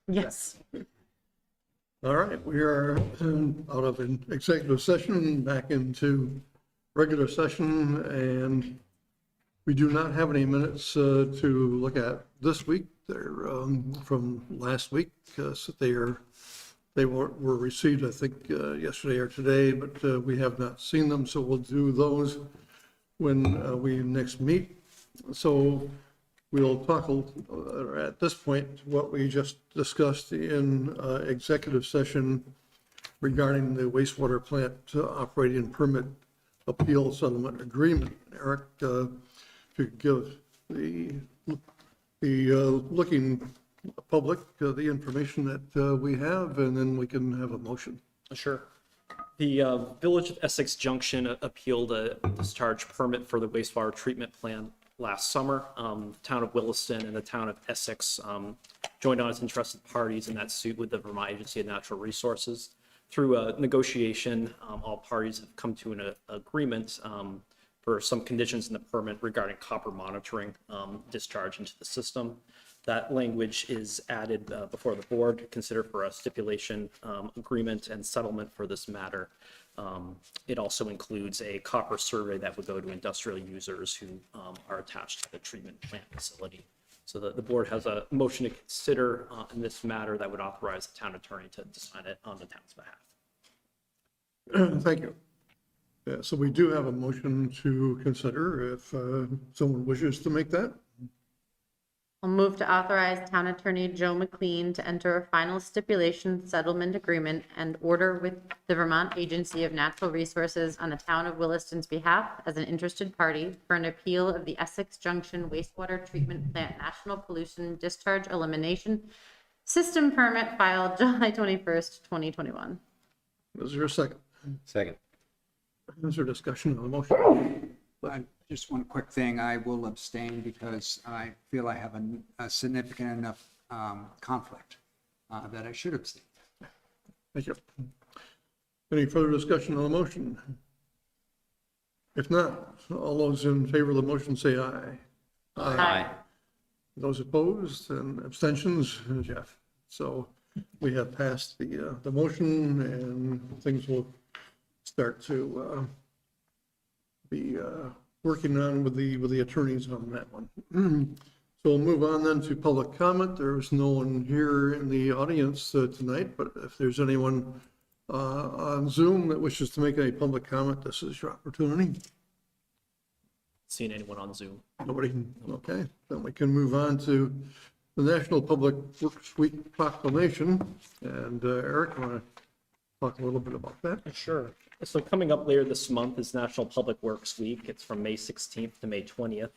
Yes. All right, we are out of an executive session, back into regular session, and we do not have any minutes to look at this week. They're from last week, so they were received, I think, yesterday or today, but we have not seen them, so we'll do those when we next meet. So we'll talk at this point what we just discussed in executive session regarding the wastewater plant operating permit appeal settlement agreement. Eric, if you could give the looking public the information that we have, and then we can have a motion. Sure. The Village of Essex Junction appealed a discharge permit for the wastewater treatment plant last summer. The town of Williston and the town of Essex joined on as interested parties in that suit with the Vermont Agency of Natural Resources. Through a negotiation, all parties have come to an agreement for some conditions in the permit regarding copper monitoring discharge into the system. That language is added before the board to consider for a stipulation agreement and settlement for this matter. It also includes a copper survey that would go to industrial users who are attached to the treatment plant facility. So the board has a motion to consider in this matter that would authorize the town attorney to sign it on the town's behalf. Thank you. Yeah, so we do have a motion to consider if someone wishes to make that. I'll move to authorize Town Attorney Joe McLean to enter a final stipulation settlement agreement and order with the Vermont Agency of Natural Resources on the town of Williston's behalf as an interested party for an appeal of the Essex Junction Wastewater Treatment Plant National Pollution Discharge Elimination System Permit filed July 21st, 2021. Is there a second? Second. Is there discussion on the motion? Just one quick thing, I will abstain because I feel I have a significant enough conflict that I should abstain. Thank you. Any further discussion on the motion? If not, all those in favor of the motion say aye. Aye. Those opposed and abstentions, Jeff. So we have passed the motion, and things will start to be working on with the attorneys on that one. So we'll move on then to public comment. There's no one here in the audience tonight, but if there's anyone on Zoom that wishes to make any public comment, this is your opportunity. Seeing anyone on Zoom? Nobody? Okay, then we can move on to the National Public Works Week Proclamation. And Eric, you want to talk a little bit about that? Sure. So coming up later this month is National Public Works Week. It's from May 16th to May 20th.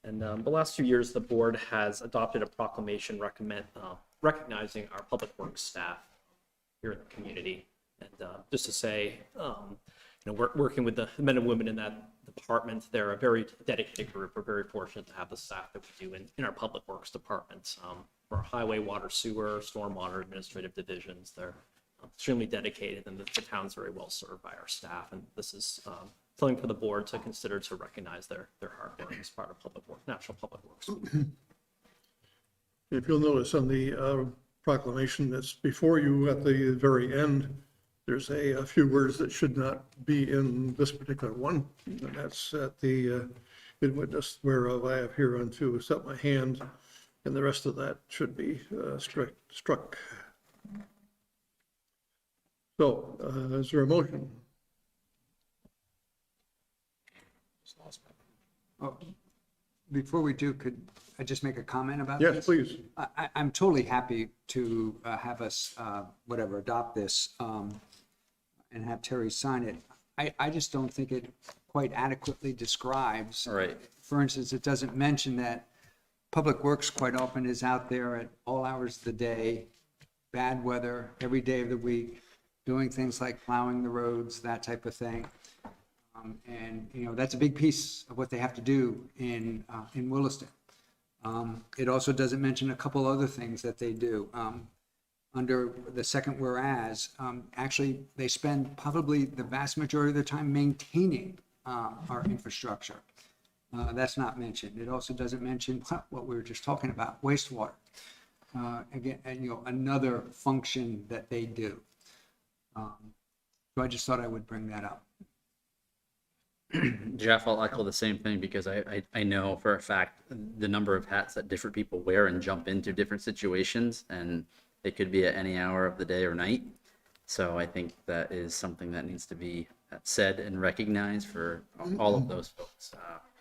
And the last few years, the board has adopted a proclamation recognizing our public works staff here in the community. And just to say, we're working with the men and women in that department. They're a very dedicated group. We're very fortunate to have the staff that we do in our public works departments. For our highway, water, sewer, stormwater administrative divisions, they're extremely dedicated, and the town's very well served by our staff. And this is something for the board to consider to recognize their hard work as part of National Public Works. If you'll notice on the proclamation that's before you at the very end, there's a few words that should not be in this particular one. And that's at the in witness whereof I have hereunto set my hand, and the rest of that should be struck. So, is there a motion? Oh, before we do, could I just make a comment about this? Yes, please. I'm totally happy to have us, adopt this and have Terry sign it. I just don't think it quite adequately describes. Right. For instance, it doesn't mention that Public Works quite often is out there at all hours of the day, bad weather, every day of the week, doing things like plowing the roads, that type of thing. And that's a big piece of what they have to do in Williston. It also doesn't mention a couple other things that they do. Under the second whereas, actually they spend probably the vast majority of their time maintaining our infrastructure. That's not mentioned. It also doesn't mention what we were just talking about, wastewater. again, and, another function that they do. So I just thought I would bring that up. Jeff, I'll echo the same thing because I know for a fact the number of hats that different people wear and jump into different situations, and it could be at any hour of the day or night. So I think that is something that needs to be said and recognized for all of those folks,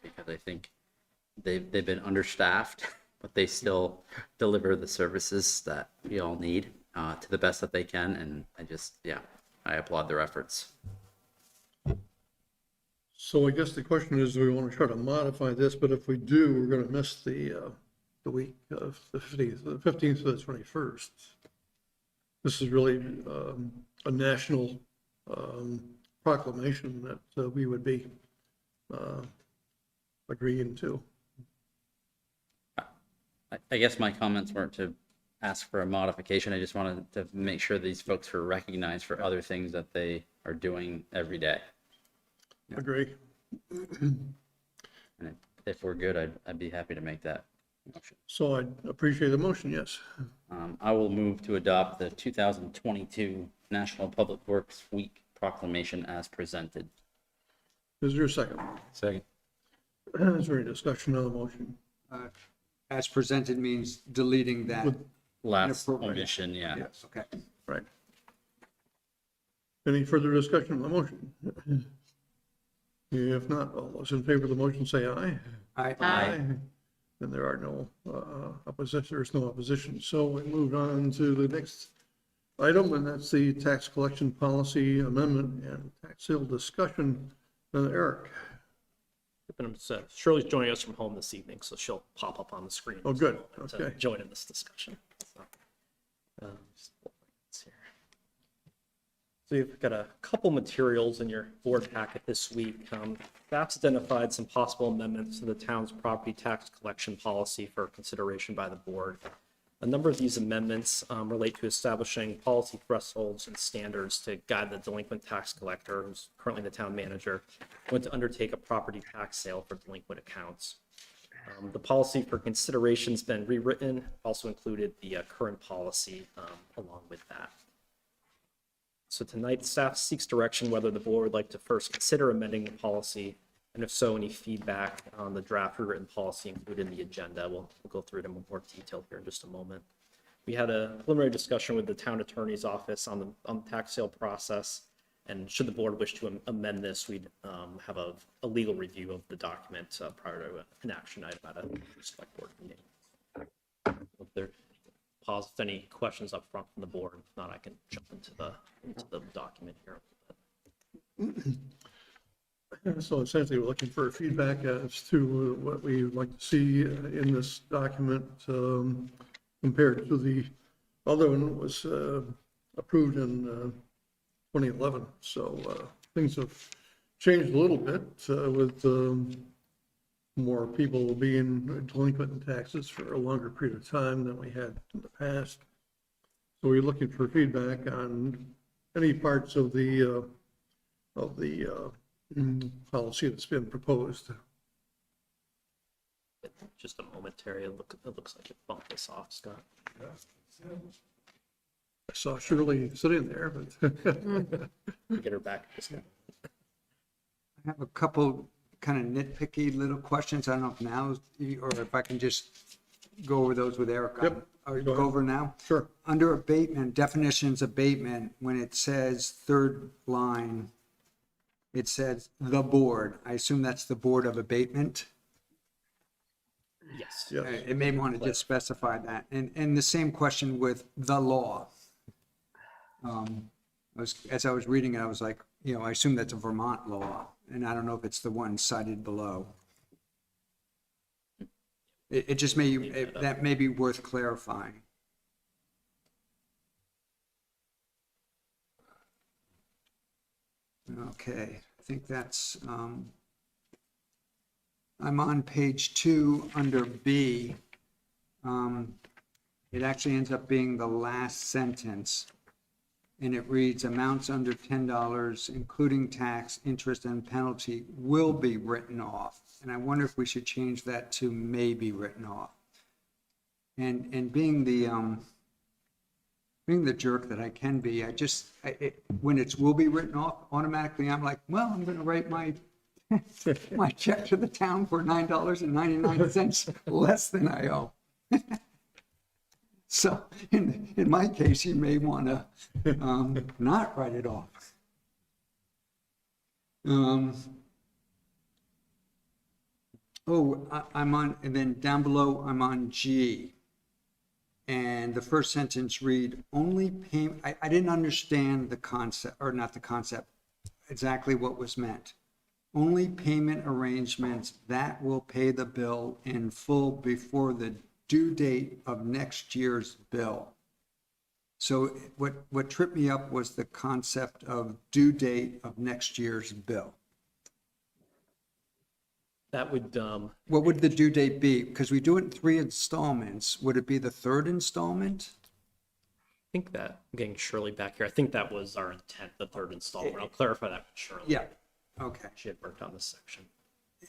because I think they've been understaffed, but they still deliver the services that we all need to the best that they can. And I applaud their efforts. So I guess the question is, do we want to try to modify this? But if we do, we're going to miss the week of the 15th to the 21st. This is really a national proclamation that we would be agreeing to. I guess my comments weren't to ask for a modification. I just wanted to make sure these folks were recognized for other things that they are doing every day. Agree. And if we're good, I'd be happy to make that motion. So I appreciate the motion, yes. I will move to adopt the 2022 National Public Works Week proclamation as presented. Is there a second? Second. Is there any discussion on the motion? As presented means deleting that. Last Inappropriate. omission, yeah. Yes, okay. Right. Any further discussion on the motion? If not, all those in favor of the motion say aye. Aye. And there are no opposition, there's no opposition. So we move on to the next item, and that's the tax collection policy amendment and tax sale discussion. Eric. Shirley's joining us from home this evening, so she'll pop up on the screen. Oh, good. To Okay. join in this discussion. So you've got a couple materials in your board packet this week. That's identified some possible amendments to the town's property tax collection policy for consideration by the board. A number of these amendments relate to establishing policy thresholds and standards to guide the delinquent tax collector, who's currently the town manager, when to undertake a property tax sale for delinquent accounts. The policy for consideration has been rewritten, also included the current policy along with that. So tonight, staff seeks direction whether the board would like to first consider amending the policy, and if so, any feedback on the draft rewritten policy included in the agenda. We'll go through it in more detail here in just a moment. We had a preliminary discussion with the town attorney's office on the tax sale process, and should the board wish to amend this, we'd have a legal review of the document prior to an action item at a select board meeting. If there pause if any questions up front from the board. If not, I can jump into the document here. So essentially, we're looking for feedback as to what we would like to see in this document compared to the other one that was approved in 2011. So things have changed a little bit with more people being delinquent in taxes for a longer period of time than we had in the past. So we're looking for feedback on any parts of the policy that's been proposed. Just a momentary. It looks like it bumped us off, Scott. I saw Shirley sitting there, but Get her back. Just I have a couple kind of nitpicky little questions. I don't know if now or if I can just go over those with Eric. Yep. Or Go go over now. sure. Under abatement, definitions abatement, when it says third line, it says the board. I assume that's the Board of Abatement. yes. Yes. It may want to just specify that. And the same question with the law. As I was reading it, I was like, I assume that's a Vermont law, and I don't know if it's the one cited below. It just that may be worth clarifying. Okay, I think that's, I'm on page 2 under B. It actually ends up being the last sentence. And it reads, amounts under $10, including tax, interest, and penalty, will be written off. And I wonder if we should change that to may be written off. And being the jerk that I can be, when it's will be written off, automatically I'm like, well, I'm gonna write my my check to the town for $9.99 less than I owe. So in my case, you may want to not write it off. I'm on, and then down below, I'm on G. And the first sentence read, only payment, I didn't understand the concept, or not the concept, exactly what was meant. Only payment arrangements that will pay the bill in full before the due date of next year's bill. So what tripped me up was the concept of due date of next year's bill. That would, What would the due date be? Because we do it in 3 installments. Would it be the 3rd installment? I think that, I'm getting Shirley back here. I think that was our intent, the 3rd installment. I'll clarify that with Shirley. Yeah, okay. She had worked on this section.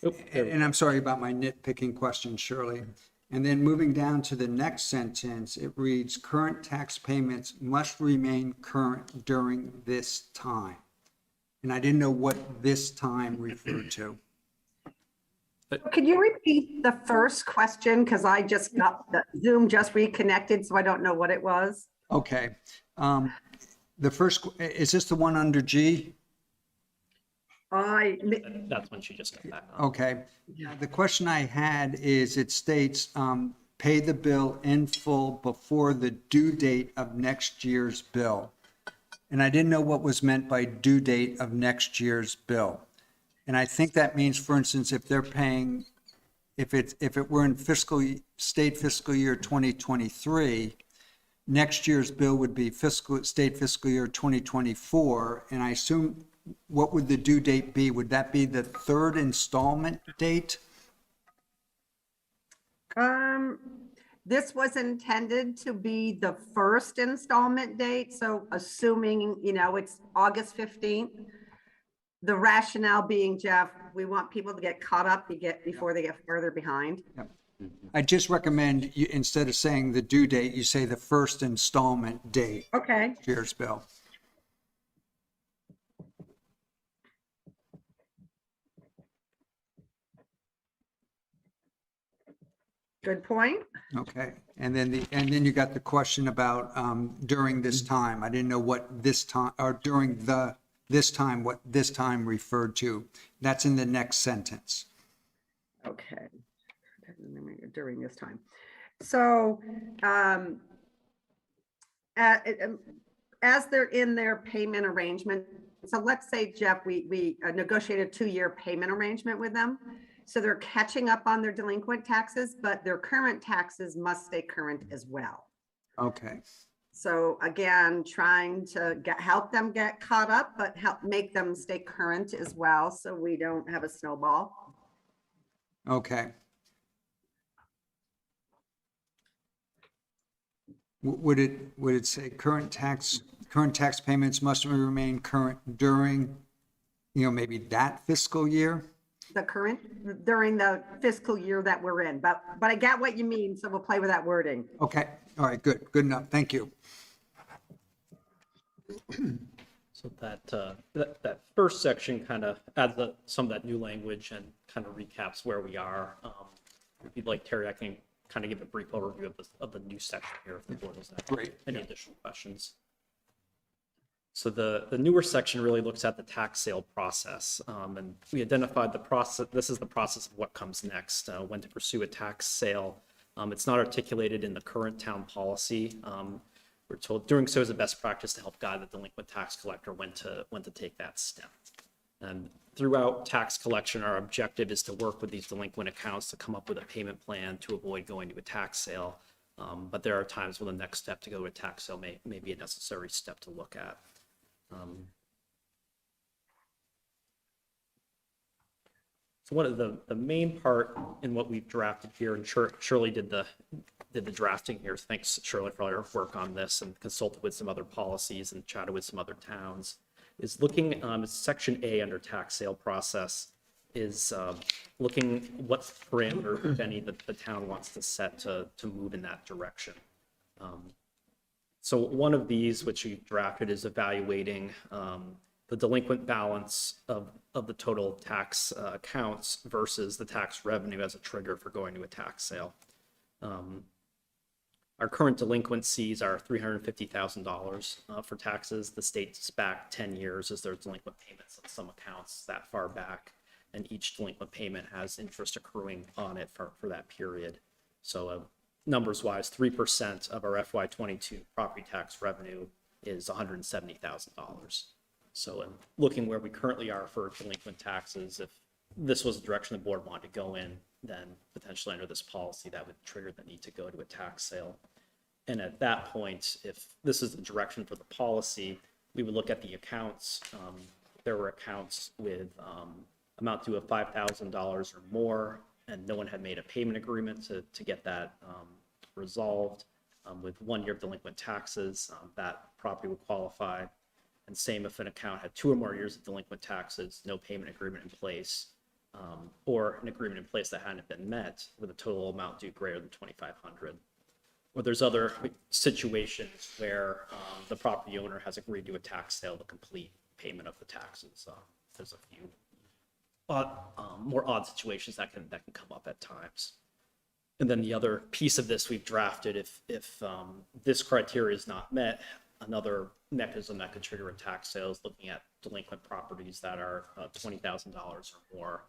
Oop, there we And I'm sorry about my nitpicking question, Shirley. And then moving down to the next sentence, it reads, current tax payments must remain current during this time. And I didn't know what this time referred to. Could you repeat the first question? Because I just got, the Zoom just reconnected, so I don't know what it was. Okay. The first, is this the one under G? That's when she just got back on. Okay. The question I had is, it states, pay the bill in full before the due date of next year's bill. And I didn't know what was meant by due date of next year's bill. And I think that means, for instance, if they're paying, if it were in state fiscal year 2023, next year's bill would be state fiscal year 2024. And I assume, what would the due date be? Would that be the 3rd installment date? This was intended to be the 1st installment date, so assuming, it's August 15th. The rationale being, Jeff, we want people to get caught up before they get further behind. I just recommend you, instead of saying the due date, you say the 1st installment date. Okay. Year's bill. Good point. Okay, and then you got the question about during this time. I didn't know what this time, or during this time, what this time referred to. That's in the next sentence. Okay. During this time. So as they're in their payment arrangement, so let's say, Jeff, we negotiated a 2-year payment arrangement with them. So they're catching up on their delinquent taxes, but their current taxes must stay current as well. Okay, So again, trying to help them get caught up, but help make them stay current as well, so we don't have a snowball. okay. Would it say current tax payments must remain current during, maybe that fiscal year? The current, during the fiscal year that we're in, but I get what you mean, so we'll play with that wording. Okay, all right, good enough, thank you. So that first section kind of adds some of that new language and kind of recaps where we are. If you'd like, Terry, I can kind of give a brief overview of the new section here if the board has any additional questions. So the newer section really looks at the tax sale process, and we identified the process. This is the process of what comes next, when to pursue a tax sale. It's not articulated in the current town policy. We're told doing so is a best practice to help guide the delinquent tax collector when to take that step. And throughout tax collection, our objective is to work with these delinquent accounts to come up with a payment plan to avoid going to a tax sale. But there are times when the next step to go to a tax sale may be a necessary step to look at. So one of the main part in what we've drafted here, and Shirley did the drafting here. Thanks, Shirley, for all your work on this, and consulted with some other policies and chatted with some other towns, is looking at Section A under tax sale process. is looking what parameter, if any, that the town wants to set to move in that direction. So one of these, which we drafted, is evaluating the delinquent balance of the total tax accounts versus the tax revenue as a trigger for going to a tax sale. Our current delinquencies are $350,000 for taxes. The state's back 10 years as there's delinquent payments on some accounts that far back, and each delinquent payment has interest accruing on it for that period. So numbers wise, 3% of our FY22 property tax revenue is $170,000. So looking where we currently are for delinquent taxes, if this was the direction the board wanted to go in, then potentially under this policy, that would trigger the need to go to a tax sale. And at that point, if this is the direction for the policy, we would look at the accounts. There were accounts with amount due of $5,000 or more, and no one had made a payment agreement to get that resolved. With 1 year of delinquent taxes, that property would qualify. And same if an account had 2 or more years of delinquent taxes, no payment agreement in place, or an agreement in place that hadn't been met with a total amount due greater than $2,500. Or there's other situations where the property owner has agreed to a tax sale to complete payment of the taxes. There's a few more odd situations that can come up at times. And then the other piece of this we've drafted, if this criteria is not met, another mechanism that could trigger a tax sale is looking at delinquent properties that are $20,000 or more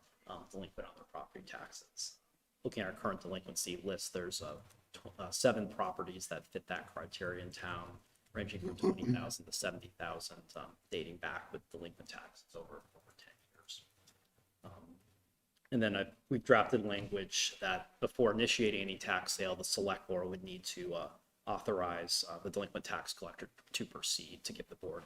delinquent on their property taxes. Looking at our current delinquency list, there's 7 properties that fit that criteria in town, ranging from 20,000 to 70,000, dating back with delinquent taxes over 10 years. And then we've drafted language that before initiating any tax sale, the select board would need to authorize the delinquent tax collector to proceed, to give the board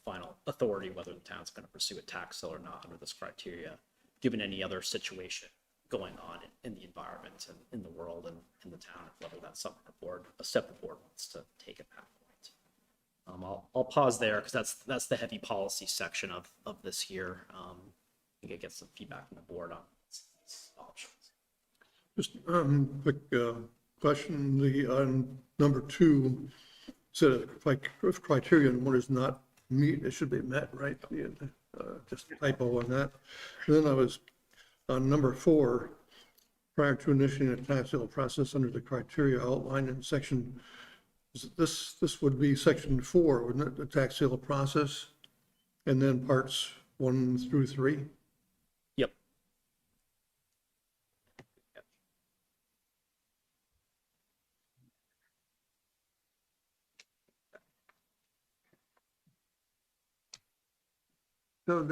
final authority whether the town's going to pursue a tax sale or not under this criteria, given any other situation going on in the environment and in the world and in the town, whether that's something a step the board wants to take at that point. I'll pause there because that's the heavy policy section of this here. I think I get some feedback from the board on these options. Just quick question, the number 2 said if criterion 1 is not meet, it should be met, right? Just a typo on that. And then I was on number 4, prior to initiating a tax sale process under the criteria outlined in section, this would be section 4, wouldn't it? The tax sale process, and then parts 1 through 3. Yep. So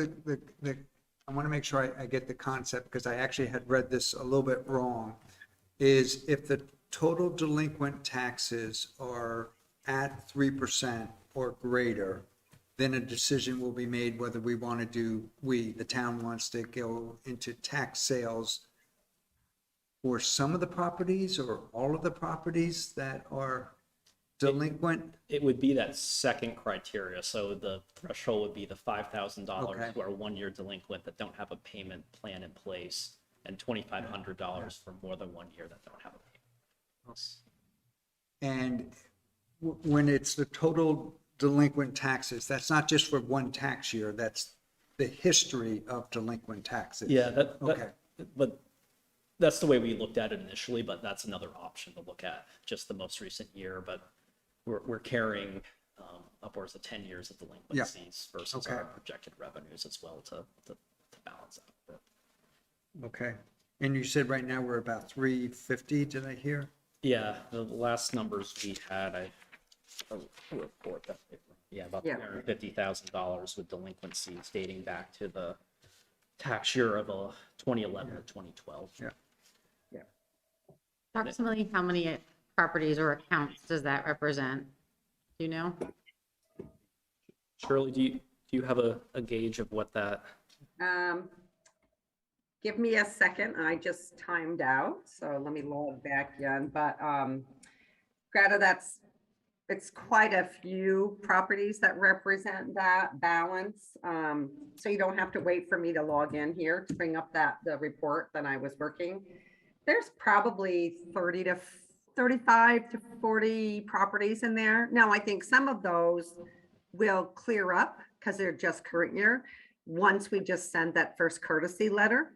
I want to make sure I get the concept, because I actually had read this a little bit wrong, is if the total delinquent taxes are at 3% or greater, then a decision will be made whether we want to the town wants to go into tax sales for some of the properties or all of the properties that are delinquent. It would be that second criteria. So the threshold would be the $5,000 Okay. who are 1 year delinquent that don't have a payment plan in place, and $2,500 for more than 1 year that don't have a payment. And when it's the total delinquent taxes, that's not just for one tax year, that's the history of delinquent taxes. Yeah, Okay. but that's the way we looked at it initially, but that's another option to look at, just the most recent year. But we're carrying upwards of 10 years of delinquencies versus Okay. our projected revenues as well to balance out. Okay. And you said right now we're about 350, did I hear? Yeah, the last numbers we had, a report that, about Yeah. $350,000 with delinquencies dating back to the tax year of 2011 to 2012. Yeah. Approximately how many properties or accounts does that represent? Do you know? Shirley, do you have a gauge of what that? Give me a second. I just timed out, so let me log back in. But Greta, it's quite a few properties that represent that balance. So you don't have to wait for me to log in here to bring up the report that I was working. There's probably 30 to 35 to 40 properties in there. Now, I think some of those will clear up because they're just current year. Once we just send that first courtesy letter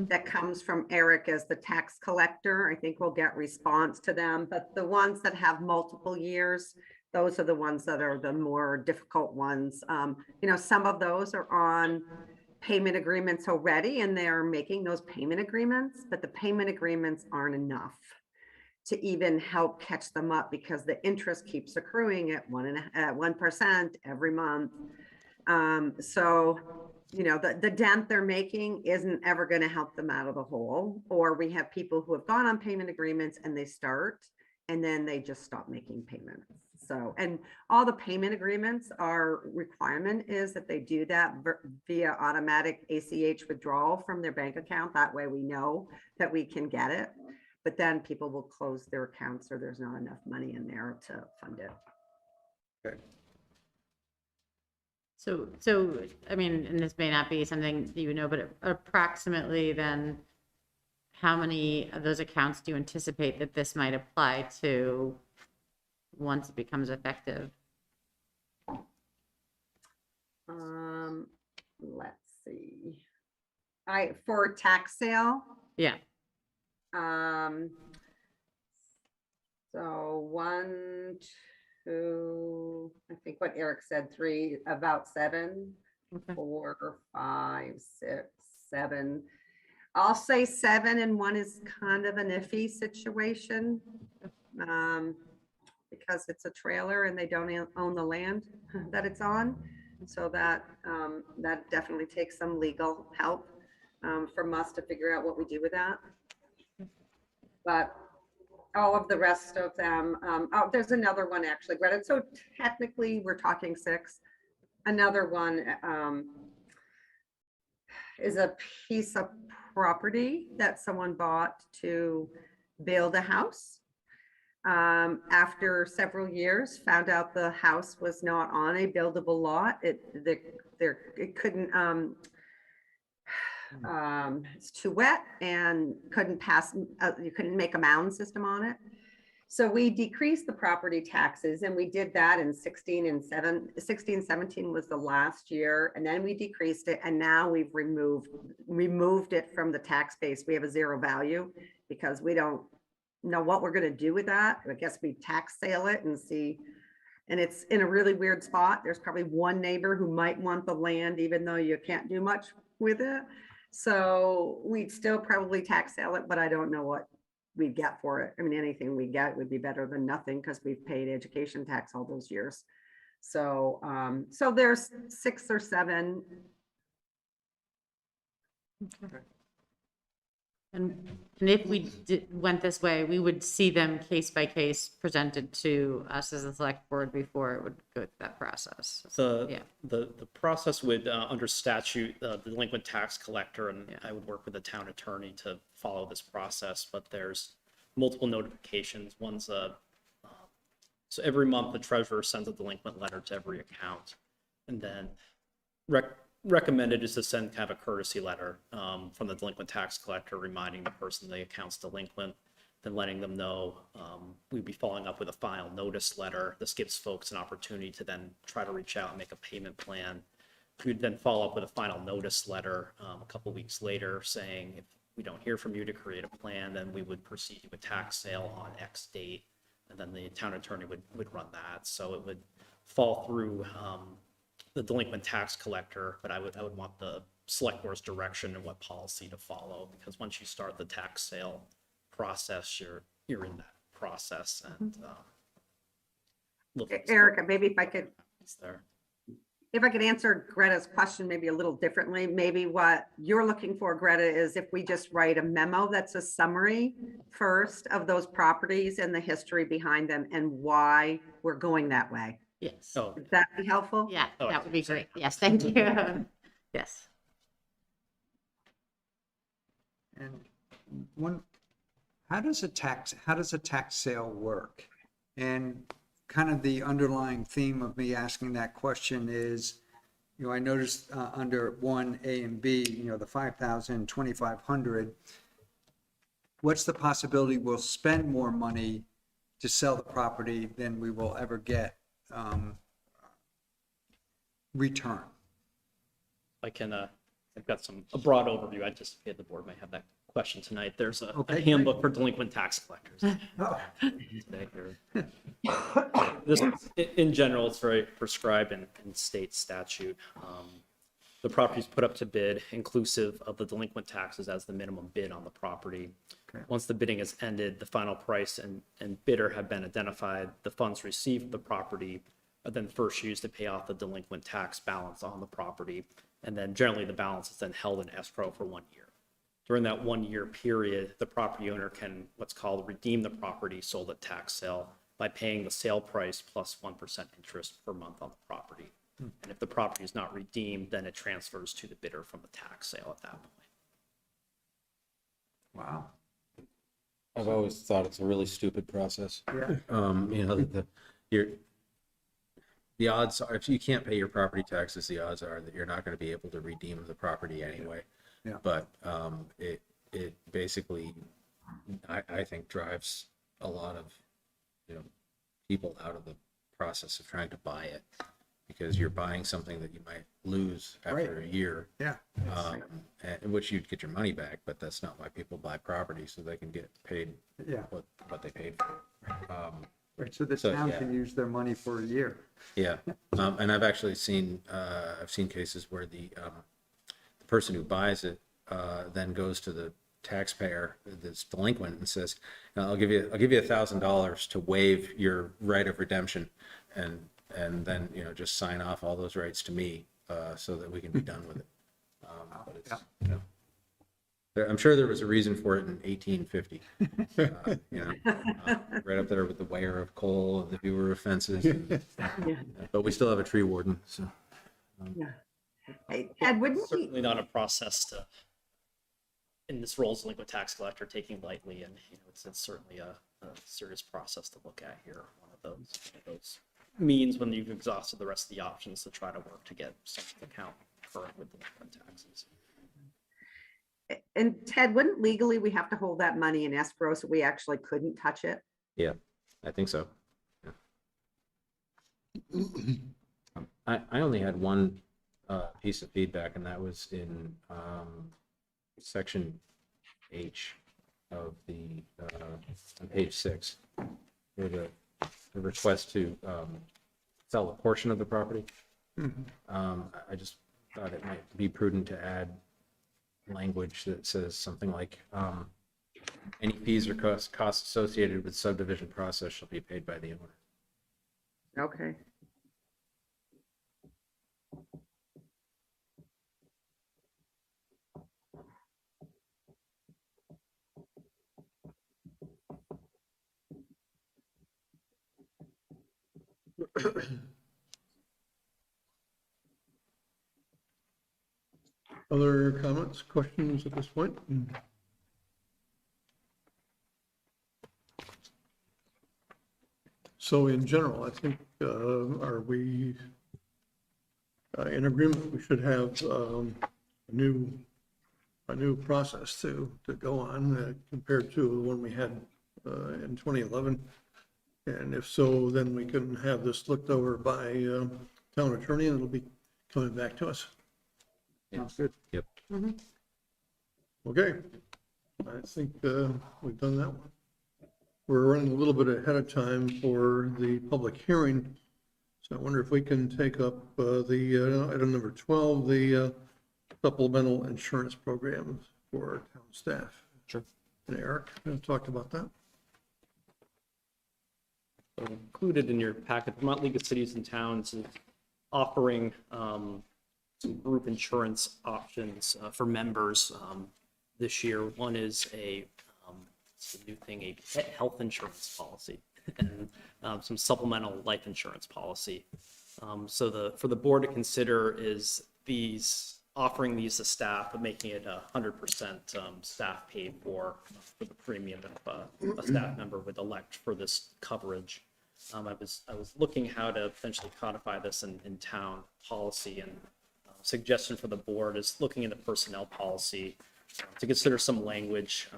that comes from Eric as the tax collector, I think we'll get response to them. But the ones that have multiple years, those are the ones that are the more difficult ones. Some of those are on payment agreements already, and they're making those payment agreements, but the payment agreements aren't enough to even help catch them up because the interest keeps accruing at 1% every month. So, the dent they're making isn't ever going to help them out of the hole. Or we have people who have gone on payment agreements and they start and then they just stop making payments. So, and all the payment agreements, our requirement is that they do that via automatic ACH withdrawal from their bank account. That way we know that we can get it. But then people will close their accounts or there's not enough money in there to fund it. Okay. So, I mean, and this may not be something you know, but approximately then, how many of those accounts do you anticipate that this might apply to once it becomes effective? Let's see. For tax sale, Yeah, so 1, 2, I think what Eric said, 3, about 7, okay. 4, 5, 6, 7. I'll say 7, and 1 is kind of an iffy situation. Because it's a trailer and they don't own the land that it's on. So that definitely takes some legal help from us to figure out what we do with that. But all of the rest of them, there's another one actually, Greta. So technically we're talking 6. Another one is a piece of property that someone bought to build a house. After several years, found out the house was not on a buildable lot. It couldn't, it's too wet and couldn't pass, you couldn't make a mound system on it. So we decreased the property taxes, and we did that in 16, 17 was the last year. And then we decreased it, and now we've removed it from the tax base. We have a 0 value because we don't know what we're going to do with that. I guess we tax sale it and see. And it's in a really weird spot. There's probably one neighbor who might want the land, even though you can't do much with it. So we'd still probably tax sale it, but I don't know what we'd get for it. I mean, anything we get would be better than nothing because we've paid education tax all those years. So, so there's 6 or 7. Okay. And if we went this way, we would see them case by case presented to us as a select board before it would go through that process. The process would, under statute, the delinquent tax collector, and I would work with the town attorney to follow this process, but there's multiple notifications. One's so every month the treasurer sends a delinquent letter to every account, and then recommended is to send kind of a courtesy letter from the delinquent tax collector reminding the person the account's delinquent, then letting them know. We'd be following up with a final notice letter. This gives folks an opportunity to then try to reach out and make a payment plan. We'd then follow up with a final notice letter a couple weeks later saying if we don't hear from you to create a plan, then we would proceed with tax sale on X date, and then the town attorney would run that. So it would fall through the delinquent tax collector, but I would want the select board's direction and what policy to follow, because once you start the tax sale process, you're in that process. And Erica, maybe if I could there. answer Greta's question maybe a little differently, maybe what you're looking for, Greta, is if we just write a memo that's a summary first of those properties and the history behind them and why we're going that way. Yes. Oh, Would that be helpful? Yeah, Oh, that would be great. Yes, thank you. Yes. And how does a tax sale work? And kind of the underlying theme of me asking that question is, I noticed under 1A and B, the 5,000, 2,500, what's the possibility we'll spend more money to sell the property than we will ever get return? I've got a broad overview. I anticipate the board might have that question tonight. There's a Okay, handbook for delinquent tax collectors. Oh, Today here. This, in general, it's very prescribed in state statute. The property is put up to bid inclusive of the delinquent taxes as the minimum bid on the property. Okay. Once the bidding is ended, the final price and bidder have been identified. The funds received from the property are then first used to pay off the delinquent tax balance on the property. And then generally the balance is then held in escrow for 1 year. During that 1 year period, the property owner can what's called redeem the property sold at tax sale by paying the sale price plus 1% interest per month on the property. And if the property is not redeemed, then it transfers to the bidder from the tax sale at that point. wow. I've always thought it's a really stupid process. Yeah. The odds are, if you can't pay your property taxes, the odds are that you're not going to be able to redeem the property anyway. Yeah. But it basically, I think, drives a lot of people out of the process of trying to buy it, because you're buying something that you might lose after a year. Yeah. In which you'd get your money back, but that's not why people buy property, so they can get paid Yeah. what they paid for. Right, so the So, town yeah. can use their money for a year. Yeah, and I've actually seen cases where the person who buys it then goes to the taxpayer that's delinquent and says, I'll give you $1,000 to waive your right of redemption, and then just sign off all those rights to me so that we can be done with it. But it's, I'm sure there was a reason for it in 1850. Right up there with the wear of coal, the viewer of fences. But we still have a tree warden, so. Hey, Ted, wouldn't we, Certainly not a process to, in this role as delinquent tax collector, taking lightly, and it's certainly a serious process to look at here. One of those means when you've exhausted the rest of the options to try to work to get some account current with delinquent taxes. and Ted, wouldn't legally we have to hold that money in escrow so we actually couldn't touch it? Yeah, I think so. I only had one piece of feedback, and that was in section H of the, on page 6, where the request to sell a portion of the property. I just thought it might be prudent to add language that says something like, any fees or costs associated with subdivision process shall be paid by the owner. Okay. Other comments, questions at this point? So in general, I think, are we in agreement? We should have a new process to go on compared to the one we had in 2011. And if so, then we can have this looked over by town attorney, and it'll be coming back to us. Sounds good. Yep. Okay, I think we've done that one. We're running a little bit ahead of time for the public hearing, so I wonder if we can take up the item number 12, the supplemental insurance program for town staff. Sure. And Eric talked about that. So included in your packet, Vermont League of Cities and Towns is offering some group insurance options for members this year. One is it's a new thing, a pet health insurance policy, and some supplemental life insurance policy. So for the board to consider is offering these to staff, but making it 100% staff paid for the premium if a staff member would elect for this coverage. I was looking how to potentially codify this in town policy, and suggestion for the board is looking into personnel policy to consider some language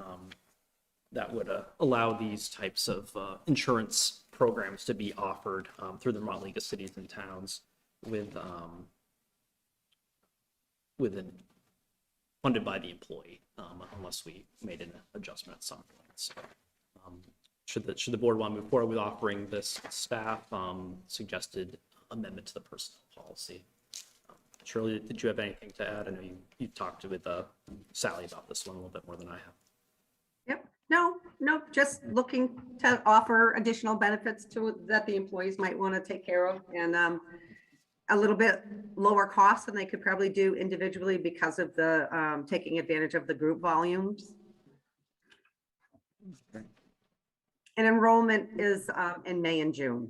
that would allow these types of insurance programs to be offered through the Vermont League of Cities and Towns with funded by the employee, unless we made an adjustment at some point. So, should the board want to move forward with offering this, staff suggested amendment to the personnel policy. Shirley, did you have anything to add? I know you talked with Sally about this one a little bit more than I have. Yep, no, just looking to offer additional benefits that the employees might want to take care of, and a little bit lower cost than they could probably do individually because of the taking advantage of the group volumes. And enrollment is in May and June.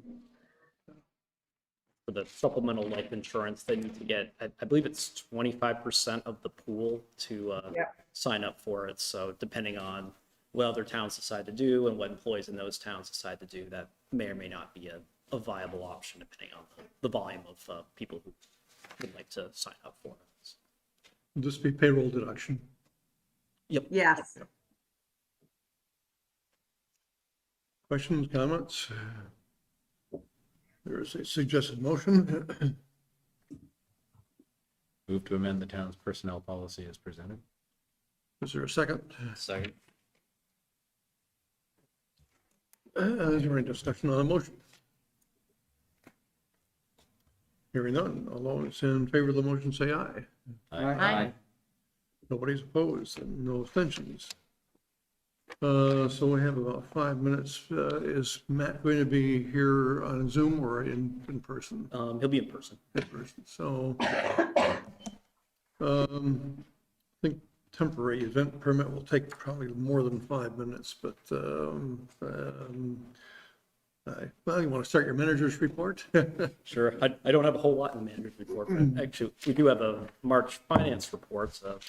For the supplemental life insurance, they need to get, I believe it's 25% of the pool to sign up for it. So depending on what other towns decide to do and what employees in those towns decide to do, that may or may not be a viable option depending on the volume of people who would like to sign up for it. Would this be payroll deduction? Yep. Yes. Questions, comments? There is a suggested motion. Move to amend the town's personnel policy as presented. Is there a second? Second. Is there any discussion on the motion? Hearing none, all those in favor of the motion say aye. Aye. Nobody's opposed and no abstentions. So we have about 5 minutes. Is Matt going to be here on Zoom or in person? He'll be in person. In person. So I think temporary event permit will take probably more than 5 minutes, but well, you want to start your manager's report? Sure. I don't have a whole lot in the manager's report, but actually we do have a March finance report. So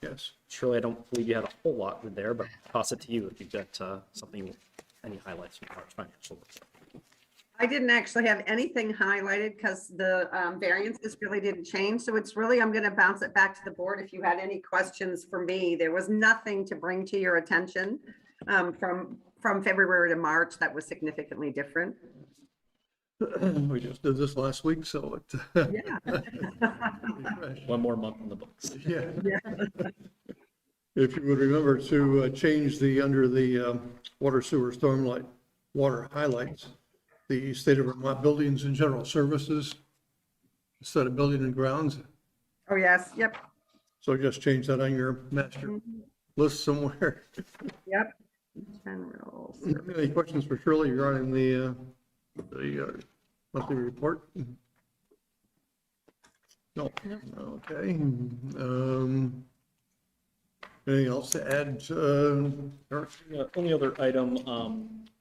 Yes. surely I don't believe you had a whole lot in there, but I'll toss it to you if you've got something, any highlights from March financial report. I didn't actually have anything highlighted because the variances really didn't change. So it's really, I'm going to bounce it back to the board. If you had any questions for me, there was nothing to bring to your attention from February to March that was significantly different. We just did this last week, so it. Yeah. One more month in the books. Yeah. If you would remember to change under the water sewer stormlight water highlights, the state of Vermont buildings and general services instead of building and grounds. Oh, yes. Yep. So just change that on your master list somewhere. Yep. General. Any questions for Shirley regarding the monthly report? No. Okay. Anything else to add? Eric? Only other item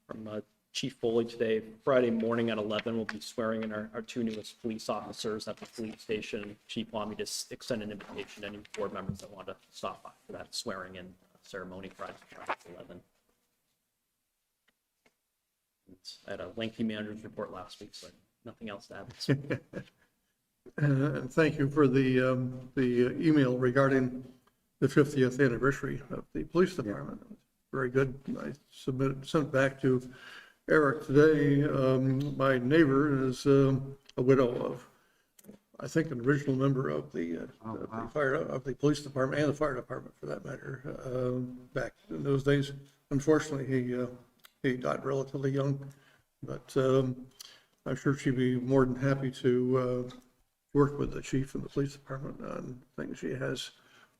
from Chief Foley today, Friday morning at 11, we'll be swearing in our two newest police officers at the police station. Chief wanted me to extend an invitation to any board members that want to stop by for that swearing in ceremony Friday at 11. I had a lengthy manager's report last week, so nothing else to add. And thank you for the email regarding the 50th anniversary of the police department. Very good. I sent back to Eric today. My neighbor is a widow of, I think, an original member of the police department and the fire department, for that matter. Back in those days, unfortunately, he died relatively young, but I'm sure she'd be more than happy to work with the chief and the police department on things. She has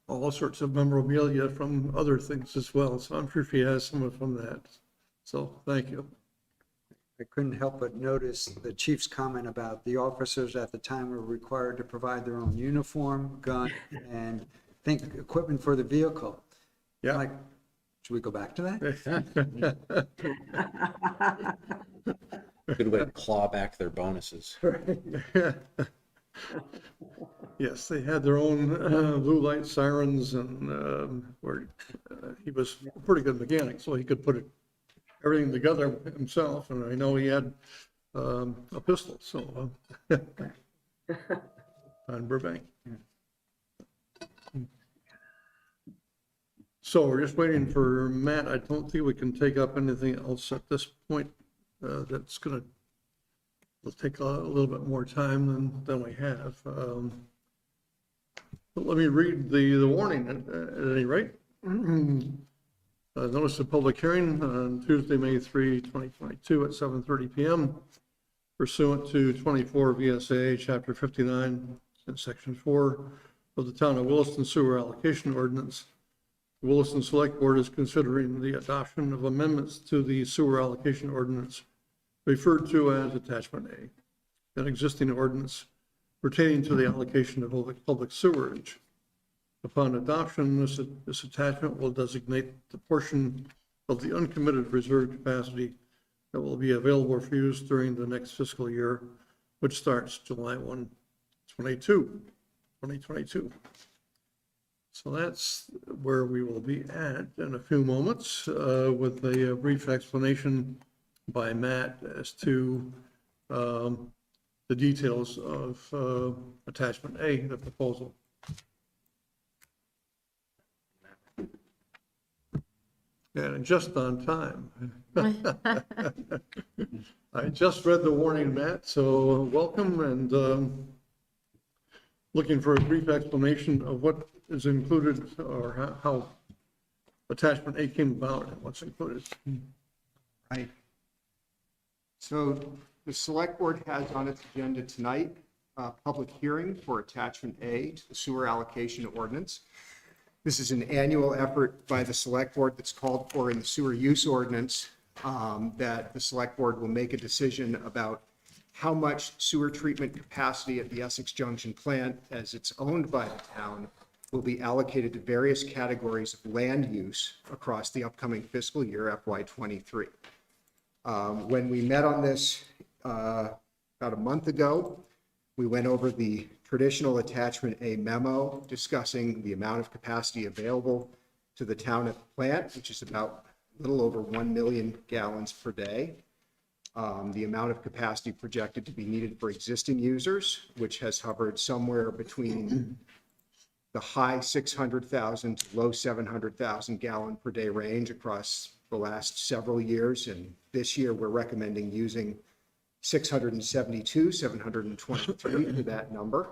all sorts of memorabilia from other things as well, so I'm sure she has some from that. So thank you. I couldn't help but notice the chief's comment about the officers at the time were required to provide their own uniform, gun, and equipment for the vehicle. Yeah. Like, should we go back to that? Good way to claw back their bonuses. Yes, they had their own blue light sirens, and he was a pretty good mechanic, so he could put everything together himself. And I know he had a pistol, so, on Burbank. So we're just waiting for Matt. I don't think we can take up anything else at this point. That's gonna, it'll take a little bit more time than we have. But let me read the warning at any rate. Notice of public hearing on Tuesday, May 3, 2022 at 7:30 PM pursuant to 24 VSA Chapter 59 and Section 4 of the Town of Williston Sewer Allocation Ordinance. The Williston Selectboard is considering the adoption of amendments to the Sewer Allocation Ordinance referred to as Attachment A, an existing ordinance pertaining to the allocation of public sewerage. Upon adoption, this attachment will designate the portion of the uncommitted reserve capacity that will be available for use during the next fiscal year, which starts July 1, 2022. So that's where we will be at in a few moments with a brief explanation by Matt as to the details of Attachment A, the proposal. And just on time. I just read the warning, Matt, so welcome, and looking for a brief explanation of what is included or how Attachment A came about and what's included. Right. So the Select Board has on its agenda tonight a public hearing for Attachment A to the Sewer Allocation Ordinance. This is an annual effort by the Select Board that's called for in the Sewer Use Ordinance, that the Select Board will make a decision about how much sewer treatment capacity at the Essex Junction plant, as it's owned by the town, will be allocated to various categories of land use across the upcoming fiscal year, FY23. When we met on this about a month ago, we went over the traditional Attachment A memo discussing the amount of capacity available to the town at the plant, which is about a little over 1 million gallons per day. The amount of capacity projected to be needed for existing users, which has hovered somewhere between the high 600,000 to low 700,000 gallon per day range across the last several years. And this year, we're recommending using 672, 723 to that number.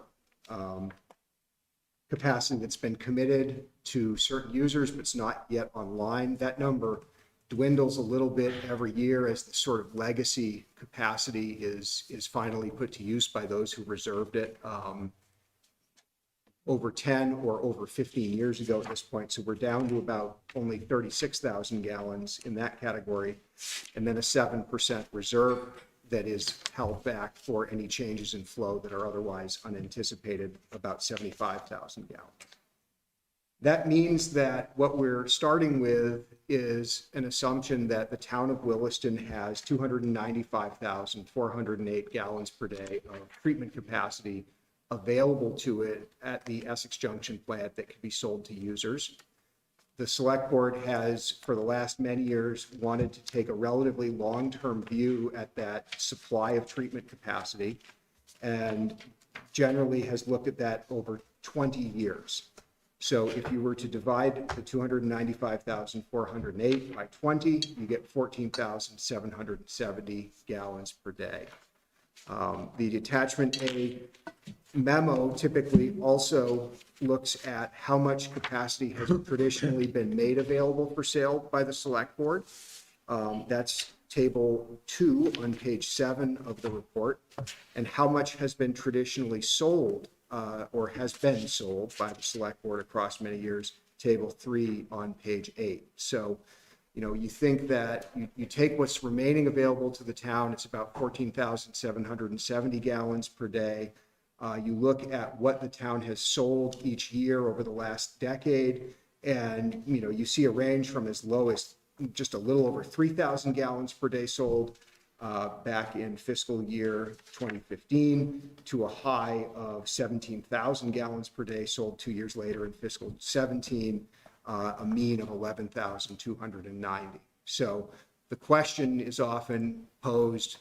Capacity that's been committed to certain users, but it's not yet online. That number dwindles a little bit every year as the sort of legacy capacity is finally put to use by those who reserved it over 10 or over 15 years ago at this point. So we're down to about only 36,000 gallons in that category, and then a 7% reserve that is held back for any changes in flow that are otherwise unanticipated, about 75,000 gallons. That means that what we're starting with is an assumption that the town of Williston has 295,408 gallons per day of treatment capacity available to it at the Essex Junction plant that can be sold to users. The Select Board has, for the last many years, wanted to take a relatively long-term view at that supply of treatment capacity, and generally has looked at that over 20 years. So if you were to divide the 295,408 by 20, you get 14,770 gallons per day. The Attachment A memo typically also looks at how much capacity has traditionally been made available for sale by the Select Board. That's table 2 on page 7 of the report, and how much has been traditionally sold or has been sold by the Select Board across many years, table 3 on page 8. So, you know, you think that you take what's remaining available to the town, it's about 14,770 gallons per day. You look at what the town has sold each year over the last decade, and, you know, you see a range from as low as just a little over 3,000 gallons per day sold back in fiscal year 2015 to a high of 17,000 gallons per day sold 2 years later in fiscal 17, a mean of 11,290. So the question is often posed,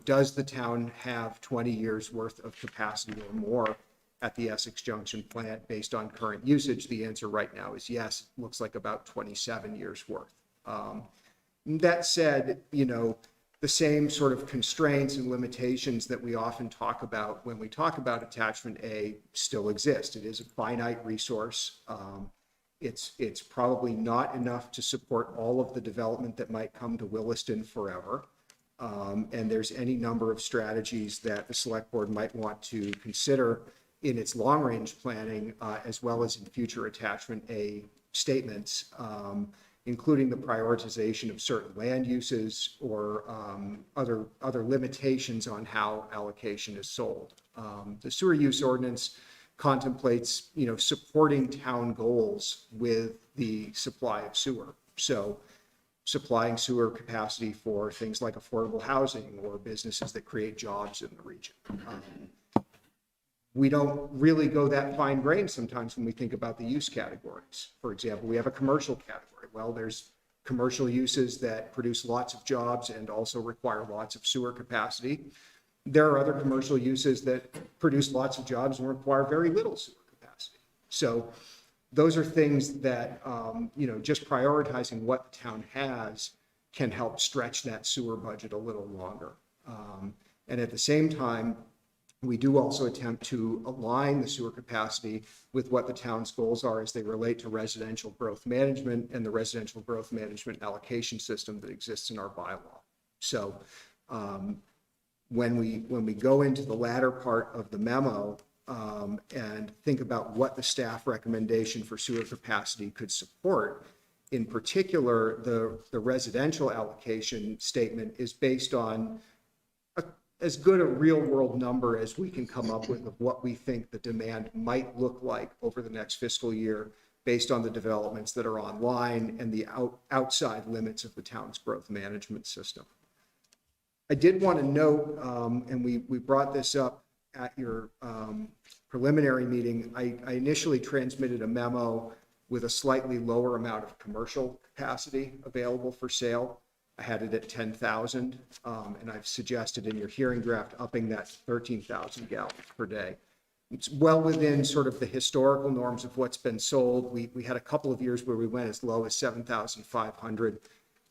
does the town have 20 years worth of capacity or more at the Essex Junction plant based on current usage? The answer right now is yes. It looks like about 27 years worth. That said, the same sort of constraints and limitations that we often talk about when we talk about attachment A still exist. It is a finite resource. It's probably not enough to support all of the development that might come to Williston forever. And there's any number of strategies that the select board might want to consider in its long-range planning, as well as in future attachment A statements, including the prioritization of certain land uses or other limitations on how allocation is sold. The sewer use ordinance contemplates, supporting town goals with the supply of sewer. So supplying sewer capacity for things like affordable housing or businesses that create jobs in the region. We don't really go that fine grained sometimes when we think about the use categories. For example, we have a commercial category. Well, there's commercial uses that produce lots of jobs and also require lots of sewer capacity. There are other commercial uses that produce lots of jobs and require very little sewer capacity. So those are things that, just prioritizing what the town has can help stretch that sewer budget a little longer. And at the same time, we do also attempt to align the sewer capacity with what the town's goals are as they relate to residential growth management and the residential growth management allocation system that exists in our bylaw. So when we go into the latter part of the memo and think about what the staff recommendation for sewer capacity could support, in particular, the residential allocation statement is based on as good a real world number as we can come up with of what we think the demand might look like over the next fiscal year based on the developments that are online and the outside limits of the town's growth management system. I did want to note, and we brought this up at your preliminary meeting, I initially transmitted a memo with a slightly lower amount of commercial capacity available for sale. I had it at 10,000, and I've suggested in your hearing draft upping that to 13,000 gallons per day. It's well within sort of the historical norms of what's been sold. We had a couple of years where we went as low as 7,500,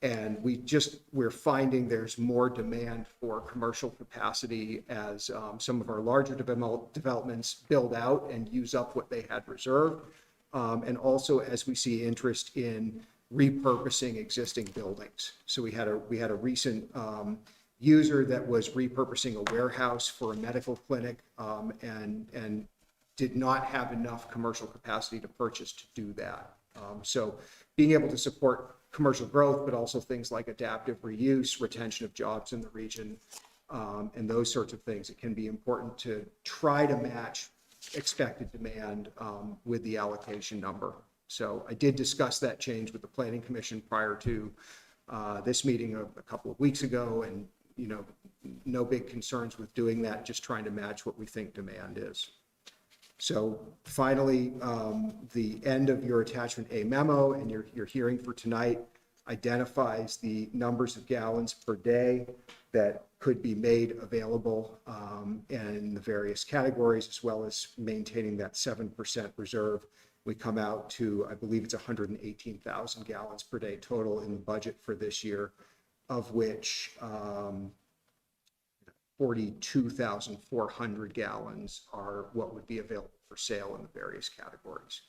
and we're finding there's more demand for commercial capacity as some of our larger developments build out and use up what they had reserved, and also as we see interest in repurposing existing buildings. So we had a recent user that was repurposing a warehouse for a medical clinic and did not have enough commercial capacity to purchase to do that. So being able to support commercial growth, but also things like adaptive reuse, retention of jobs in the region, and those sorts of things, it can be important to try to match expected demand with the allocation number. So I did discuss that change with the Planning Commission prior to this meeting a couple of weeks ago, and no big concerns with doing that, just trying to match what we think demand is. So finally, the end of your attachment A memo and your hearing for tonight identifies the numbers of gallons per day that could be made available in the various categories, as well as maintaining that 7% reserve. We come out to, I believe it's 118,000 gallons per day total in the budget for this year, of which 42,400 gallons are what would be available for sale in the various categories.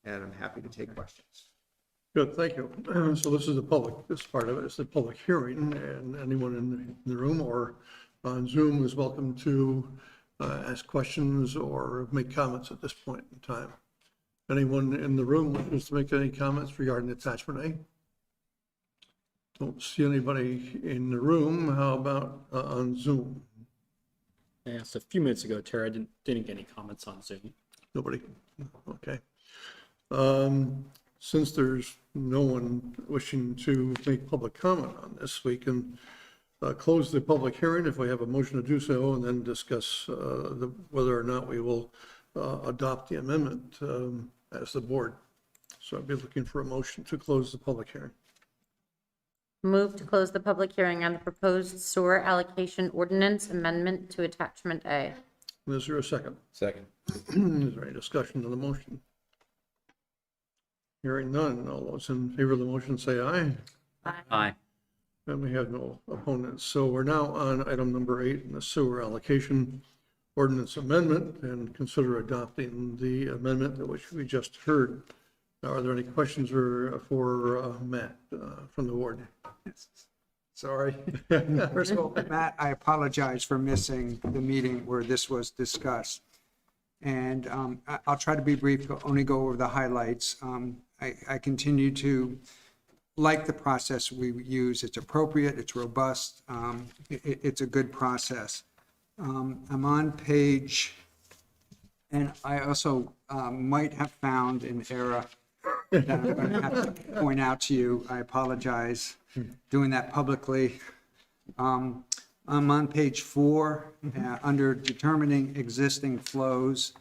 And I'm happy to take questions. Good, thank you. So this part of it is the public hearing, and anyone in the room or on Zoom is welcome to ask questions or make comments at this point in time. Anyone in the room wishes to make any comments regarding attachment A? Don't see anybody in the room. How about on Zoom? I asked a few minutes ago, Terry, I didn't get any comments on Zoom. Nobody? Okay. Since there's no one wishing to make public comment on this, we can close the public hearing if we have a motion to do so, and then discuss whether or not we will adopt the amendment as the board. So I'd be looking for a motion to close the public hearing. Move to close the public hearing on the proposed sewer allocation ordinance amendment to attachment A. Is there a second? Second. Is there any discussion on the motion? Hearing none, all those in favor of the motion say aye. Aye. And we have no opponents. So we're now on item number 8 in the sewer allocation ordinance amendment, and consider adopting the amendment that which we just heard. Now, are there any questions for Matt from the board? Sorry. First of all, Matt, I apologize for missing the meeting where this was discussed. And I'll try to be brief, only go over the highlights. I continue to like the process we use. It's appropriate, it's robust, it's a good process. I'm on page, and I also might have found an error that I'm going to have to point out to you. I apologize doing that publicly. I'm on page 4, under determining existing flows.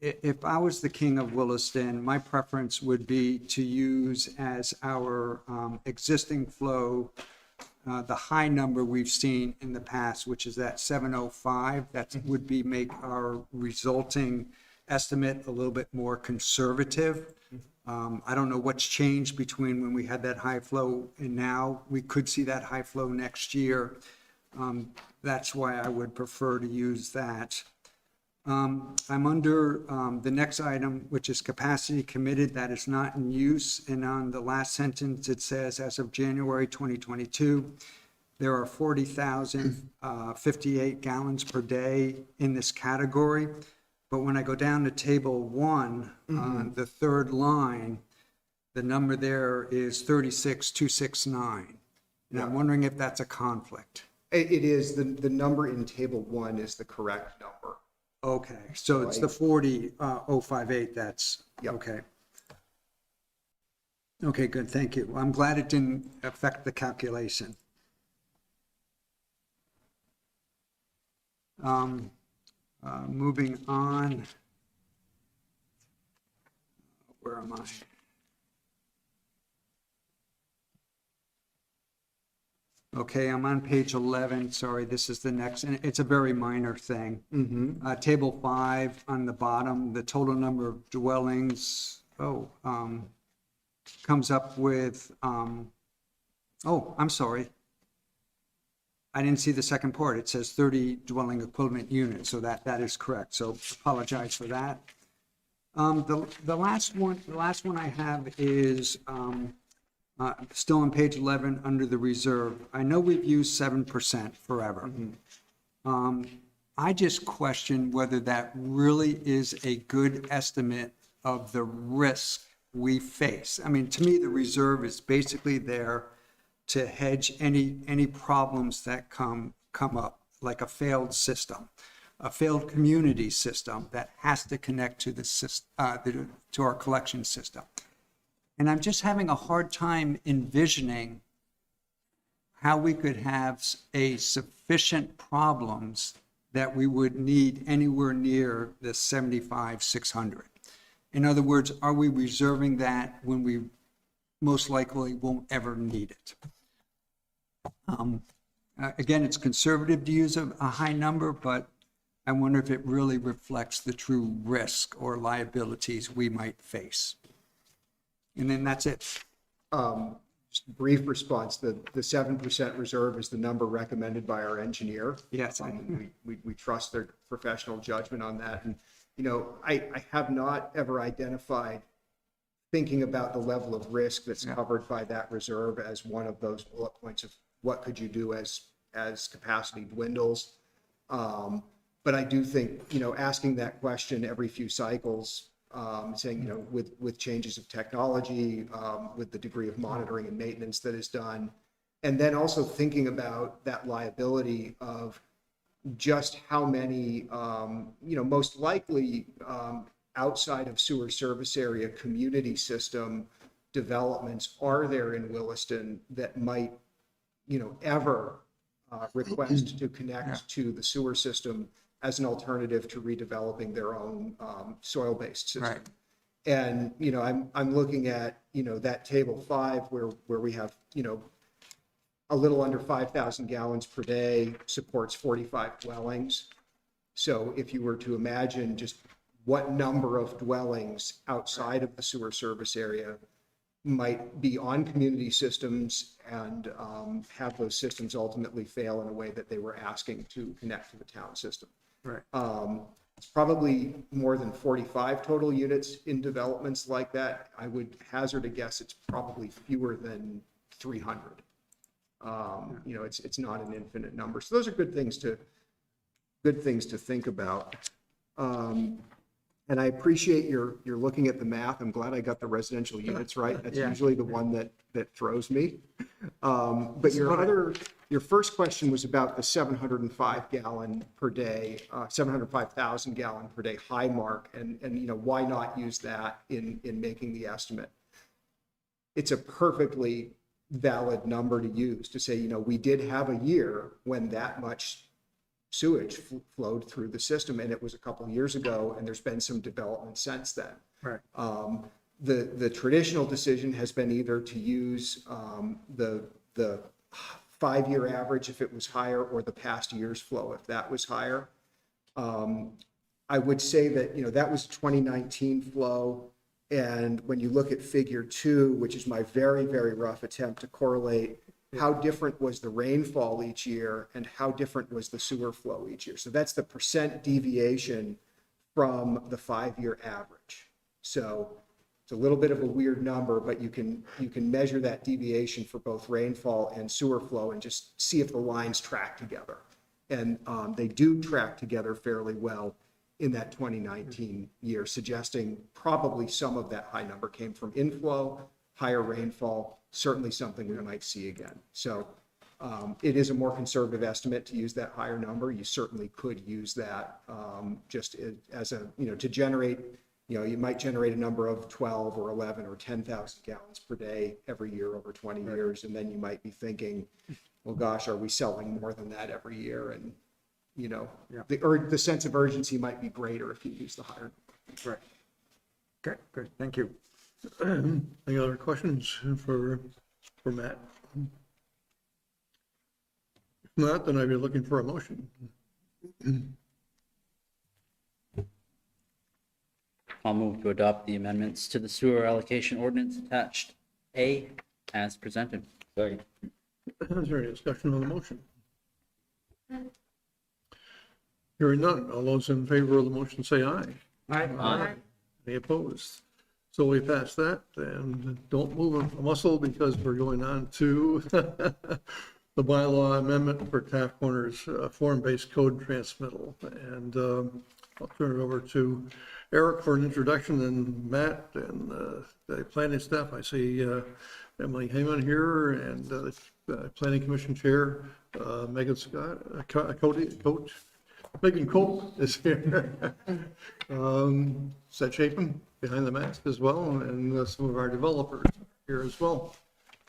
If I was the king of Williston, my preference would be to use as our existing flow the high number we've seen in the past, which is that 705. That would be make our resulting estimate a little bit more conservative. I don't know what's changed between when we had that high flow and now. We could see that high flow next year. That's why I would prefer to use that. I'm under the next item, which is capacity committed. That is not in use. And on the last sentence, it says, as of January 2022, there are 40,058 gallons per day in this category. But when I go down to table 1, the third line, the number there is 36,269. And I'm wondering if that's a conflict. It is, the number in table 1 is the correct number. Okay, so it's the 40,058, that's, Yep. okay. Okay, good, thank you. I'm glad it didn't affect the calculation. Moving on. Where am I? Okay, I'm on page 11. Sorry, this is the next, and it's a very minor thing. Table 5 on the bottom, the total number of dwellings, comes up with, I'm sorry. I didn't see the second part. It says 30 dwelling equivalent units, so that is correct. So apologize for that. The last one I have is still on page 11 under the reserve. I know we've used 7% forever. I just question whether that really is a good estimate of the risk we face. I mean, to me, the reserve is basically there to hedge any problems that come up, like a failed system, a failed community system that has to connect to the to our collection system. And I'm just having a hard time envisioning how we could have a sufficient problems that we would need anywhere near the 75,600. In other words, are we reserving that when we most likely won't ever need it? Again, it's conservative to use a high number, but I wonder if it really reflects the true risk or liabilities we might face. And then that's it. Just a brief response, the 7% reserve is the number recommended by our engineer. Yes. We trust their professional judgment on that. And, you know, I have not ever identified thinking about the level of risk that's covered by that reserve as one of those bullet points of what could you do as capacity dwindles. But I do think, you know, asking that question every few cycles, saying, you know, with changes of technology, with the degree of monitoring and maintenance that is done, and then also thinking about that liability of just how many, you know, most likely outside of sewer service area community system developments are there in Williston that might, you know, ever request to connect to the sewer system as an alternative to redeveloping their own soil-based system. Right. And, you know, I'm looking at, you know, that table 5 where we have, you know, a little under 5,000 gallons per day supports 45 dwellings. So if you were to imagine just what number of dwellings outside of the sewer service area might be on community systems and have those systems ultimately fail in a way that they were asking to connect to the town system. Right. It's probably more than 45 total units in developments like that. I would hazard a guess it's probably fewer than 300. You know, it's not an infinite number. So those are good things to think about. And I appreciate your looking at the math. I'm glad I got the residential units right. That's usually the one that throws me. But your first question was about the 705 gallon per day, 705,000 gallon per day high mark, and you know, why not use that in making the estimate? It's a perfectly valid number to use to say, you know, we did have a year when that much sewage flowed through the system, and it was a couple of years ago, and there's been some development since then. Right. The traditional decision has been either to use the 5-year average if it was higher, or the past year's flow if that was higher. I would say that, you know, that was 2019 flow. And when you look at figure 2, which is my very, very rough attempt to correlate how different was the rainfall each year and how different was the sewer flow each year. So that's the percent deviation from the 5-year average. So it's a little bit of a weird number, but you can measure that deviation for both rainfall and sewer flow and just see if the lines track together. And they do track together fairly well in that 2019 year, suggesting probably some of that high number came from inflow, higher rainfall, certainly something we might see again. So it is a more conservative estimate to use that higher number. You certainly could use that just as a, you know, to generate, you know, you might generate a number of 12 or 11 or 10,000 gallons per day every year over 20 years. And then you might be thinking, well, gosh, are we selling more than that every year? And, you know, the sense of urgency might be greater if you use the higher number. Right. Okay, good. Thank you. Any other questions for Matt? If not, then I'd be looking for a motion. I'll move to adopt the amendments to the sewer allocation ordinance attached A as presented. Second. Is there any discussion on the motion? Hearing none. All those in favor of the motion say aye. Aye. Any opposed? So we pass that, and don't move a muscle because we're going on to the bylaw amendment for Taft Corners form-based code transmittal. And I'll turn it over to Eric for an introduction, and Matt and the planning staff. I see Emily Hayman here, and the planning commission chair, Megan Scott, Coach. Megan Colt is here. Seth Chapin behind the mask as well, and some of our developers here as well.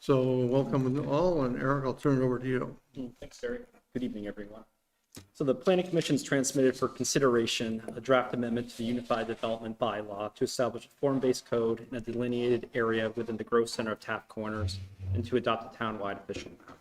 So welcome all, and Eric, I'll turn it over to you. Thanks, Eric. Good evening, everyone. So the Planning Commission's transmitted for consideration a draft amendment to the Unified Development Bylaw to establish a form-based code in a delineated area within the growth center of Taft Corners and to adopt a town-wide official map.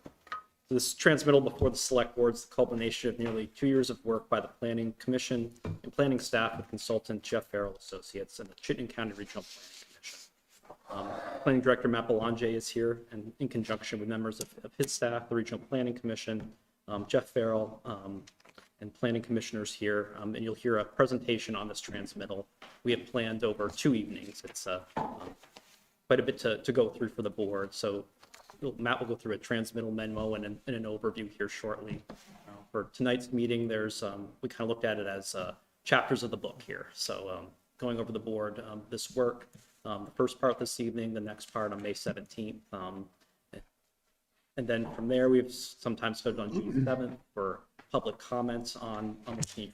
So this transmittal before the Select Board is the culmination of nearly 2 years of work by the Planning Commission and planning staff with consultant Jeff Farrell Associates and the Chittenden County Regional Planning Commission. Planning Director Matt Belanger is here, and in conjunction with members of his staff, the Regional Planning Commission, Jeff Farrell, and planning commissioners here, and you'll hear a presentation on this transmittal. We have planned over 2 evenings. It's quite a bit to go through for the board. So Matt will go through a transmittal memo and an overview here shortly. For tonight's meeting, there's we kind of looked at it as chapters of the book here. So going over the board, this work, the first part this evening, the next part on May 17th. And then from there, we've sometimes started on June 7th for public comments on the key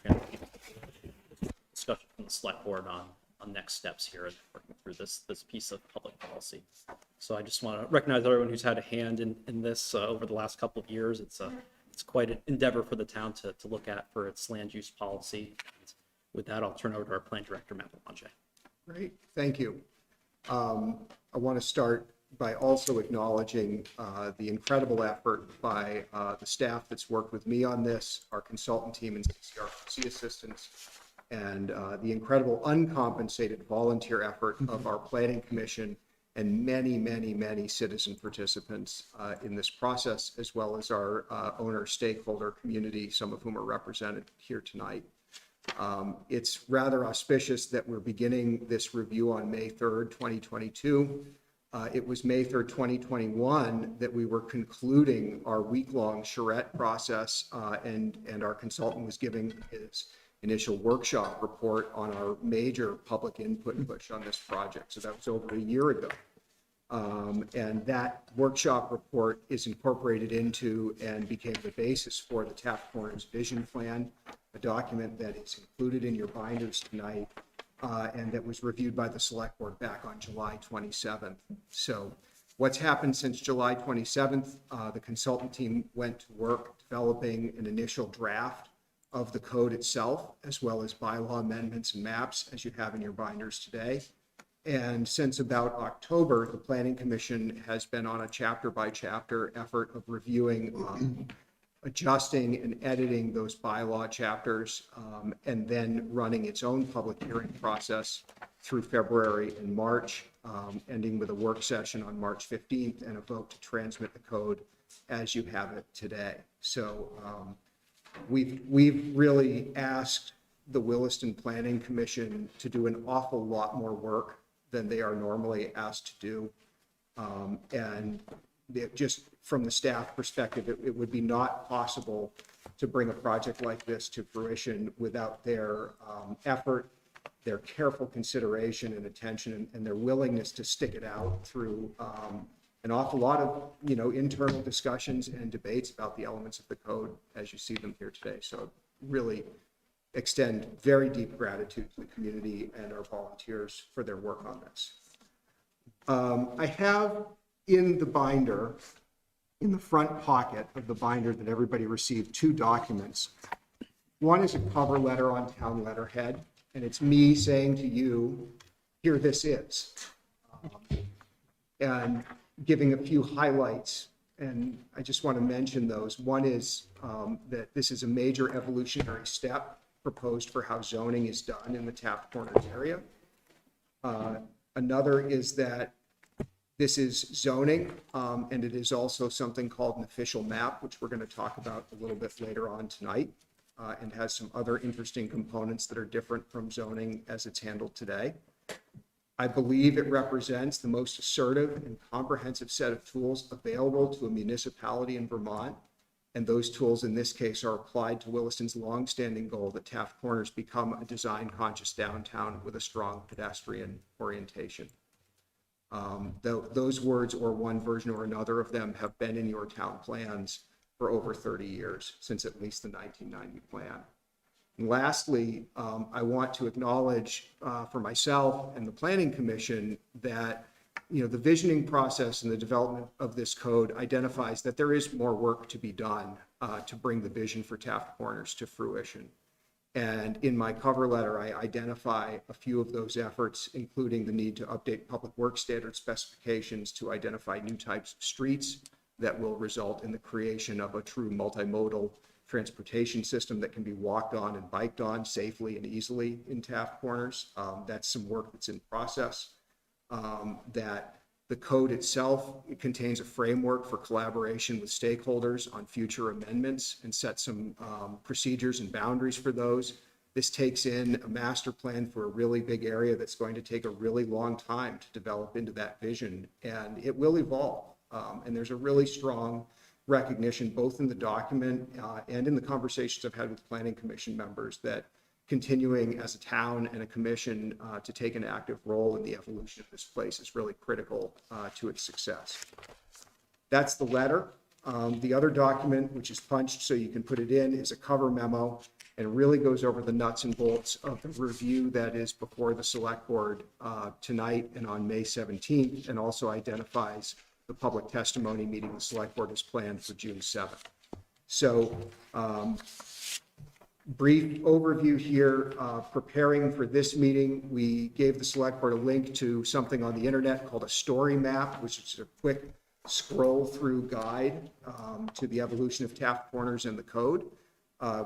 discussion from the Select Board on next steps here and working through this piece of public policy. So I just want to recognize everyone who's had a hand in this over the last couple of years. It's quite an endeavor for the town to look at for its land use policy. With that, I'll turn over to our Plan Director, Matt Belanger. Great, thank you. I want to start by also acknowledging the incredible effort by the staff that's worked with me on this, our consultant team and CRC assistants, and the incredible uncompensated volunteer effort of our planning commission and many, many, many citizen participants in this process, as well as our owner stakeholder community, some of whom are represented here tonight. It's rather auspicious that we're beginning this review on May 3rd, 2022. It was May 3rd, 2021 that we were concluding our week-long charrette process, and our consultant was giving his initial workshop report on our major public input push on this project. So that was over a year ago. And that workshop report is incorporated into and became the basis for the Taft Corners Vision Plan, a document that is included in your binders tonight, and that was reviewed by the Select Board back on July 27th. So what's happened since July 27th, the consultant team went to work developing an initial draft of the code itself, as well as bylaw amendments and maps, as you have in your binders today. And since about October, the Planning Commission has been on a chapter by chapter effort of reviewing, adjusting and editing those bylaw chapters, and then running its own public hearing process through February and March, ending with a work session on March 15th and a vote to transmit the code as you have it today. So we've really asked the Williston Planning Commission to do an awful lot more work than they are normally asked to do. And just from the staff perspective, it would be not possible to bring a project like this to fruition without their effort, their careful consideration and attention, and their willingness to stick it out through an awful lot of, internal discussions and debates about the elements of the code as you see them here today. So really extend very deep gratitude to the community and our volunteers for their work on this. I have in the binder, in the front pocket of the binder that everybody received, two documents. One is a cover letter on town letterhead, and it's me saying to you, here this is, and giving a few highlights. And I just want to mention those. One is that this is a major evolutionary step proposed for how zoning is done in the Taft Corners area. Another is that this is zoning, and it is also something called an official map, which we're going to talk about a little bit later on tonight, and has some other interesting components that are different from zoning as it's handled today. I believe it represents the most assertive and comprehensive set of tools available to a municipality in Vermont. And those tools in this case are applied to Williston's longstanding goal that Taft Corners become a design-conscious downtown with a strong pedestrian orientation. Those words, or one version or another of them, have been in your town plans for over 30 years, since at least the 1990 plan. And lastly, I want to acknowledge for myself and the Planning Commission that the visioning process and the development of this code identifies that there is more work to be done to bring the vision for Taft Corners to fruition. And in my cover letter, I identify a few of those efforts, including the need to update public works standard specifications to identify new types of streets that will result in the creation of a true multimodal transportation system that can be walked on and biked on safely and easily in Taft Corners. That's some work that's in process. That the code itself, it contains a framework for collaboration with stakeholders on future amendments and set some procedures and boundaries for those. This takes in a master plan for a really big area that's going to take a really long time to develop into that vision, and it will evolve. And there's a really strong recognition, both in the document and in the conversations I've had with Planning Commission members, that continuing as a town and a commission to take an active role in the evolution of this place is really critical to its success. That's the letter. The other document, which is punched so you can put it in, is a cover memo, and really goes over the nuts and bolts of the review that is before the Select Board tonight and on May 17th, and also identifies the public testimony meeting the Select Board has planned for June 7th. So Brief overview here, preparing for this meeting, we gave the select board a link to something on the internet called a story map, which is a quick scroll through guide to the evolution of Taft Corners and the code.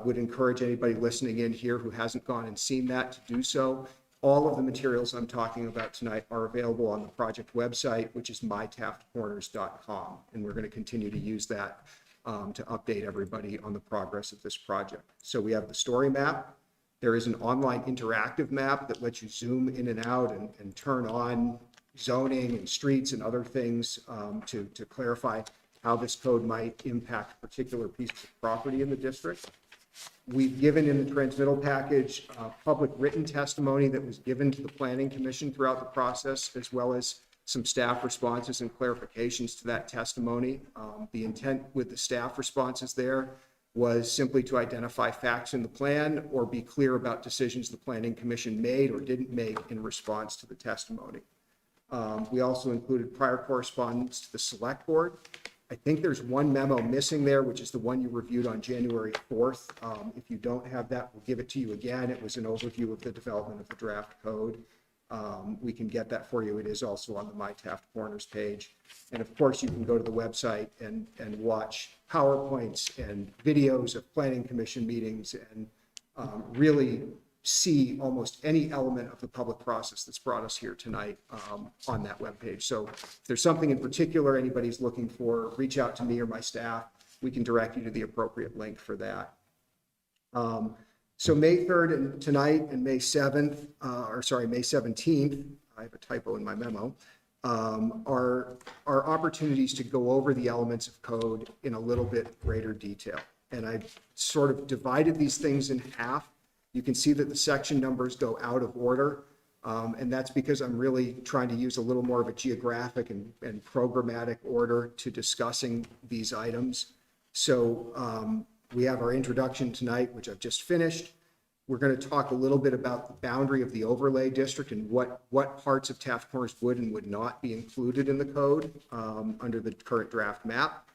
Would encourage anybody listening in here who hasn't gone and seen that to do so. All of the materials I'm talking about tonight are available on the project website, which is mytaftcorners.com. And we're going to continue to use that to update everybody on the progress of this project. So we have the story map. There is an online interactive map that lets you zoom in and out and turn on zoning and streets and other things to clarify how this code might impact particular pieces of property in the district. We've given in the transmittal package public written testimony that was given to the Planning Commission throughout the process, as well as some staff responses and clarifications to that testimony. The intent with the staff responses there was simply to identify facts in the plan or be clear about decisions the Planning Commission made or didn't make in response to the testimony. We also included prior correspondence to the Select Board. I think there's one memo missing there, which is the one you reviewed on January 4th. If you don't have that, we'll give it to you again. It was an overview of the development of the draft code. We can get that for you. It is also on the My Taft Corners page. And of course, you can go to the website and watch PowerPoints and videos of Planning Commission meetings and really see almost any element of the public process that's brought us here tonight on that webpage. So if there's something in particular anybody's looking for, reach out to me or my staff. We can direct you to the appropriate link for that. So May 3rd and tonight and May 7th, May 17th, I have a typo in my memo, are opportunities to go over the elements of code in a little bit greater detail. And I've sort of divided these things in half. You can see that the section numbers go out of order, and that's because I'm really trying to use a little more of a geographic and programmatic order to discussing these items. So we have our introduction tonight, which I've just finished. We're going to talk a little bit about the boundary of the overlay district and what parts of Taft Corners would and would not be included in the code under the current draft map.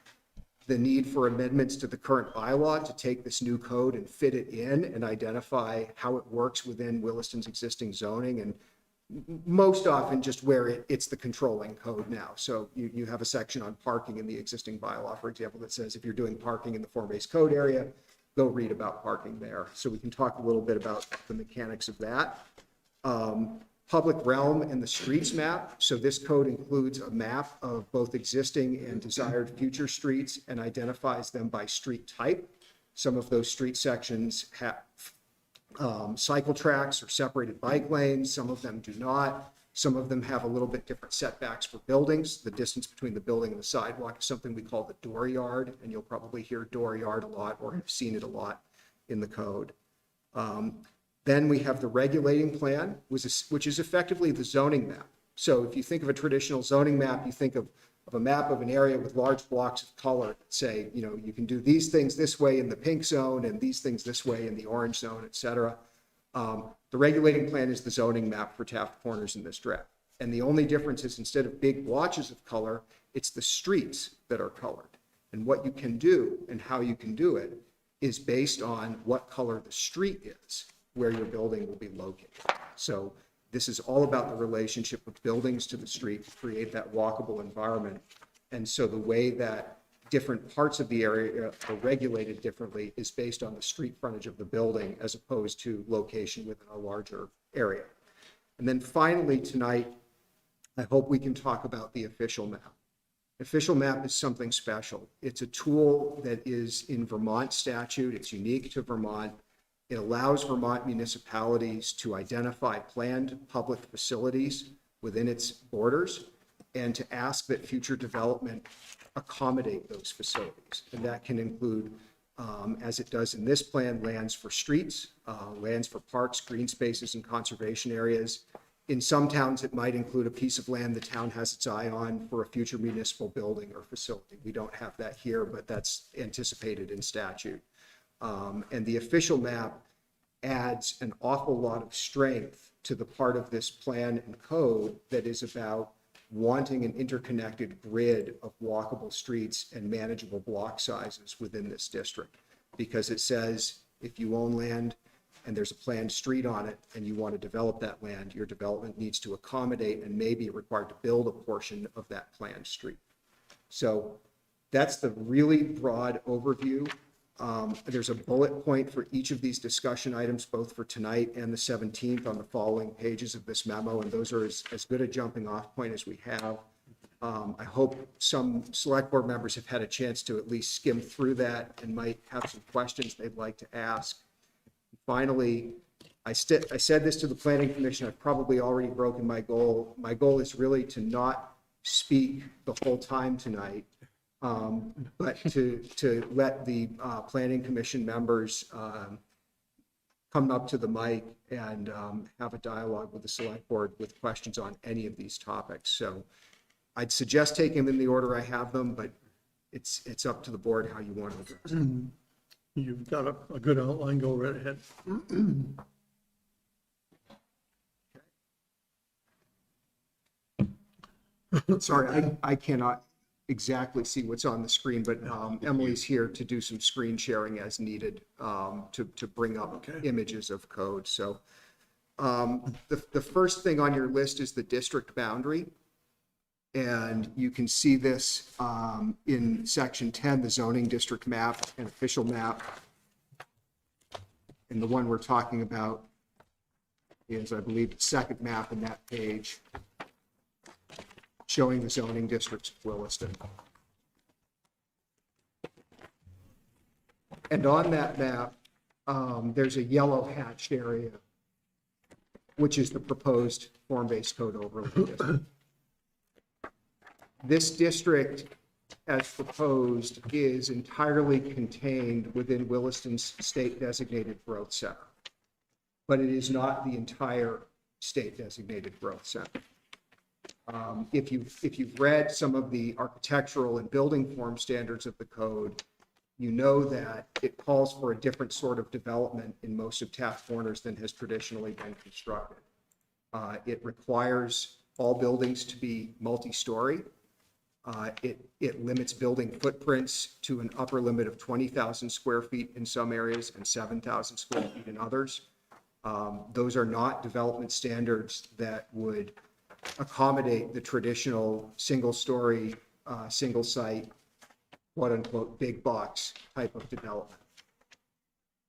The need for amendments to the current bylaw to take this new code and fit it in and identify how it works within Williston's existing zoning, and most often just where it's the controlling code now. So you have a section on parking in the existing bylaw, for example, that says if you're doing parking in the form-based code area, go read about parking there. So we can talk a little bit about the mechanics of that. Public realm and the streets map. So this code includes a map of both existing and desired future streets and identifies them by street type. Some of those street sections have cycle tracks or separated bike lanes. Some of them do not. Some of them have a little bit different setbacks for buildings. The distance between the building and the sidewalk is something we call the dooryard, and you'll probably hear dooryard a lot or have seen it a lot in the code. Then we have the regulating plan, which is effectively the zoning map. So if you think of a traditional zoning map, you think of a map of an area with large blocks of color that say, you know, you can do these things this way in the pink zone and these things this way in the orange zone, et cetera. The regulating plan is the zoning map for Taft Corners in this draft. And the only difference is instead of big blotches of color, it's the streets that are colored. And what you can do and how you can do it is based on what color the street is where your building will be located. So this is all about the relationship of buildings to the street to create that walkable environment. And so the way that different parts of the area are regulated differently is based on the street frontage of the building as opposed to location within a larger area. And then finally tonight, I hope we can talk about the official map. Official map is something special. It's a tool that is in Vermont statute. It's unique to Vermont. It allows Vermont municipalities to identify planned public facilities within its borders and to ask that future development accommodate those facilities. And that can include, as it does in this plan, lands for streets, lands for parks, green spaces, and conservation areas. In some towns, it might include a piece of land the town has its eye on for a future municipal building or facility. We don't have that here, but that's anticipated in statute. And the official map adds an awful lot of strength to the part of this plan and code that is about wanting an interconnected grid of walkable streets and manageable block sizes within this district. Because it says If you own land and there's a planned street on it and you want to develop that land, your development needs to accommodate and may be required to build a portion of that planned street. So that's the really broad overview. There's a bullet point for each of these discussion items, both for tonight and the 17th on the following pages of this memo, and those are as good a jumping off point as we have. I hope some select board members have had a chance to at least skim through that and might have some questions they'd like to ask. Finally, I said this to the Planning Commission, I've probably already broken my goal. My goal is really to not speak the whole time tonight, but to let the Planning Commission members come up to the mic and have a dialogue with the select board with questions on any of these topics. So I'd suggest taking them in the order I have them, but it's up to the board how you want to address them. You've got a good outline, go right ahead. Sorry, I cannot exactly see what's on the screen, but Emily's here to do some screen sharing as needed to bring up images of code. So the first thing on your list is the district boundary. And you can see this in section 10, the zoning district map and official map. And the one we're talking about is, I believe, the second map in that page showing the zoning districts of Williston. And on that map, there's a yellow hatched area, which is the proposed form-based code overlay district. This district, as proposed, is entirely contained within Williston's state-designated growth center, but it is not the entire state-designated growth center. If you've read some of the architectural and building form standards of the code, you know that it calls for a different sort of development in most of Taft Corners than has traditionally been constructed. It requires all buildings to be multi-story. It limits building footprints to an upper limit of 20,000 square feet in some areas and 7,000 square feet in others. Those are not development standards that would accommodate the traditional single-story, single-site, quote-unquote, big box type of development.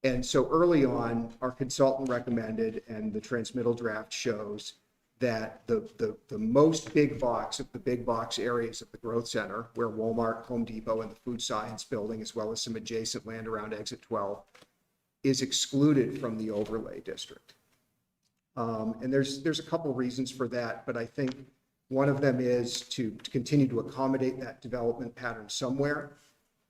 And so early on, our consultant recommended, and the transmittal draft shows, that the most big box of the big box areas of the growth center, where Walmart, Home Depot, and the food science building, as well as some adjacent land around exit 12, is excluded from the overlay district. And there's a couple reasons for that, but I think one of them is to continue to accommodate that development pattern somewhere,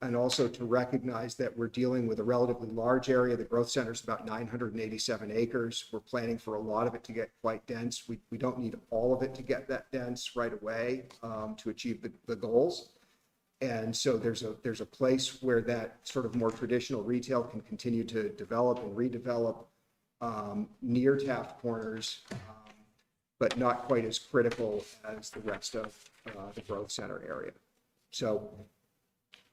and also to recognize that we're dealing with a relatively large area. The growth center is about 987 acres. We're planning for a lot of it to get quite dense. We don't need all of it to get that dense right away to achieve the goals. And so there's a place where that sort of more traditional retail can continue to develop and redevelop near Taft Corners, but not quite as critical as the rest of the growth center area. So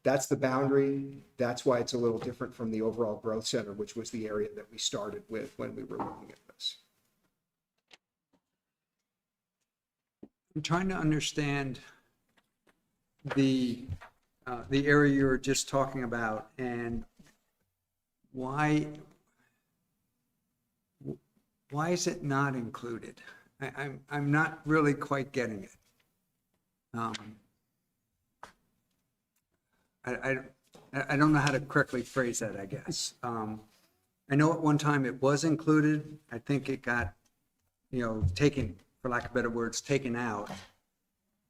that's the boundary. That's why it's a little different from the overall growth center, which was the area that we started with when we were looking at this. I'm trying to understand the area you were just talking about and why is it not included? I'm not really quite getting it. I don't know how to correctly phrase that, I guess. I know at one time it was included. I think it got, taken, for lack of better words, taken out.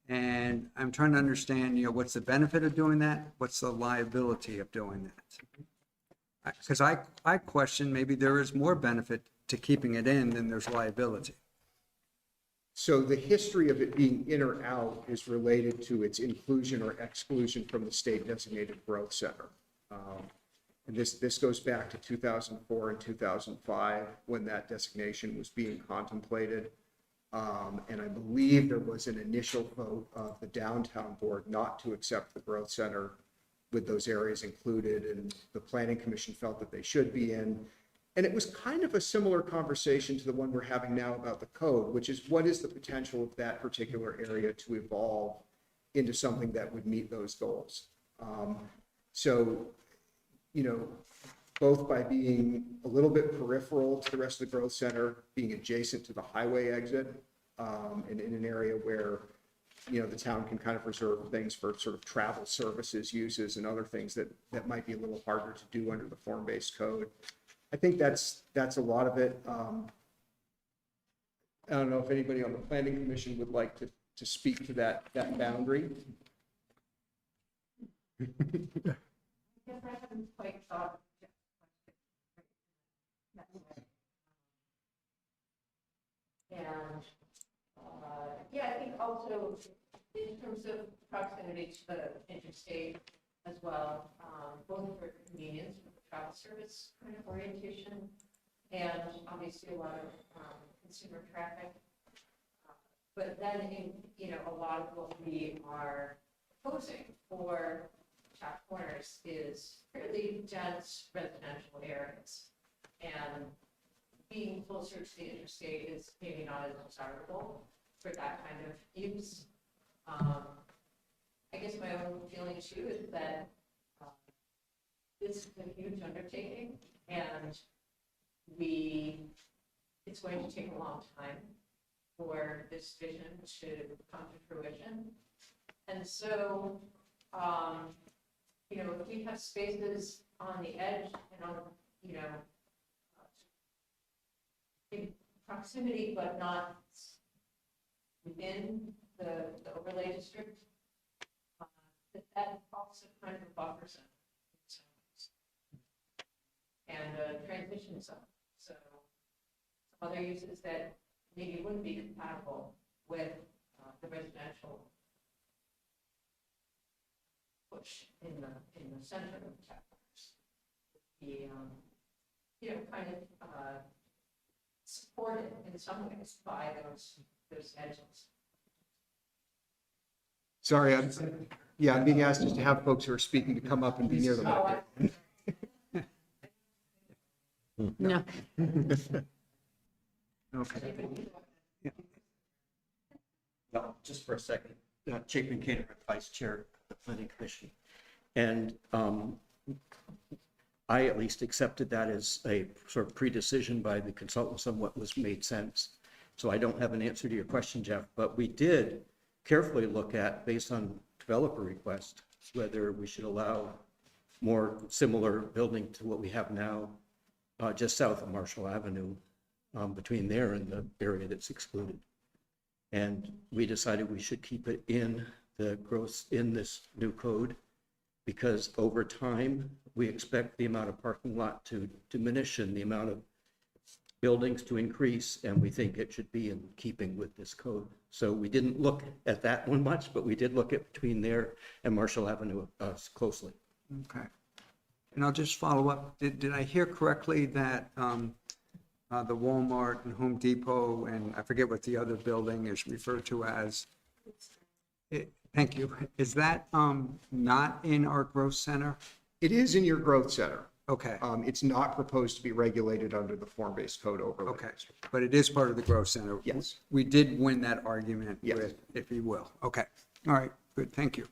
And I'm trying to understand, what's the benefit of doing that? What's the liability of doing that? Because I question maybe there is more benefit to keeping it in than there's liability. So the history of it being in or out is related to its inclusion or exclusion from the state designated growth center. And this goes back to 2004 and 2005 when that designation was being contemplated. And I believe there was an initial vote of the downtown board not to accept the growth center with those areas included, and the planning commission felt that they should be in. And it was kind of a similar conversation to the one we're having now about the code, which is what is the potential of that particular area to evolve into something that would meet those goals. So, you know, both by being a little bit peripheral to the rest of the growth center, being adjacent to the highway exit, and in an area where, you know, the town can kind of reserve things for sort of travel services uses and other things that might be a little harder to do under the form-based code. I think that's a lot of it. I don't know if anybody on the planning commission would like to speak to that boundary. I guess I haven't quite thought. And, yeah, I think also in terms of proximity to the interstate as well, both for convenience, for the travel service kind of orientation, and obviously a lot of consumer traffic. But then, you know, a lot of what we are proposing for Taft Corners is fairly dense residential areas. And being closer to the interstate is maybe not as desirable for that kind of use. I guess my own feeling too is that this is a huge undertaking, and it's going to take a long time for this vision to come to fruition. And so, you know, if we have spaces on the edge and on, you know, in proximity, but not within the overlay district, that also kind of buffers it and transition zone. So some other uses that maybe wouldn't be compatible with the residential push in the center of the Taft Corners. You know, kind of supported in some ways by those edges. Sorry, I'm being asked just to have folks who are speaking to come up and be near the mic. No. Okay. Well, just for a second, Chapin Cantor, Vice Chair of the Planning Commission. And I at least accepted that as a sort of pre-decision by the consultants on what was made sense. So I don't have an answer to your question, Jeff, but we did carefully look at, based on developer request, whether we should allow more similar building to what we have now, just south of Marshall Avenue, between there and the area that's excluded. And we decided we should keep it in the growth in this new code, because over time, we expect the amount of parking lot to diminish and the amount of buildings to increase, and we think it should be in keeping with this code. So we didn't look at that one much, but we did look at between there and Marshall Avenue closely. Okay. And I'll just follow up. Did I hear correctly that the Walmart and Home Depot, and I forget what the other building is referred to as? Thank you. Is that not in our growth center? It is in your growth center. Okay. It's not proposed to be regulated under the form-based code overlay. Okay, but it is part of the growth center. Yes. We did win that argument, Yes. with, if you will. Okay, all right, good, thank you.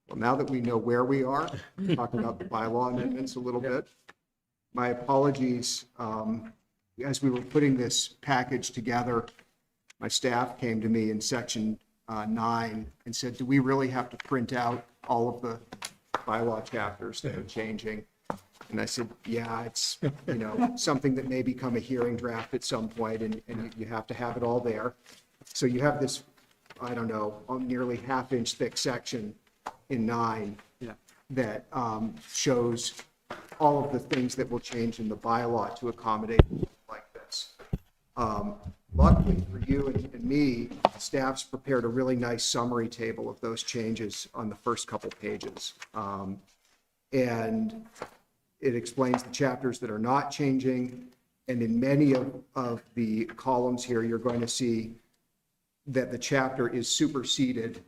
Well, now that we know where we are, talking about the bylaw amendments a little bit, my apologies. As we were putting this package together, my staff came to me in section 9 and said, do we really have to print out all of the bylaw chapters that are changing? And I said, yeah, it's, you know, something that may become a hearing draft at some point, and you have to have it all there. So you have this, I don't know, nearly half-inch thick section in 9 that shows all of the things that will change in the bylaw to accommodate like this. Luckily for you and me, staff's prepared a really nice summary table of those changes on the first couple pages. And it explains the chapters that are not changing, And in many of the columns here, you're going to see that the chapter is superseded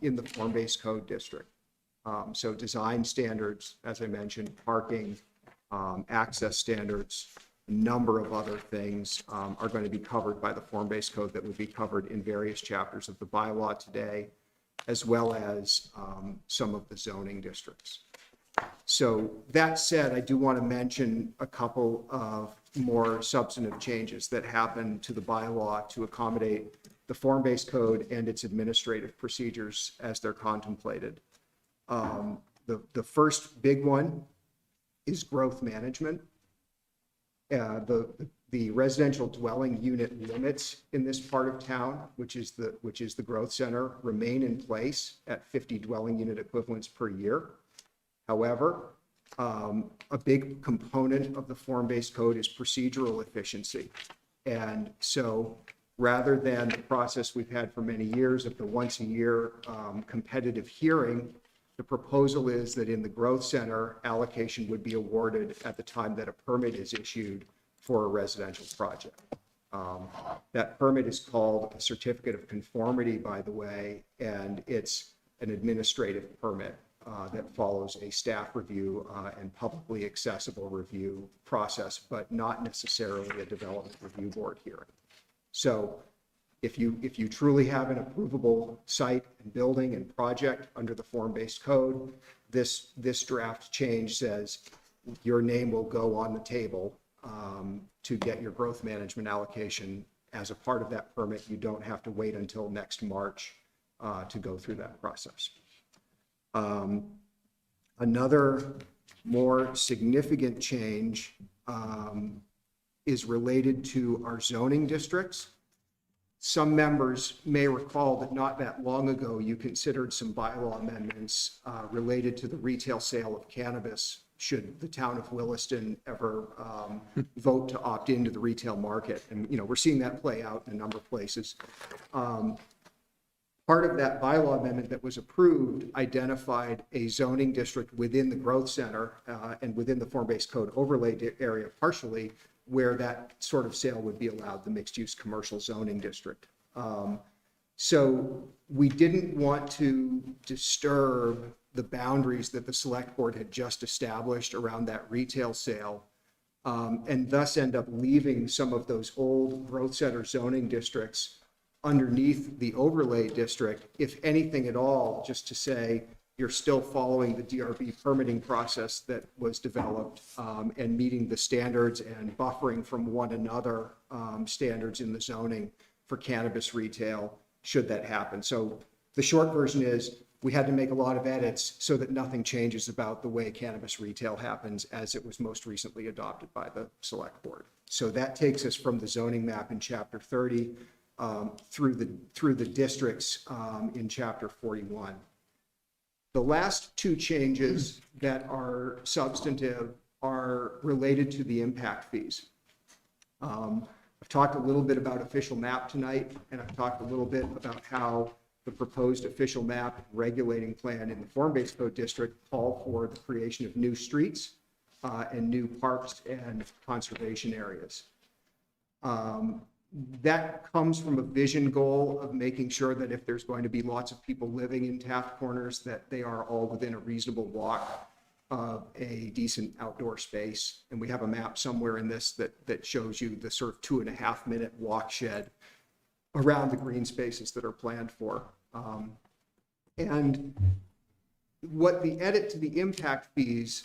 in the form-based code district. So design standards, as I mentioned, parking, access standards, a number of other things are going to be covered by the form-based code that would be covered in various chapters of the bylaw today, as well as some of the zoning districts. So that said, I do want to mention a couple of more substantive changes that happen to the bylaw to accommodate the form-based code and its administrative procedures as they're contemplated. The first big one is growth management. The residential dwelling unit limits in this part of town, which is the growth center, remain in place at 50 dwelling unit equivalents per year. However, a big component of the form-based code is procedural efficiency. And so rather than the process we've had for many years of the once a year competitive hearing, the proposal is that in the growth center, allocation would be awarded at the time that a permit is issued for a residential project. That permit is called a certificate of conformity, by the way, and it's an administrative permit that follows a staff review and publicly accessible review process, but not necessarily a development review board hearing. So if you truly have an approvable site and building and project under the form-based code, this draft change says your name will go on the table to get your growth management allocation as a part of that permit. You don't have to wait until next March to go through that process. Another more significant change is related to our zoning districts. Some members may recall that not that long ago, you considered some bylaw amendments related to the retail sale of cannabis should the town of Williston ever vote to opt into the retail market. And, we're seeing that play out in a number of places. Part of that bylaw amendment that was approved identified a zoning district within the growth center and within the form-based code overlay area partially, where that sort of sale would be allowed, the mixed-use commercial zoning district. So we didn't want to disturb the boundaries that the select board had just established around that retail sale, and thus end up leaving some of those old growth center zoning districts underneath the overlay district, if anything at all, just to say you're still following the DRB permitting process that was developed and meeting the standards and buffering from one another standards in the zoning for cannabis retail, should that happen. So the short version is we had to make a lot of edits so that nothing changes about the way cannabis retail happens as it was most recently adopted by the select board. So that takes us from the zoning map in chapter 30 through the districts in chapter 41. The last two changes that are substantive are related to the impact fees. I've talked a little bit about official map tonight, and I've talked a little bit about how the proposed official map regulating plan in the form-based code district call for the creation of new streets and new parks and conservation areas. That comes from a vision goal of making sure that if there's going to be lots of people living in Taft Corners, that they are all within a reasonable walk of a decent outdoor space. And we have a map somewhere in this that shows you the sort of 2.5-minute walk shed around the green spaces that are planned for. And what the edit to the impact fees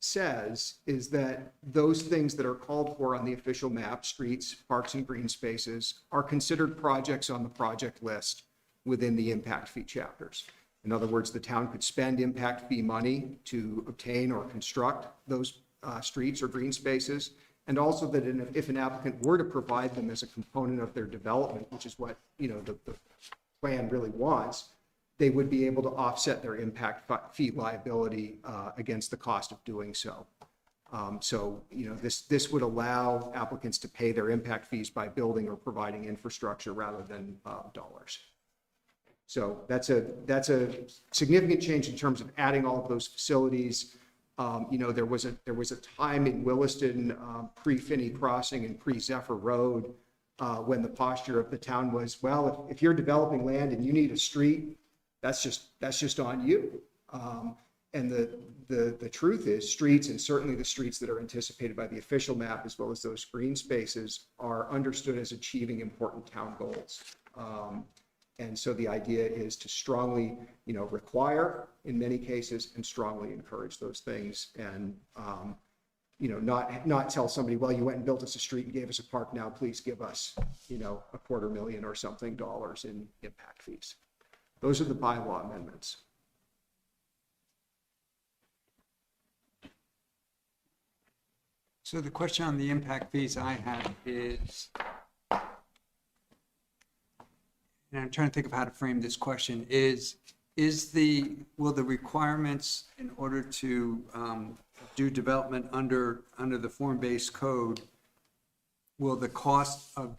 says is that those things that are called for on the official map, streets, parks, and green spaces, are considered projects on the project list within the impact fee chapters. In other words, the town could spend impact fee money to obtain or construct those streets or green spaces, and also that if an applicant were to provide them as a component of their development, which is what the plan really wants, they would be able to offset their impact fee liability against the cost of doing so. This would allow applicants to pay their impact fees by building or providing infrastructure rather than dollars. So that's a significant change in terms of adding all of those facilities There was a time in Williston, pre-Finney Crossing and pre-Zephyr Road, when the posture of the town was, well, if you're developing land and you need a street, that's just on you. And the truth is, streets, and certainly the streets that are anticipated by the official map, as well as those green spaces, are understood as achieving important town goals. And so the idea is to strongly, require in many cases, and strongly encourage those things. And, not tell somebody, well, you went and built us a street and gave us a park, now please give us, $250,000 or something dollars in impact fees. Those are the bylaw amendments. So the question on the impact fees I have is, and I'm trying to think of how to frame this question, will the requirements in order to do development under the form-based code, will the cost of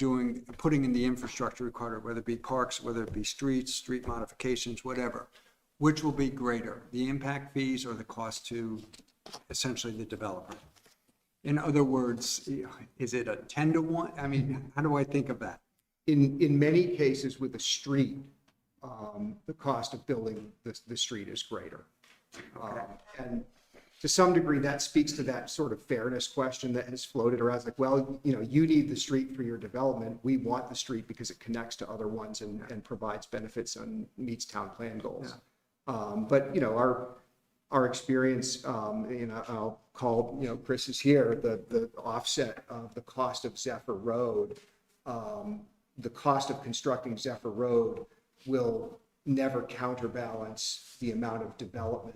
putting in the infrastructure required, whether it be parks, whether it be streets, street modifications, whatever, which will be greater, the impact fees or the cost to essentially the developer? In other words, is it a 10-to-1? I mean, how do I think of that? In many cases with a street, the cost of building the street is greater. And to some degree, that speaks to that sort of fairness question that has floated around. It's like, well, you need the street for your development. We want the street because it connects to other ones and provides benefits and meets town plan goals. Yeah. But our experience, I'll call, Chris is here, the offset of the cost of Zephyr Road, the cost of constructing Zephyr Road will never counterbalance the amount of development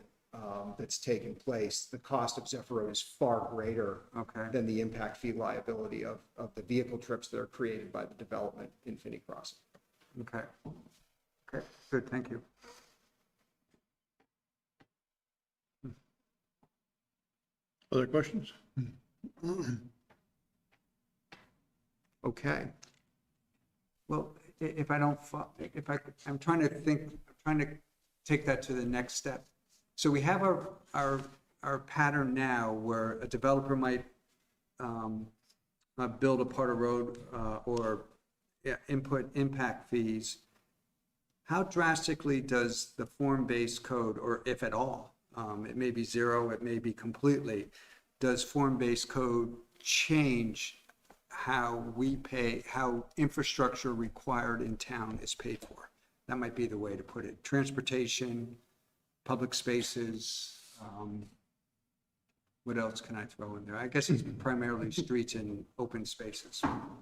that's taken place. The cost of Zephyr Road is far greater than the impact fee liability of the vehicle trips that are created by the development in Finney Crossing. Okay, good, thank you. Other questions? Okay. Well, I'm trying to take that to the next step. So we have our pattern now where a developer might build a part of road or input impact fees. How drastically does the form-based code, or if at all, it may be zero, it may be completely, does form-based code change how we pay, how infrastructure required in town is paid for? That might be the way to put it. Transportation, public spaces, what else can I throw in there? I guess it's primarily streets and open spaces.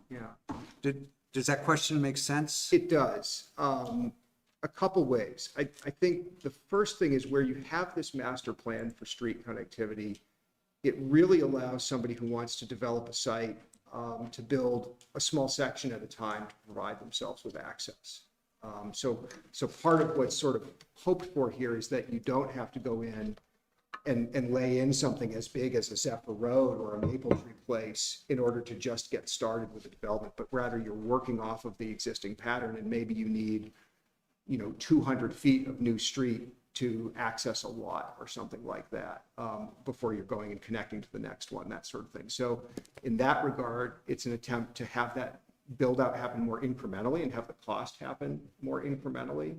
Yeah. Does that question make sense? It does. A couple ways. I think the first thing is where you have this master plan for street connectivity, it really allows somebody who wants to develop a site to build a small section at a time to provide themselves with access. So part of what's sort of hoped for here is that you don't have to go in and lay in something as big as a Zephyr Road or a Maple Tree Place in order to just get started with the development, but rather you're working off of the existing pattern, and maybe you need 200 feet of new street to access a lot or something like that before you're going and connecting to the next one, that sort of thing. So in that regard, it's an attempt to have that build out happen more incrementally and have the cost happen more incrementally.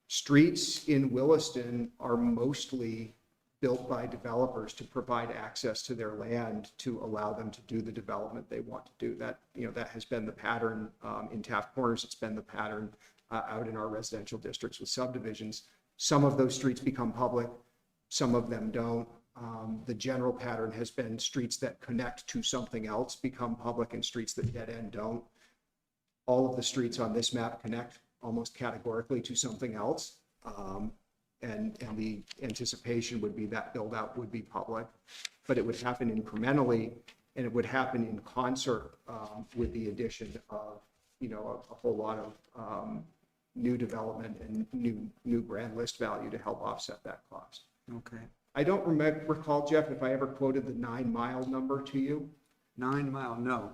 Streets in Williston are mostly built by developers to provide access to their land to allow them to do the development they want to do. That, that has been the pattern in Taft Corners. It's been the pattern out in our residential districts with subdivisions. Some of those streets become public, some of them don't. The general pattern has been streets that connect to something else become public and streets that dead end don't. All of the streets on this map connect almost categorically to something else. And the anticipation would be that build out would be public, but it would happen incrementally, and it would happen in concert with the addition of, a whole lot of new development and new grand list value to help offset that cost. Okay. I don't recall, Jeff, if I ever quoted the 9 mile number to you. 9 mile, no.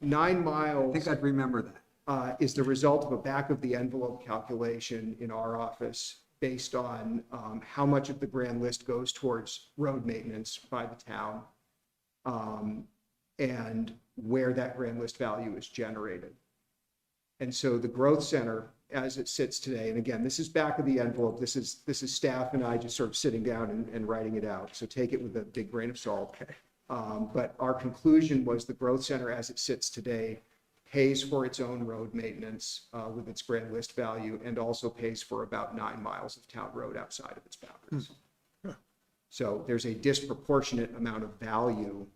9 miles. I think I'd remember that. Is the result of a back of the envelope calculation in our office based on how much of the grand list goes towards road maintenance by the town, and where that grand list value is generated. And so the growth center, as it sits today, and again, this is back of the envelope, this is staff and I just sort of sitting down and writing it out, so take it with a big grain of salt. But our conclusion was the growth center, as it sits today, pays for its own road maintenance with its grand list value, and also pays for about 9 miles of town road outside of its boundaries. So there's a disproportionate amount of value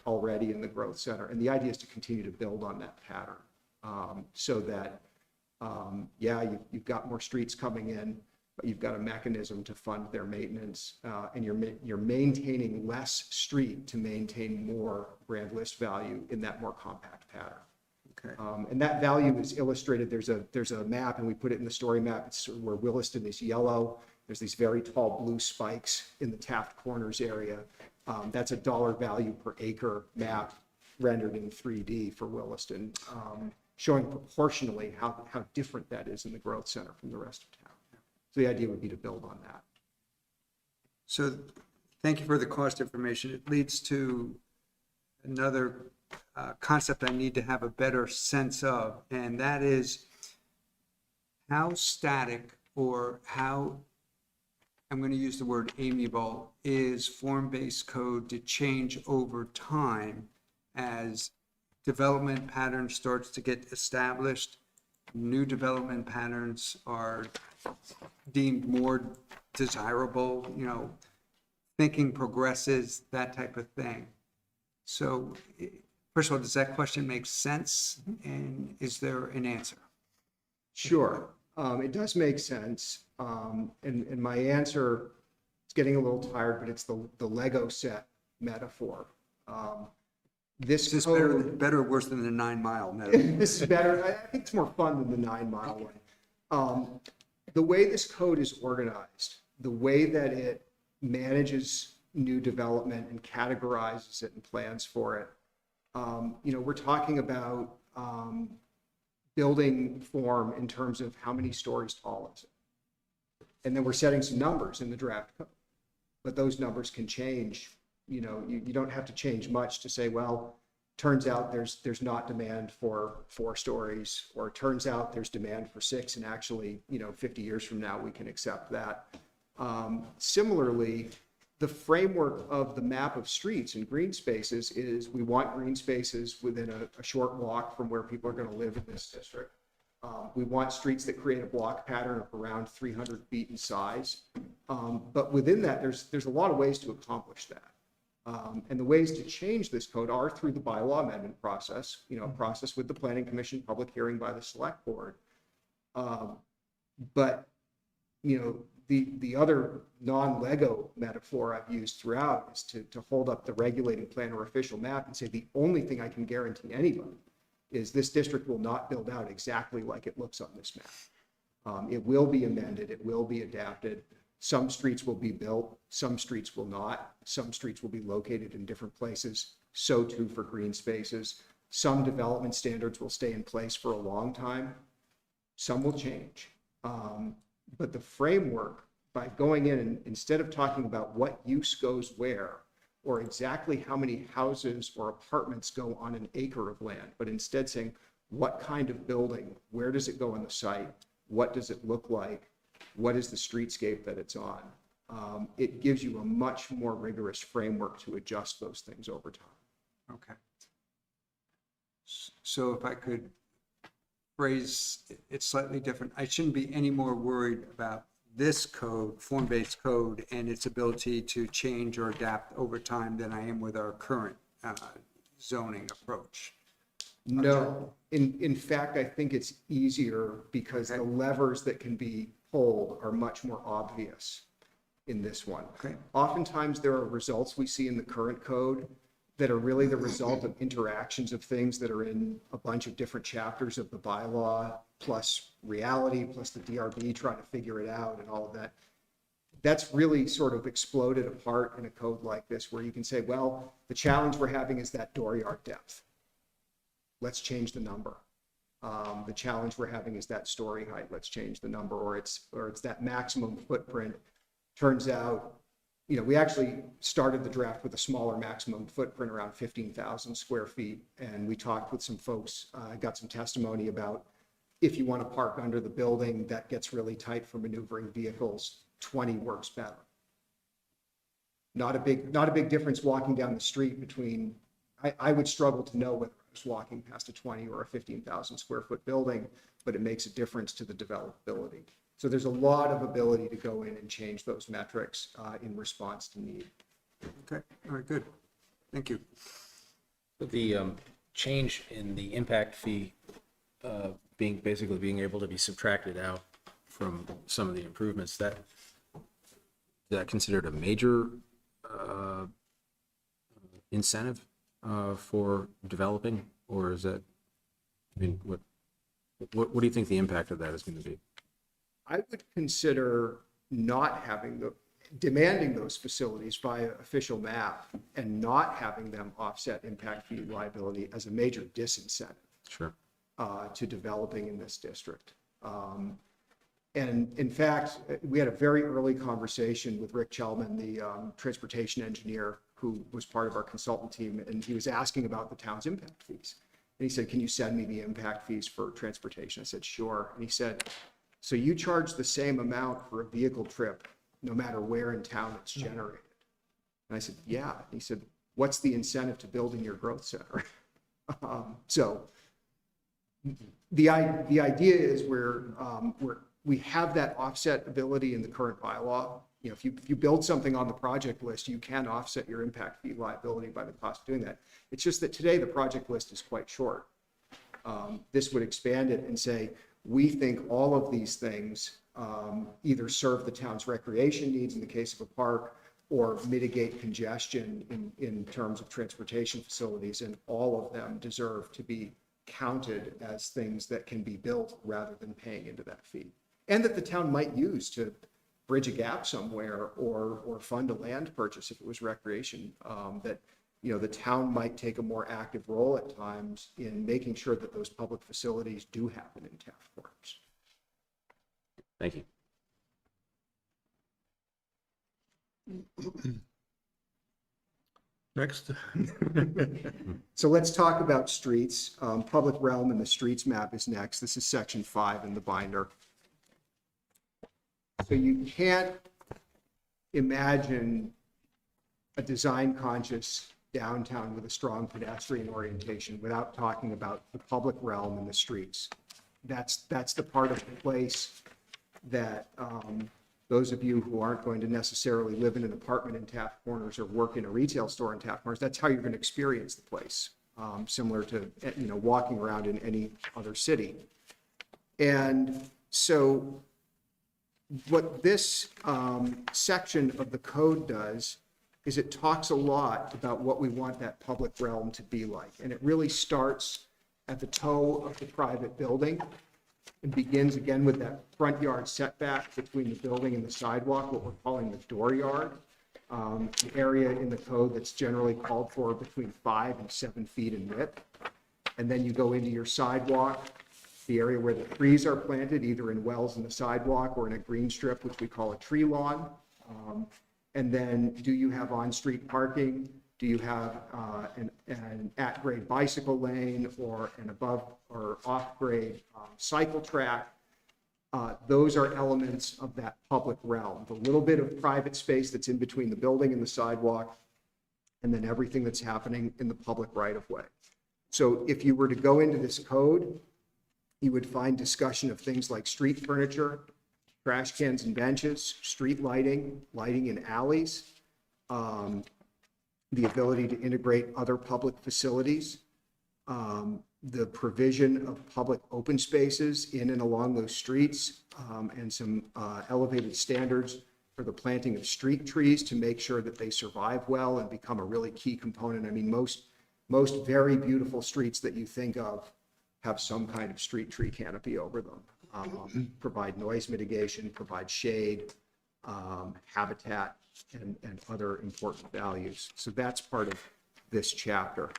already in the growth center, and the idea is to continue to build on that pattern, so that you've got more streets coming in, but you've got a mechanism to fund their maintenance, and you're maintaining less street to maintain more grand list value in that more compact pattern. Okay. And that value is illustrated. There's a map, and we put it in the story map. It's where Williston is yellow. There's these very tall blue spikes in the Taft Corners area. That's a dollar value per acre map rendered in 3D for Williston, showing proportionally how different that is in the growth center from the rest of town. So the idea would be to build on that. So thank you for the cost information. It leads to another concept I need to have a better sense of, and that is how static, or how, I'm going to use the word amiable, is form-based code to change over time as development pattern starts to get established, new development patterns are deemed more desirable, thinking progresses, that type of thing. So first of all, does that question make sense? And is there an answer? Sure, it does make sense. And my answer is getting a little tired, but it's the Lego set metaphor. This Is this code, better or worse than the 9 mile metaphor? this is better. I think it's more fun than the 9 mile one. The way this code is organized, the way that it manages new development and categorizes it and plans for it, we're talking about building form in terms of how many stories tall is it. And then we're setting some numbers in the draft code, but those numbers can change. You don't have to change much to say, well, turns out there's not demand for 4 stories, or it turns out there's demand for 6, and actually, 50 years from now, we can accept that. Similarly, the framework of the map of streets and green spaces is we want green spaces within a short walk from where people are going to live in this district. We want streets that create a block pattern of around 300 feet in size. But within that, there's a lot of ways to accomplish that. And the ways to change this code are through the bylaw amendment process, a process with the Planning Commission, public hearing by the Select Board. But, the other non-Lego metaphor I've used throughout is to hold up the regulating plan or official map and say, the only thing I can guarantee anybody is this district will not build out exactly like it looks on this map. It will be amended, it will be adapted. Some streets will be built, some streets will not. Some streets will be located in different places. So too for green spaces. Some development standards will stay in place for a long time. Some will change. But the framework, by going in and instead of talking about what use goes where, or exactly how many houses or apartments go on an acre of land, but instead saying what kind of building, where does it go on the site, what does it look like, what is the streetscape that it's on, it gives you a much more rigorous framework to adjust those things over time. Okay. So if I could phrase it slightly different, I shouldn't be any more worried about this code, form-based code, and its ability to change or adapt over time than I am with our current zoning approach. No, in fact, I think it's easier because the levers that can be pulled are much more obvious in this one. Okay. Oftentimes there are results we see in the current code that are really the result of interactions of things that are in a bunch of different chapters of the bylaw, plus reality, plus the DRB trying to figure it out and all of that. That's really sort of exploded apart in a code like this, where you can say, well, the challenge we're having is that dooryard depth. Let's change the number. The challenge we're having is that story height. Let's change the number, or it's that maximum footprint. Turns out, we actually started the draft with a smaller maximum footprint, around 15,000 square feet. And we talked with some folks, got some testimony about if you want to park under the building, that gets really tight for maneuvering vehicles. 20 works better. Not a big difference walking down the street between, I would struggle to know whether I was walking past a 20 or a 15,000 square foot building, but it makes a difference to the developability. So there's a lot of ability to go in and change those metrics in response to need. Okay, all right, good. Thank you. The change in the impact fee being able to be subtracted out from some of the improvements, is that considered a major incentive for developing, or is that, what do you think the impact of that is going to be? I would consider not demanding those facilities via official map and not having them offset impact fee liability as a major disincentive. Sure. To developing in this district. And in fact, we had a very early conversation with Rick Chelman, the transportation engineer who was part of our consultant team, and he was asking about the town's impact fees. And he said, can you send me the impact fees for transportation? I said, sure. And he said, so you charge the same amount for a vehicle trip no matter where in town it's generated? And I said, yeah. And he said, what's the incentive to build in your growth center? So the idea is we have that offset ability in the current bylaw. If you build something on the project list, you can offset your impact fee liability by the cost of doing that. It's just that today the project list is quite short. This would expand it and say, we think all of these things either serve the town's recreation needs in the case of a park, or mitigate congestion in terms of transportation facilities, and all of them deserve to be counted as things that can be built rather than paying into that fee, and that the town might use to bridge a gap somewhere or fund a land purchase if it was recreation. That the town might take a more active role at times in making sure that those public facilities do happen in Taft Parks. Thank you. Next. So let's talk about streets. Public realm and the streets map is next. This is section 5 in the binder. So you can't imagine a design conscious downtown with a strong pedestrian orientation without talking about the public realm and the streets. That's the part of the place that those of you who aren't going to necessarily live in an apartment in Taft Corners or work in a retail store in Taft Corners, that's how you're going to experience the place, similar to walking around in any other city. And so what this section of the code does is it talks a lot about what we want that public realm to be like. And it really starts at the toe of the private building and begins again with that front yard setback between the building and the sidewalk, what we're calling the dooryard, an area in the code that's generally called for between 5 and 7 feet in width. And then you go into your sidewalk, the area where the trees are planted, either in wells in the sidewalk or in a green strip, which we call a tree lawn. And then do you have on-street parking? Do you have an at-grade bicycle lane or an above or off-grade cycle track? Those are elements of that public realm. The little bit of private space that's in between the building and the sidewalk, and then everything that's happening in the public right-of-way. So if you were to go into this code, you would find discussion of things like street furniture, trash cans and benches, street lighting, lighting in alleys, the ability to integrate other public facilities, the provision of public open spaces in and along those streets, and some elevated standards for the planting of street trees to make sure that they survive well and become a really key component. I mean, most very beautiful streets that you think of have some kind of street tree canopy over them, provide noise mitigation, provide shade, habitat, and other important values. So that's part of this chapter.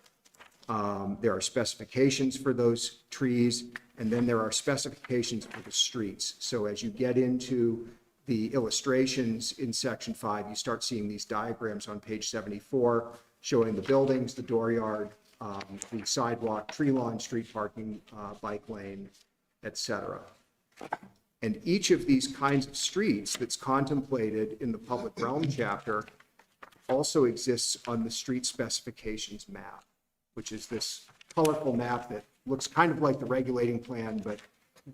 There are specifications for those trees, And then there are specifications for the streets. So as you get into the illustrations in section 5, you start seeing these diagrams on page 74 showing the buildings, the dooryard, the sidewalk, tree lawn, street parking, bike lane, etc. And each of these kinds of streets that's contemplated in the public realm chapter also exists on the street specifications map, which is this colorful map that looks kind of like the regulating plan, but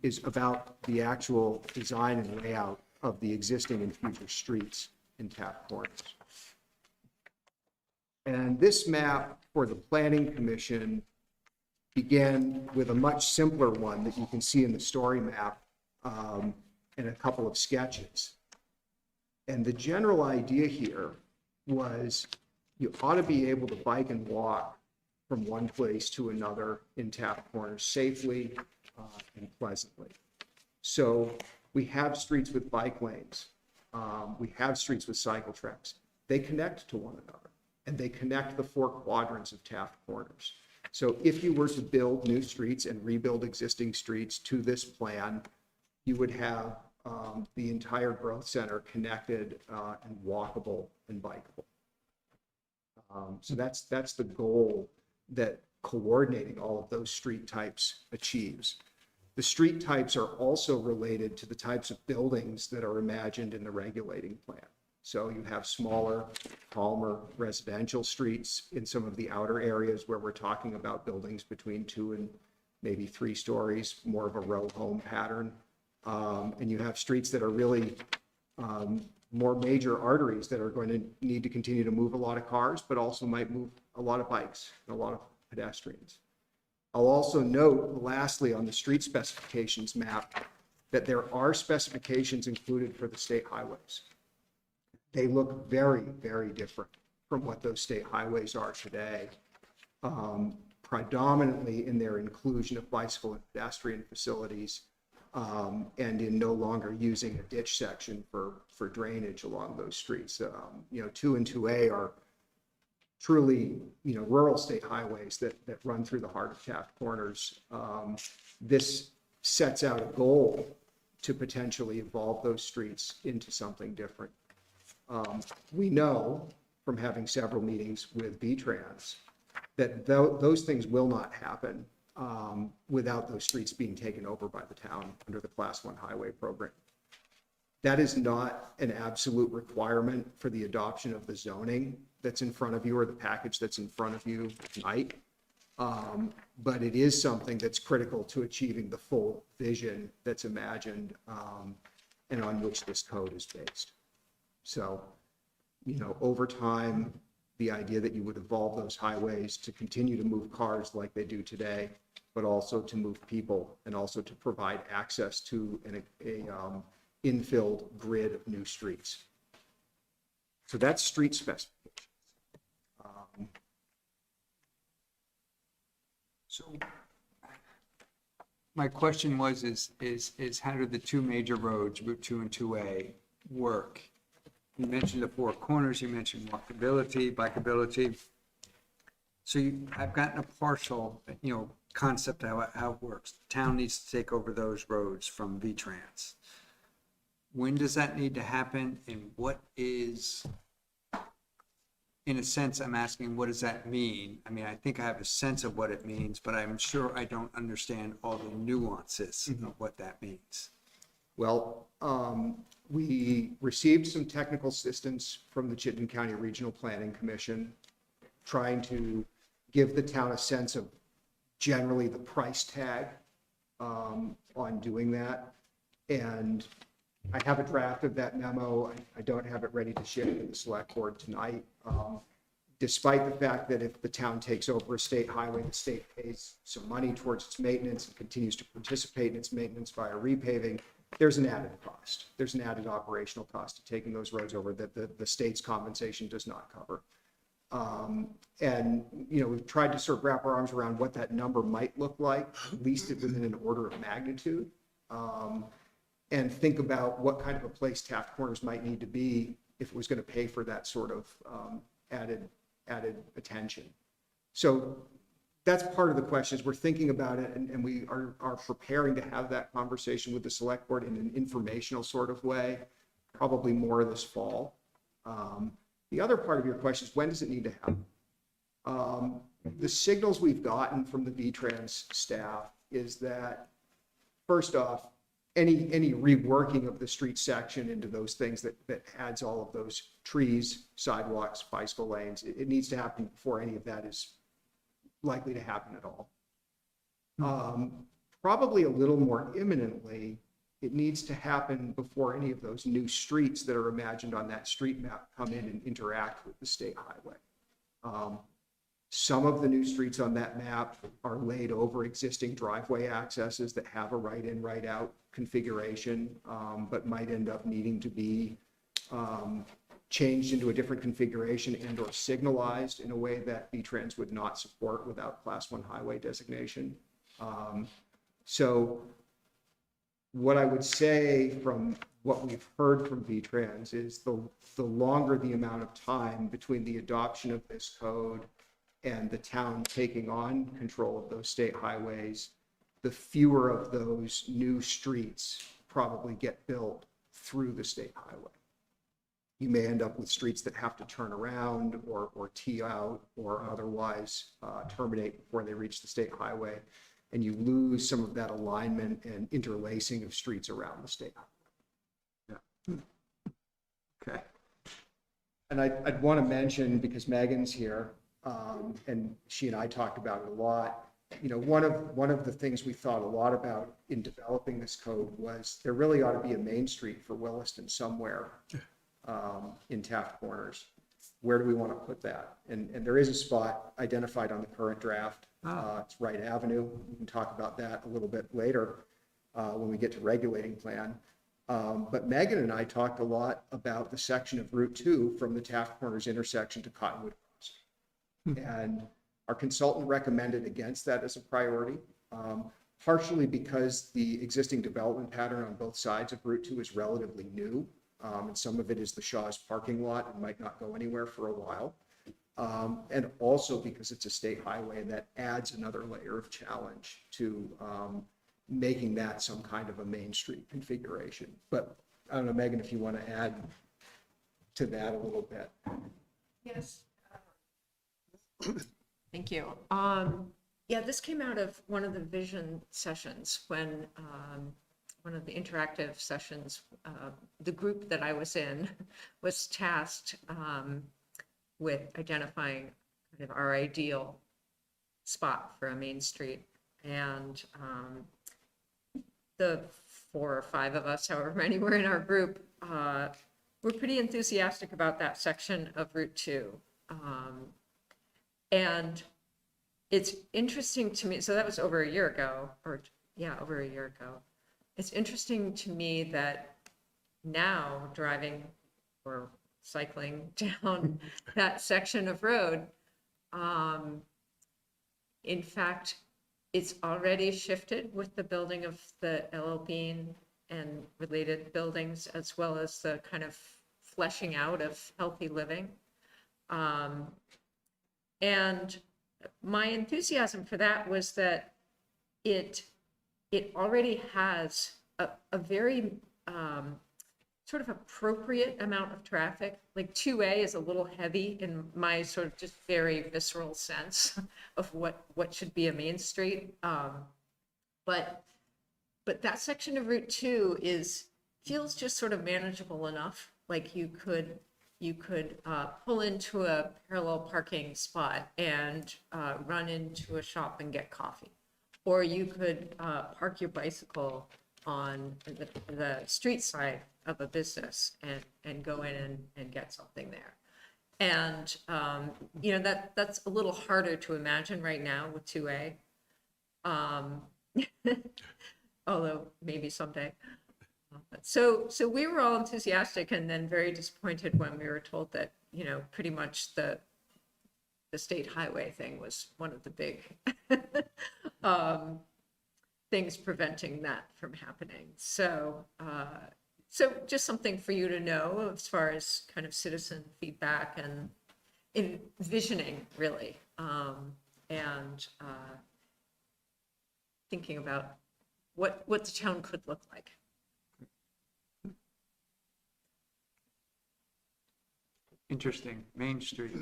is about the actual design and layout of the existing and future streets in Taft Corners. And this map for the Planning Commission began with a much simpler one that you can see in the story map and a couple of sketches. And the general idea here was you ought to be able to bike and walk from one place to another in Taft Corners safely and pleasantly. So we have streets with bike lanes. We have streets with cycle tracks. They connect to one another, and they connect the 4 quadrants of Taft Corners. So if you were to build new streets and rebuild existing streets to this plan, you would have the entire growth center connected and walkable and bikeable. So that's the goal that coordinating all of those street types achieves. The street types are also related to the types of buildings that are imagined in the regulating plan. So you have smaller, calmer residential streets in some of the outer areas where we're talking about buildings between 2 and maybe 3 stories, more of a row home pattern. And you have streets that are really more major arteries that are going to need to continue to move a lot of cars, but also might move a lot of bikes and a lot of pedestrians. I'll also note, lastly, on the street specifications map, that there are specifications included for the state highways. They look very, very different from what those state highways are today, predominantly in their inclusion of bicycle and pedestrian facilities, and in no longer using a ditch section for drainage along those streets. 2 and 2A are truly, rural state highways that run through the heart of Taft Corners. This sets out a goal to potentially evolve those streets into something different. We know from having several meetings with V-Trans that those things will not happen without those streets being taken over by the town under the Class 1 highway program. That is not an absolute requirement for the adoption of the zoning that's in front of you or the package that's in front of you tonight. But it is something that's critical to achieving the full vision that's imagined and on which this code is based. So, over time, the idea that you would evolve those highways to continue to move cars like they do today, but also to move people and also to provide access to an infilled grid of new streets. So that's street specifications. So my question was, is how do the 2 major roads, Route 2 and 2A, work? You mentioned the 4 corners, you mentioned walkability, bikeability. So I've gotten a partial, concept of how it works. The town needs to take over those roads from V-Trans. When does that need to happen, and what is, in a sense, I'm asking, what does that mean? I mean, I think I have a sense of what it means, but I'm sure I don't understand all the nuances of what that means. Well, we received some technical assistance from the Chittenden County Regional Planning Commission, trying to give the town a sense of generally the price tag on doing that. And I have a draft of that memo. I don't have it ready to share with the select board tonight. Despite the fact that if the town takes over a state highway, the state pays some money towards its maintenance and continues to participate in its maintenance via repaving, there's an added cost. There's an added operational cost to taking those roads over that the state's compensation does not cover. And, we've tried to sort of wrap our arms around what that number might look like, at least within an order of magnitude, and think about what kind of a place Taft Corners might need to be if it was going to pay for that sort of added attention. So that's part of the question is we're thinking about it and we are preparing to have that conversation with the select board in an informational sort of way, probably more this fall. The other part of your question is when does it need to happen? The signals we've gotten from the V-Trans staff is that, first off, any reworking of the street section into those things that adds all of those trees, sidewalks, bicycle lanes, it needs to happen before any of that is likely to happen at all. Probably a little more imminently, it needs to happen before any of those new streets that are imagined on that street map come in and interact with the state highway. Some of the new streets on that map are laid over existing driveway accesses that have a right in, right out configuration, but might end up needing to be changed into a different configuration and or signalized in a way that V-Trans would not support without Class 1 highway designation. So what I would say from what we've heard from V-Trans is the longer the amount of time between the adoption of this code and the town taking on control of those state highways, the fewer of those new streets probably get built through the state highway. You may end up with streets that have to turn around or tee out or otherwise terminate before they reach the state highway, and you lose some of that alignment and interlacing of streets around the state highway. Yeah. Okay. And I'd want to mention, because Megan's here, and she and I talked about it a lot, you know, one of the things we thought a lot about in developing this code was there really ought to be a main street for Williston somewhere in Taft Corners. Where do we want to put that? And there is a spot identified on the current draft. It's Wright Avenue. We can talk about that a little bit later when we get to regulating plan. But Megan and I talked a lot about the section of Route 2 from the Taft Corners intersection to Cottonwood. And our consultant recommended against that as a priority, partially because the existing development pattern on both sides of Route 2 is relatively new. And some of it is the Shaw's parking lot and might not go anywhere for a while. And also because it's a state highway, and that adds another layer of challenge to making that some kind of a main street configuration. But I don't know, Megan, if you want to add to that a little bit. Yes. Thank you. Yeah, this came out of one of the vision sessions when one of the interactive sessions, the group that I was in was tasked with identifying kind of our ideal spot for a main street. And the 4 or 5 of us, however many were in our group, were pretty enthusiastic about that section of Route 2. And it's interesting to me, so that was over a year ago, over a year ago. It's interesting to me that now driving or cycling down that section of road, in fact, it's already shifted with the building of the LL Bean and related buildings, as well as the kind of fleshing out of healthy living. And my enthusiasm for that was that it already has a very sort of appropriate amount of traffic. Like 2A is a little heavy in my sort of just very visceral sense of what should be a main street. But that section of Route 2 feels just sort of manageable enough. Like you could pull into a parallel parking spot and run into a shop and get coffee. Or you could park your bicycle on the street side of a business and go in and get something there. And, that's a little harder to imagine right now with 2A. Although maybe someday. So we were all enthusiastic and then very disappointed when we were told that, pretty much the state highway thing was one of the big things preventing that from happening. So just something for you to know as far as kind of citizen feedback and envisioning, really. and thinking about what the town could look like. Interesting, Main Street.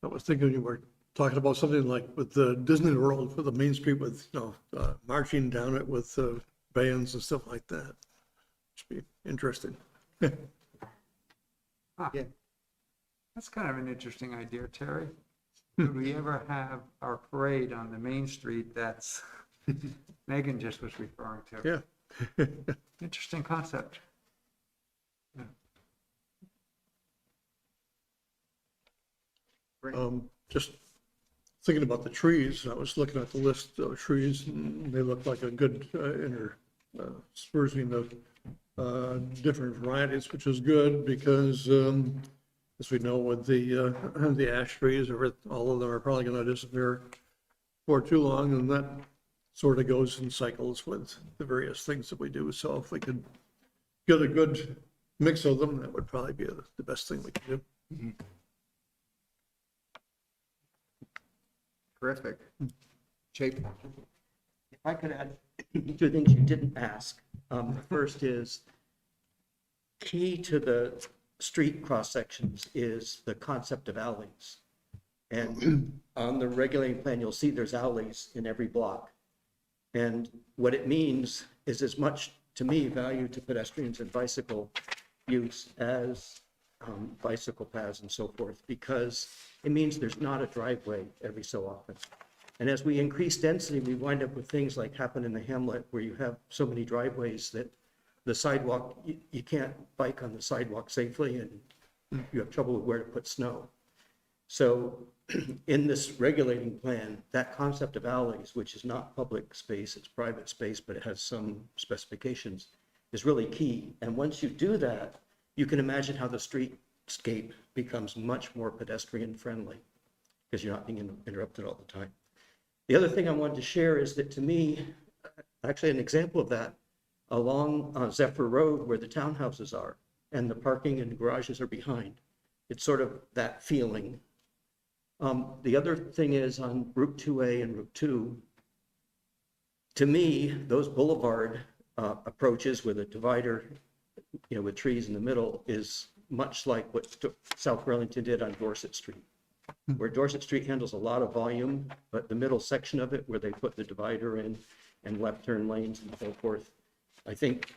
I was thinking you were talking about something like with the Disney World for the Main Street with, marching down it with bands and stuff like that. Should be interesting. Huh. Yeah. That's kind of an interesting idea, Terry. Could we ever have our parade on the Main Street that's Megan just was referring to? Yeah. Interesting concept. Just thinking about the trees, I was looking at the list of trees, and they look like a good interspersing of different varieties, which is good because, as we know, with the ash trees, all of them are probably going to disappear for too long, and that sort of goes in cycles with the various things that we do. So if we could get a good mix of them, that would probably be the best thing we can do. Mm-hmm. Terrific. Chap? If I could add two things you didn't ask. The first is, key to the street cross sections is the concept of alleys. And on the regulating plan, you'll see there's alleys in every block. And what it means is as much, to me, value to pedestrians and bicycle use as bicycle paths and so forth, because it means there's not a driveway every so often. And as we increase density, we wind up with things like happen in the hamlet, where you have so many driveways that the sidewalk, you can't bike on the sidewalk safely, and you have trouble with where to put snow. So in this regulating plan, that concept of alleys, which is not public space, it's private space, but it has some specifications, is really key. And once you do that, you can imagine how the streetscape becomes much more pedestrian friendly, because you're not being interrupted all the time. The other thing I wanted to share is that, to me, actually an example of that, along Zephyr Road, where the townhouses are and the parking and garages are behind, it's sort of that feeling. The other thing is on Route 2A and Route 2, to me, those boulevard approaches with a divider, with trees in the middle, is much like what South Burlington did on Dorset Street, where Dorset Street handles a lot of volume, but the middle section of it, where they put the divider in and left turn lanes and so forth, I think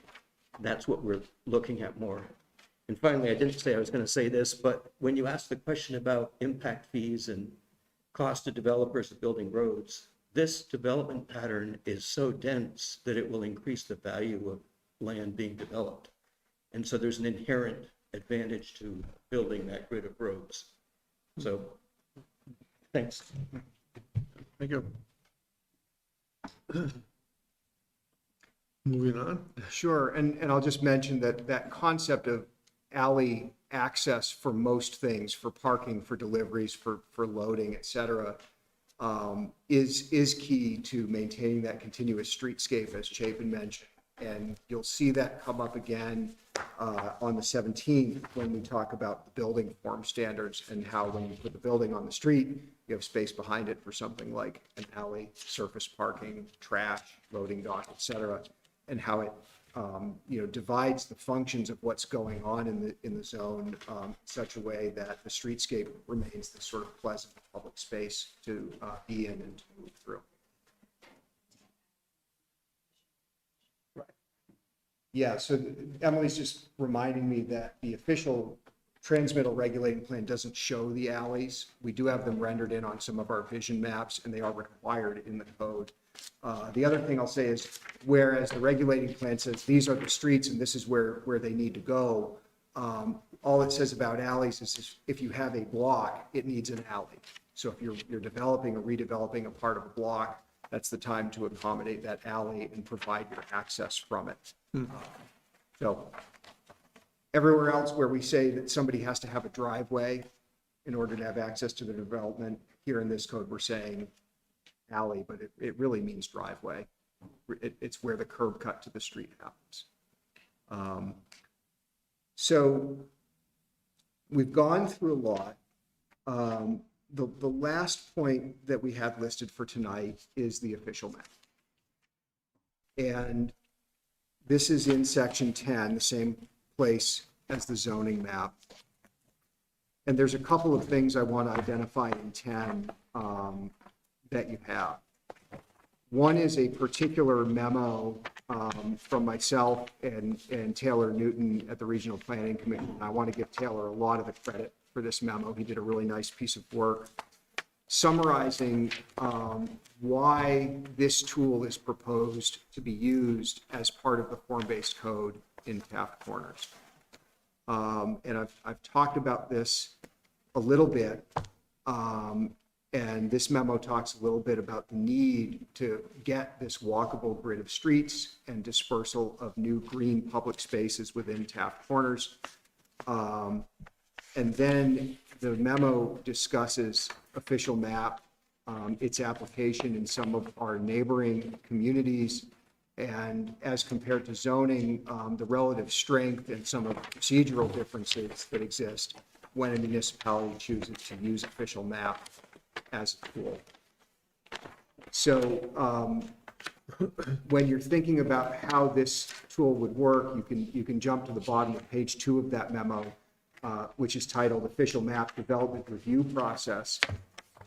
that's what we're looking at more. And finally, I didn't say I was going to say this, but when you ask the question about impact fees and cost to developers of building roads, this development pattern is so dense that it will increase the value of land being developed. And so there's an inherent advantage to building that grid of roads. So, thanks. Thank you. Moving on. Sure, and I'll just mention that concept of alley access for most things, for parking, for deliveries, for loading, et cetera, is key to maintaining that continuous streetscape, as Chapin mentioned. And you'll see that come up again on the 17th when we talk about the building form standards, and how when you put the building on the street, you have space behind it for something like an alley, surface parking, trash, loading dock, et cetera, and how it divides the functions of what's going on in the zone in such a way that the streetscape remains this sort of pleasant public space to be in and to move through. Yeah, so Emily's just reminding me that the official transmittal regulating plan doesn't show the alleys. We do have them rendered in on some of our vision maps, and they are required in the code. The other thing I'll say is, whereas the regulating plan says these are the streets and this is where they need to go, all it says about alleys is if you have a block, it needs an alley. So if you're developing or redeveloping a part of a block, that's the time to accommodate that alley and provide your access from it. So everywhere else where we say that somebody has to have a driveway in order to have access to the development, here in this code, we're saying alley, but it really means driveway. It's where the curb cut to the street happens. So we've gone through a lot. The last point that we have listed for tonight is the official map. And this is in section 10, the same place as the zoning map. And there's a couple of things I want to identify in 10 that you have. One is a particular memo from myself and Taylor Newton at the Regional Planning Commission. I want to give Taylor a lot of the credit for this memo. He did a really nice piece of work summarizing why this tool is proposed to be used as part of the form-based code in Taft Corners. And I've talked about this a little bit, and this memo talks a little bit about the need to get this walkable grid of streets and dispersal of new green public spaces within Taft Corners. And then the memo discusses official map, its application in some of our neighboring communities, and as compared to zoning, the relative strength and some of the procedural differences that exist when a municipality chooses to use official map as a tool. So when you're thinking about how this tool would work, you can jump to the bottom of page 2 of that memo, which is titled Official Map Development Review Process.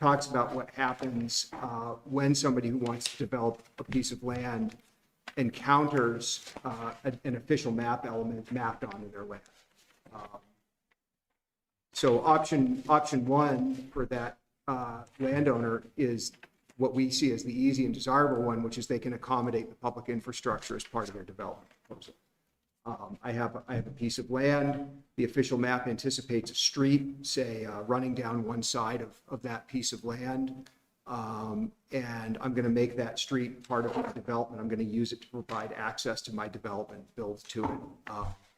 Talks about what happens when somebody who wants to develop a piece of land encounters an official map element mapped onto their land. So option 1 for that landowner is what we see as the easy and desirable one, which is they can accommodate the public infrastructure as part of their development proposal. I have a piece of land. The official map anticipates a street, say, running down one side of that piece of land. And I'm going to make that street part of my development. I'm going to use it to provide access to my development, build to it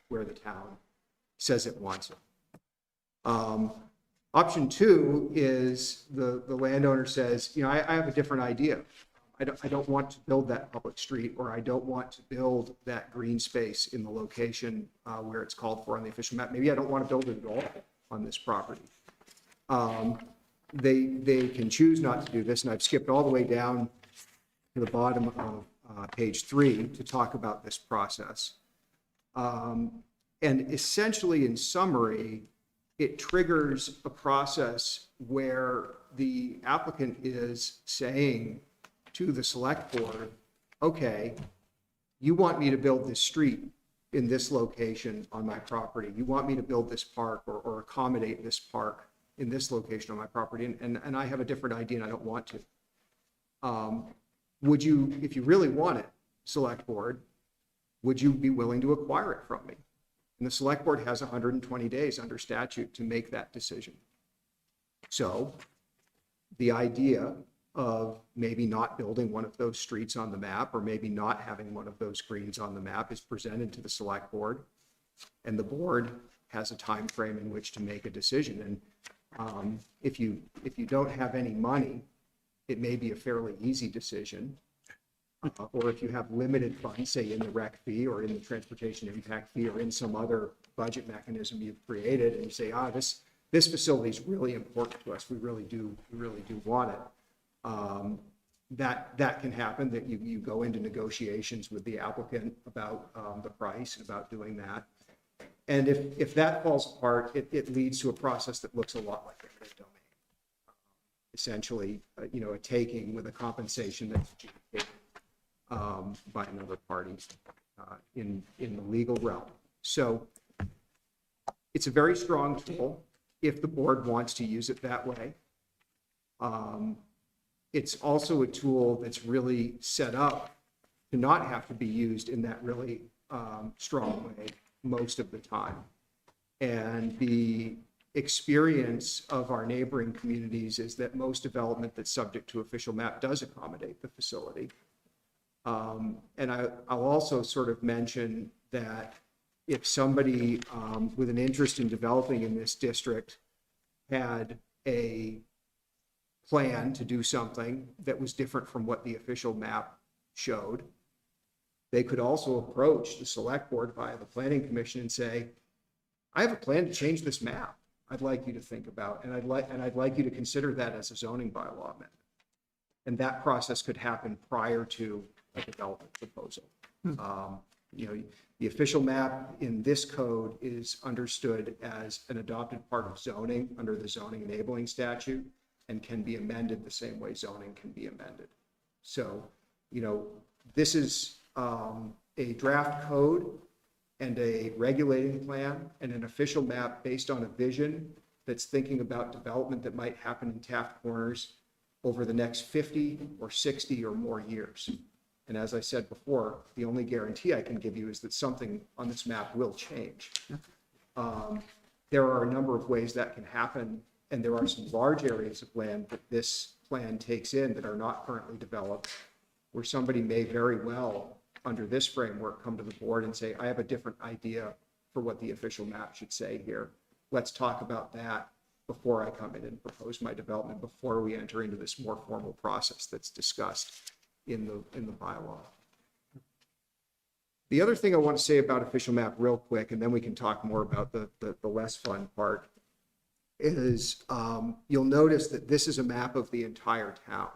where the town says it wants it. Option 2 is the landowner says, you know, I have a different idea. I don't want to build that public street, or I don't want to build that green space in the location where it's called for on the official map. Maybe I don't want to build it at all on this property. They can choose not to do this, and I've skipped all the way down to the bottom of page 3 to talk about this process. And essentially, in summary, it triggers a process where the applicant is saying to the select board, okay, you want me to build this street in this location on my property. You want me to build this park or accommodate this park in this location on my property, and I have a different idea and I don't want to. Would you, if you really want it, select board, would you be willing to acquire it from me? And the select board has 120 days under statute to make that decision. So the idea of maybe not building one of those streets on the map, or maybe not having one of those greens on the map, is presented to the select board, and the board has a time frame in which to make a decision. And if you don't have any money, it may be a fairly easy decision. Or if you have limited funds, say in the rec fee or in the transportation impact fee or in some other budget mechanism you've created, and you say, this facility is really important to us, we really do want it. That can happen, that you go into negotiations with the applicant about the price and about doing that. And if that falls apart, it leads to a process that looks a lot like eminent domain. Essentially, a taking with a compensation that's adjudicated by another party in the legal realm. So it's a very strong tool if the board wants to use it that way. It's also a tool that's really set up to not have to be used in that really strong way most of the time. And the experience of our neighboring communities is that most development that's subject to official map does accommodate the facility. And I'll also sort of mention that if somebody with an interest in developing in this district had a plan to do something that was different from what the official map showed, they could also approach the select board via the planning commission and say, I have a plan to change this map. I'd like you to think about, and I'd like you to consider that as a zoning bylaw amendment. And that process could happen prior to a development proposal. You know, the official map in this code is understood as an adopted part of zoning under the zoning enabling statute and can be amended the same way zoning can be amended. So, you know, this is a draft code and a regulating plan and an official map based on a vision that's thinking about development that might happen in Taft Corners over the next 50 or 60 or more years. And as I said before, the only guarantee I can give you is that something on this map will change. There are a number of ways that can happen, and there are some large areas of land that this plan takes in that are not currently developed, where somebody may very well, under this framework, come to the board and say, I have a different idea for what the official map should say here. Let's talk about that before I come in and propose my development, before we enter into this more formal process that's discussed in the bylaw. The other thing I want to say about official map real quick, and then we can talk more about the less fun part, is you'll notice that this is a map of the entire town.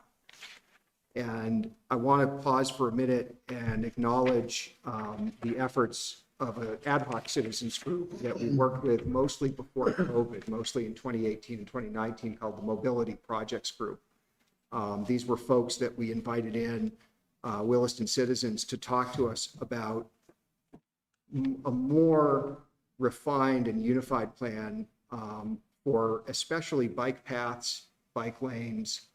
And I want to pause for a minute and acknowledge the efforts of an ad hoc citizens group that we worked with mostly before COVID, mostly in 2018 and 2019, called the Mobility Projects Group. These were folks that we invited in, Williston citizens, to talk to us about a more refined and unified plan for especially bike paths, bike lanes,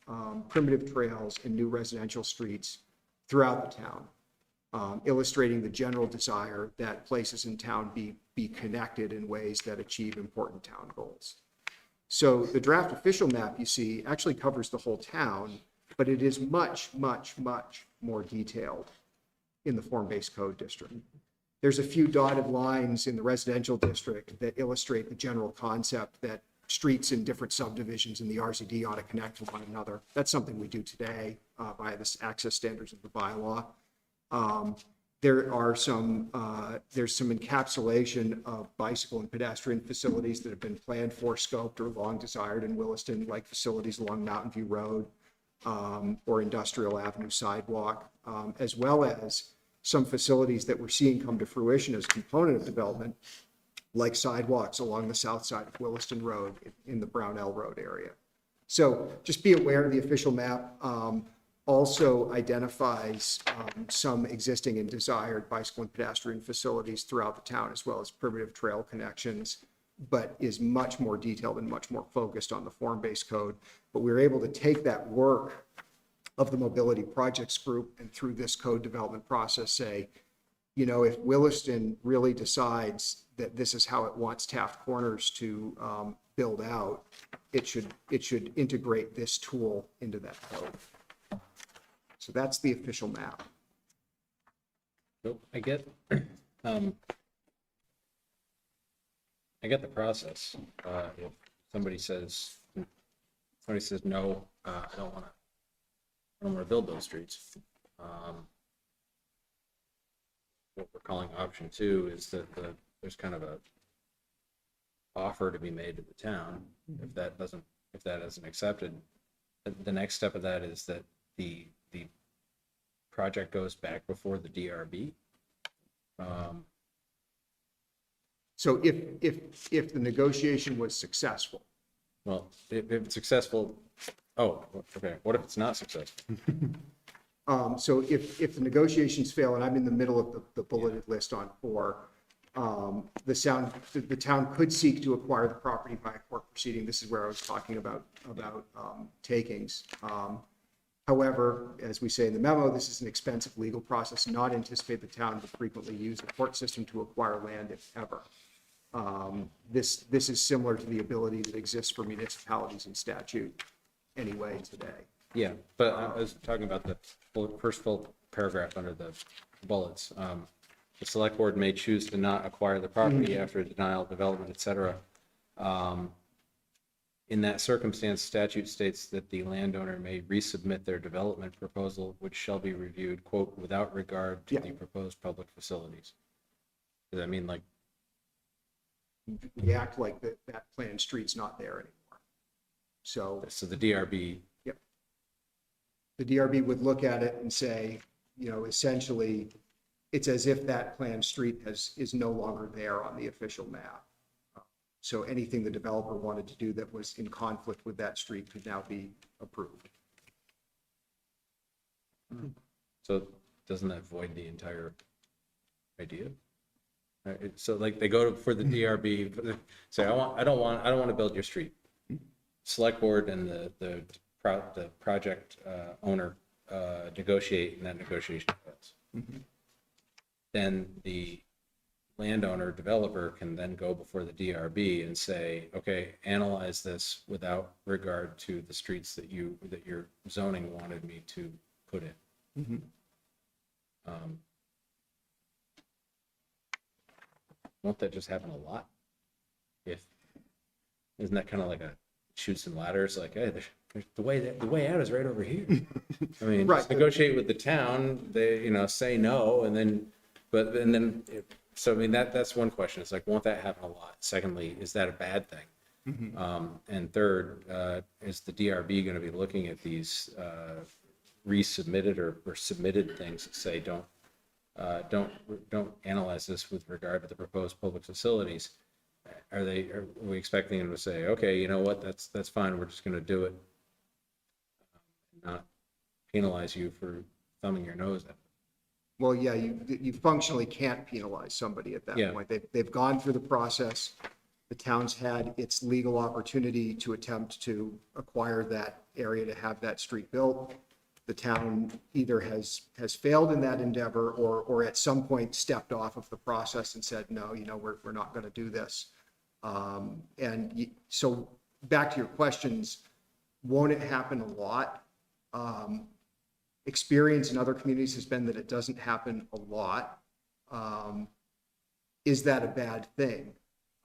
primitive trails, and new residential streets throughout the town, illustrating the general desire that places in town be connected in ways that achieve important town goals. So the draft official map you see actually covers the whole town, but it is much, much, much more detailed in the form-based code district. There's a few dotted lines in the residential district that illustrate the general concept that streets in different subdivisions in the RCD ought to connect to one another. That's something we do today via the access standards of the bylaw. There's some encapsulation of bicycle and pedestrian facilities that have been planned for, scoped, or long desired in Williston, like facilities along Mountain View Road or Industrial Avenue sidewalk, as well as some facilities that we're seeing come to fruition as a component of development, like sidewalks along the south side of Williston Road in the Brownell Road area. So just be aware the official map also identifies some existing and desired bicycle and pedestrian facilities throughout the town, as well as primitive trail connections, but is much more detailed and much more focused on the form-based code. But we were able to take that work of the Mobility Projects Group and through this code development process say, you know, if Williston really decides that this is how it wants Taft Corners to build out, it should integrate this tool into that code. So that's the official map. So I get the process. If somebody says no, I don't want to build those streets. What we're calling option 2 is that there's kind of a offer to be made to the town. If that isn't accepted, the next step of that is that the project goes back before the DRB. So if the negotiation was successful, Well, if it's successful, oh, okay. What if it's not successful? so if the negotiations fail, and I'm in the middle of the bulleted list on 4, the town could seek to acquire the property by a court proceeding. This is where I was talking about takings. However, as we say in the memo, this is an expensive legal process, not anticipate the town will frequently use the court system to acquire land, if ever. This is similar to the ability that exists for municipalities in statute anyway today. Yeah, but I was talking about the first full paragraph under the bullets. The select board may choose to not acquire the property after a denial of development, et cetera. In that circumstance, statute states that the landowner may resubmit their development proposal, which shall be reviewed, quote, without regard to the proposed public facilities. Does that mean like we act like that planned street's not there anymore. So So the DRB, the DRB would look at it and say, essentially, it's as if that planned street is no longer there on the official map. So anything the developer wanted to do that was in conflict with that street could now be approved. so doesn't that void the entire idea? So like they go for the DRB, say, I don't want to build your street. Select board and the project owner negotiate, and that negotiation fails. Then the landowner developer can then go before the DRB and say, okay, analyze this without regard to the streets that your zoning wanted me to put in. Won't that just happen a lot? Isn't that kind of like a shoots and ladders? Like, hey, the way out is right over here. I mean, Right. just negotiate with the town. They say no, so I mean that's one question. It's like, won't that happen a lot? Secondly, is that a bad thing? And third, is the DRB going to be looking at these resubmitted or submitted things that say don't analyze this with regard to the proposed public facilities? Are we expecting them to say, okay, you know what, that's fine, we're just going to do it, not penalize you for thumbing your nose at it? Well, yeah, you functionally can't penalize somebody at that Yeah. point. They've gone through the process. The town's had its legal opportunity to attempt to acquire that area to have that street built. The town either has failed in that endeavor or at some point stepped off of the process and said, no, we're not going to do this. So back to your questions, won't it happen a lot? Experience in other communities has been that it doesn't happen a lot. Is that a bad thing?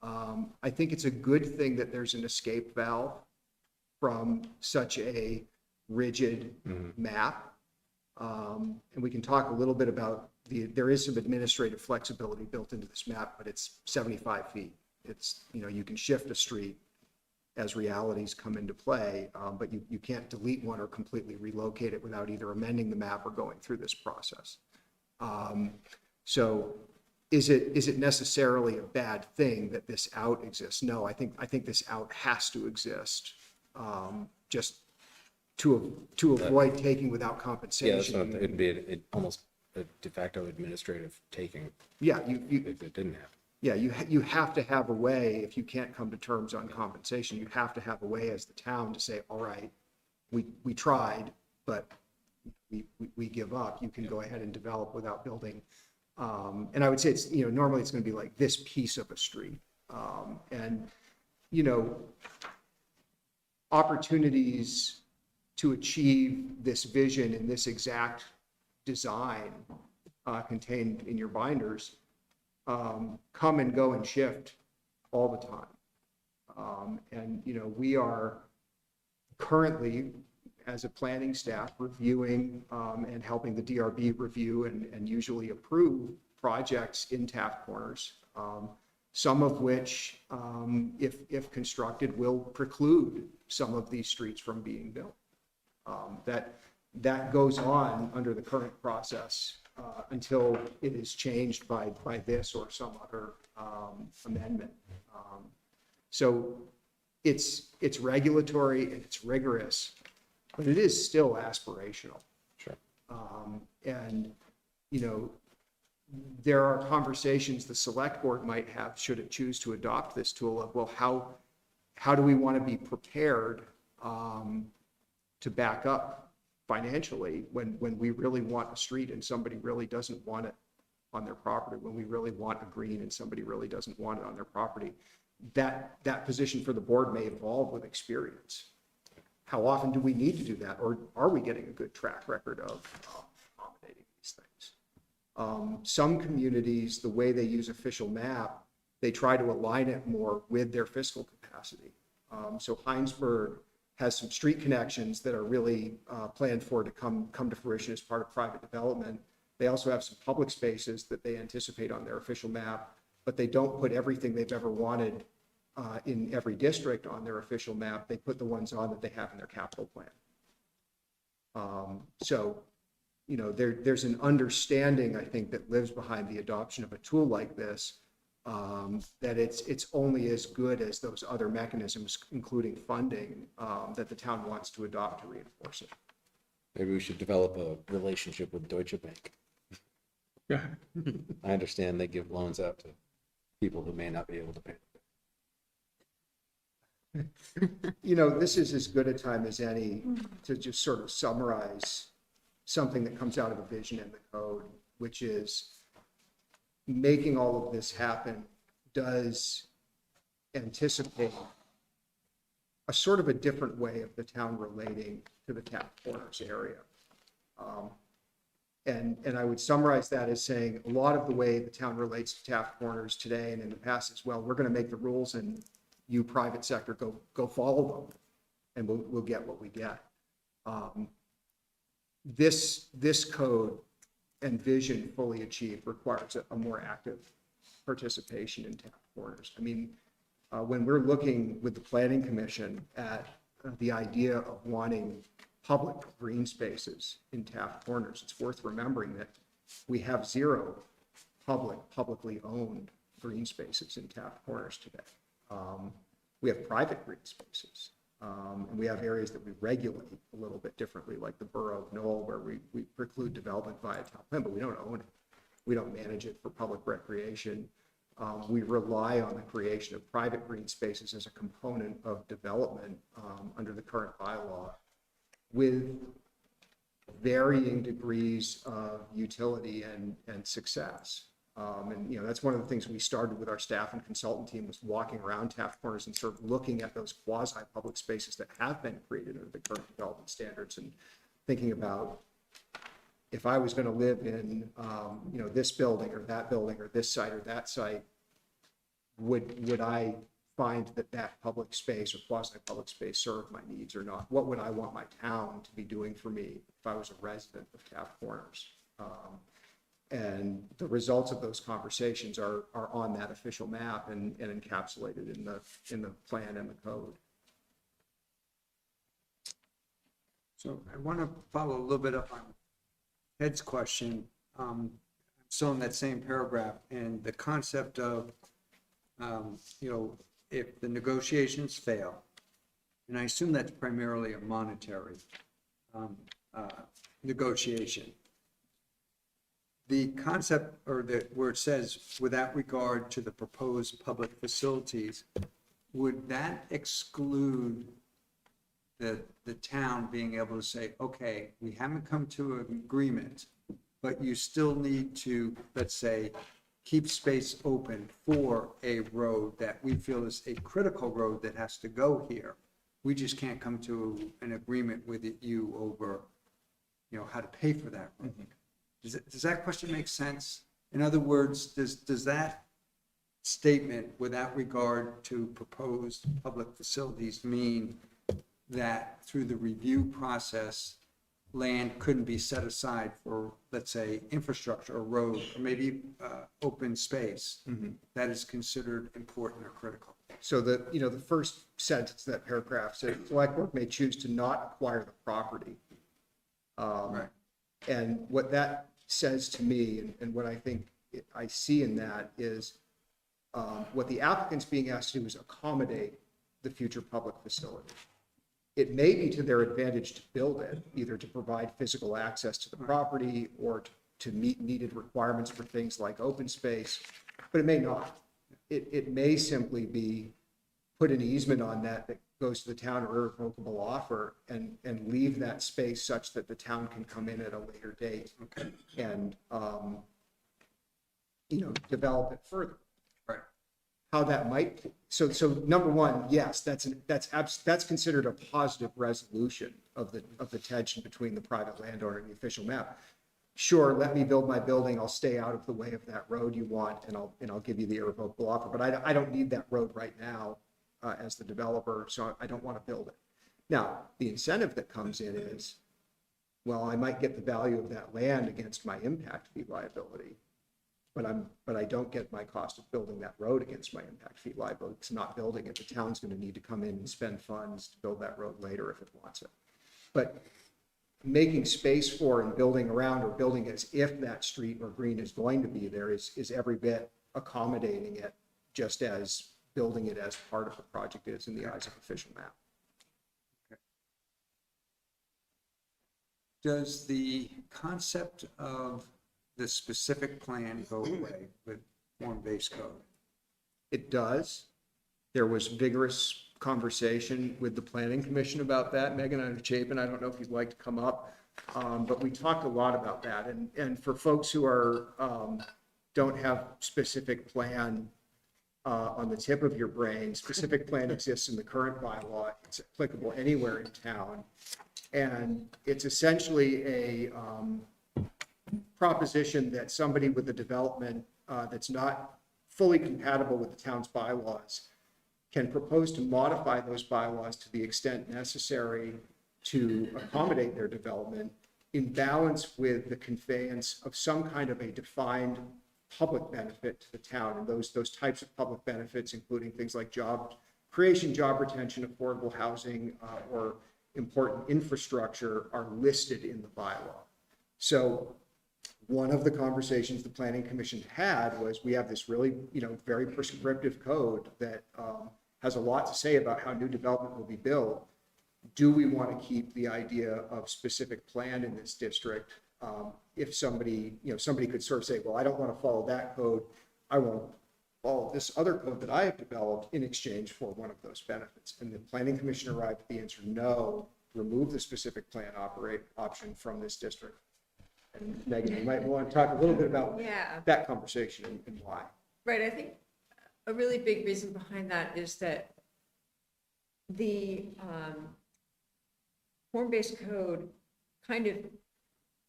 I think it's a good thing that there's an escape valve from such a rigid map. And we can talk a little bit about there is some administrative flexibility built into this map, but it's 75 feet. It's, you can shift a street as realities come into play, but you can't delete one or completely relocate it without either amending the map or going through this process. So is it necessarily a bad thing that this out exists? No, I think this out has to exist, just to avoid taking without Yeah, compensation. it'd be almost a de facto administrative taking Yeah, if it didn't happen. Yeah, you have to have a way, if you can't come to terms on compensation, you have to have a way as the town to say, all right, we tried, but we give up. You can go ahead and develop without building. And I would say it's, normally it's going to be like this piece of a street. And, opportunities to achieve this vision and this exact design contained in your binders come and go and shift all the time. And, we are currently, as a planning staff, reviewing and helping the DRB review and usually approve projects in Taft Corners, some of which, if constructed, will preclude some of these streets from being built. That goes on under the current process until it is changed by this or some other amendment. So it's regulatory and it's rigorous, but it is still aspirational. Sure. And, there are conversations the select board might have, should it choose to adopt this tool, of, well, how do we want to be prepared to back up financially when we really want a street and somebody really doesn't want it on their property, when we really want a green and somebody really doesn't want it on their property. That position for the board may evolve with experience. How often do we need to do that? Or are we getting a good track record of accommodating these things? Some communities, the way they use official map, they try to align it more with their fiscal capacity. So Heinsberg has some street connections that are really planned for to come to fruition as part of private development. They also have some public spaces that they anticipate on their official map, but they don't put everything they've ever wanted in every district on their official map. They put the ones on that they have in their capital plan. So, you know, there's an understanding, I think, that lives behind the adoption of a tool like this, that it's only as good as those other mechanisms, including funding, that the town wants to adopt to reinforce it. Maybe we should develop a relationship with Deutsche Bank. Yeah. I understand they give loans out to people who may not be able to pay. You know, this is as good a time as any to just sort of summarize something that comes out of a vision in the code, which is making all of this happen does anticipate a sort of a different way of the town relating to the Taft Corners area. And I would summarize that as saying a lot of the way the town relates to Taft Corners today and in the past as well, we're going to make the rules and you private sector go follow them, and we'll get what we get. This code and vision fully achieved requires a more active participation in Taft Corners. I mean, when we're looking with the Planning Commission at the idea of wanting public green spaces in Taft Corners, it's worth remembering that we have 0 publicly owned green spaces in Taft Corners today. We have private green spaces, and we have areas that we regulate a little bit differently, like the borough of Nat'l, where we preclude development via town plan, but we don't own it. We don't manage it for public recreation. We rely on the creation of private green spaces as a component of development under the current bylaw, with varying degrees of utility and success. And, you know, that's one of the things we started with our staff and consultant team, was walking around Taft Corners and sort of looking at those quasi-public spaces that have been created under the current development standards, and thinking about, if I was going to live in, you know, this building or this site or that site, would I find that public space or quasi-public space served my needs or not? What would I want my town to be doing for me if I was a resident of Taft Corners? And the results of those conversations are on that official map and encapsulated in the plan and the code. So I want to follow a little bit up on Ed's question. Still in that same paragraph, and the concept of, you know, if the negotiations fail, and I assume that's primarily a monetary negotiation. The concept, or where it says, without regard to the proposed public facilities, would that exclude the town being able to say, okay, we haven't come to an agreement, but you still need to, let's say, keep space open for a road that we feel is a critical road that has to go here. We just can't come to an agreement with you over, you know, how to pay for that road. Does that question make sense? In other words, does that statement, without regard to proposed public facilities, mean that through the review process, land couldn't be set aside for, let's say, infrastructure or road, or maybe open space that is considered important or critical? So the first sentence of that paragraph says, select board may choose to not acquire the property. Right. And what that says to me, and what I think I see in that, is what the applicant's being asked to do is accommodate the future public facility. It may be to their advantage to build it, either to provide physical access to the property or to meet needed requirements for things like open space, but it may not. It may simply be put an easement on that goes to the town, or irrevocable offer, and leave that space such that the town can come in at a later date and develop it further. Right. How that might, so number one, yes, that's considered a positive resolution of the tension between the private landowner and the official map. Sure, let me build my building, I'll stay out of the way of that road you want, and I'll give you the irrevocable offer, but I don't need that road right now as the developer, so I don't want to build it. Now, the incentive that comes in is, well, I might get the value of that land against my impact fee liability. but I don't get my cost of building that road against my impact fee liability. It's not building it. The town's going to need to come in and spend funds to build that road later if it wants it. But making space for and building around or building as if that street or green is going to be there is every bit accommodating it, just as building it as part of the project is in the eyes of official map. Does the concept of the specific plan go away with form-based code? It does. There was vigorous conversation with the planning commission about that. Megan and Chapin, I don't know if you'd like to come up, but we talked a lot about that. And for folks who are, don't have specific plan on the tip of your brain, specific plan exists in the current bylaw. It's applicable anywhere in town. And it's essentially a proposition that somebody with a development that's not fully compatible with the town's bylaws can propose to modify those bylaws to the extent necessary to accommodate their development in balance with the conveyance of some kind of a defined public benefit to the town. And those types of public benefits, including things like job creation, job retention, affordable housing, or important infrastructure, are listed in the bylaw. So one of the conversations the planning commission had was, we have this really, very prescriptive code that has a lot to say about how new development will be built. Do we want to keep the idea of specific plan in this district? If somebody, somebody could sort of say, well, I don't want to follow that code. I won't follow this other code that I have developed in exchange for one of those benefits. And the planning commission arrived at the answer, no, remove the specific plan option from this district. And Megan, you might want to talk a little bit about that conversation and why. Right, I think a really big reason behind that is that the form-based code kind of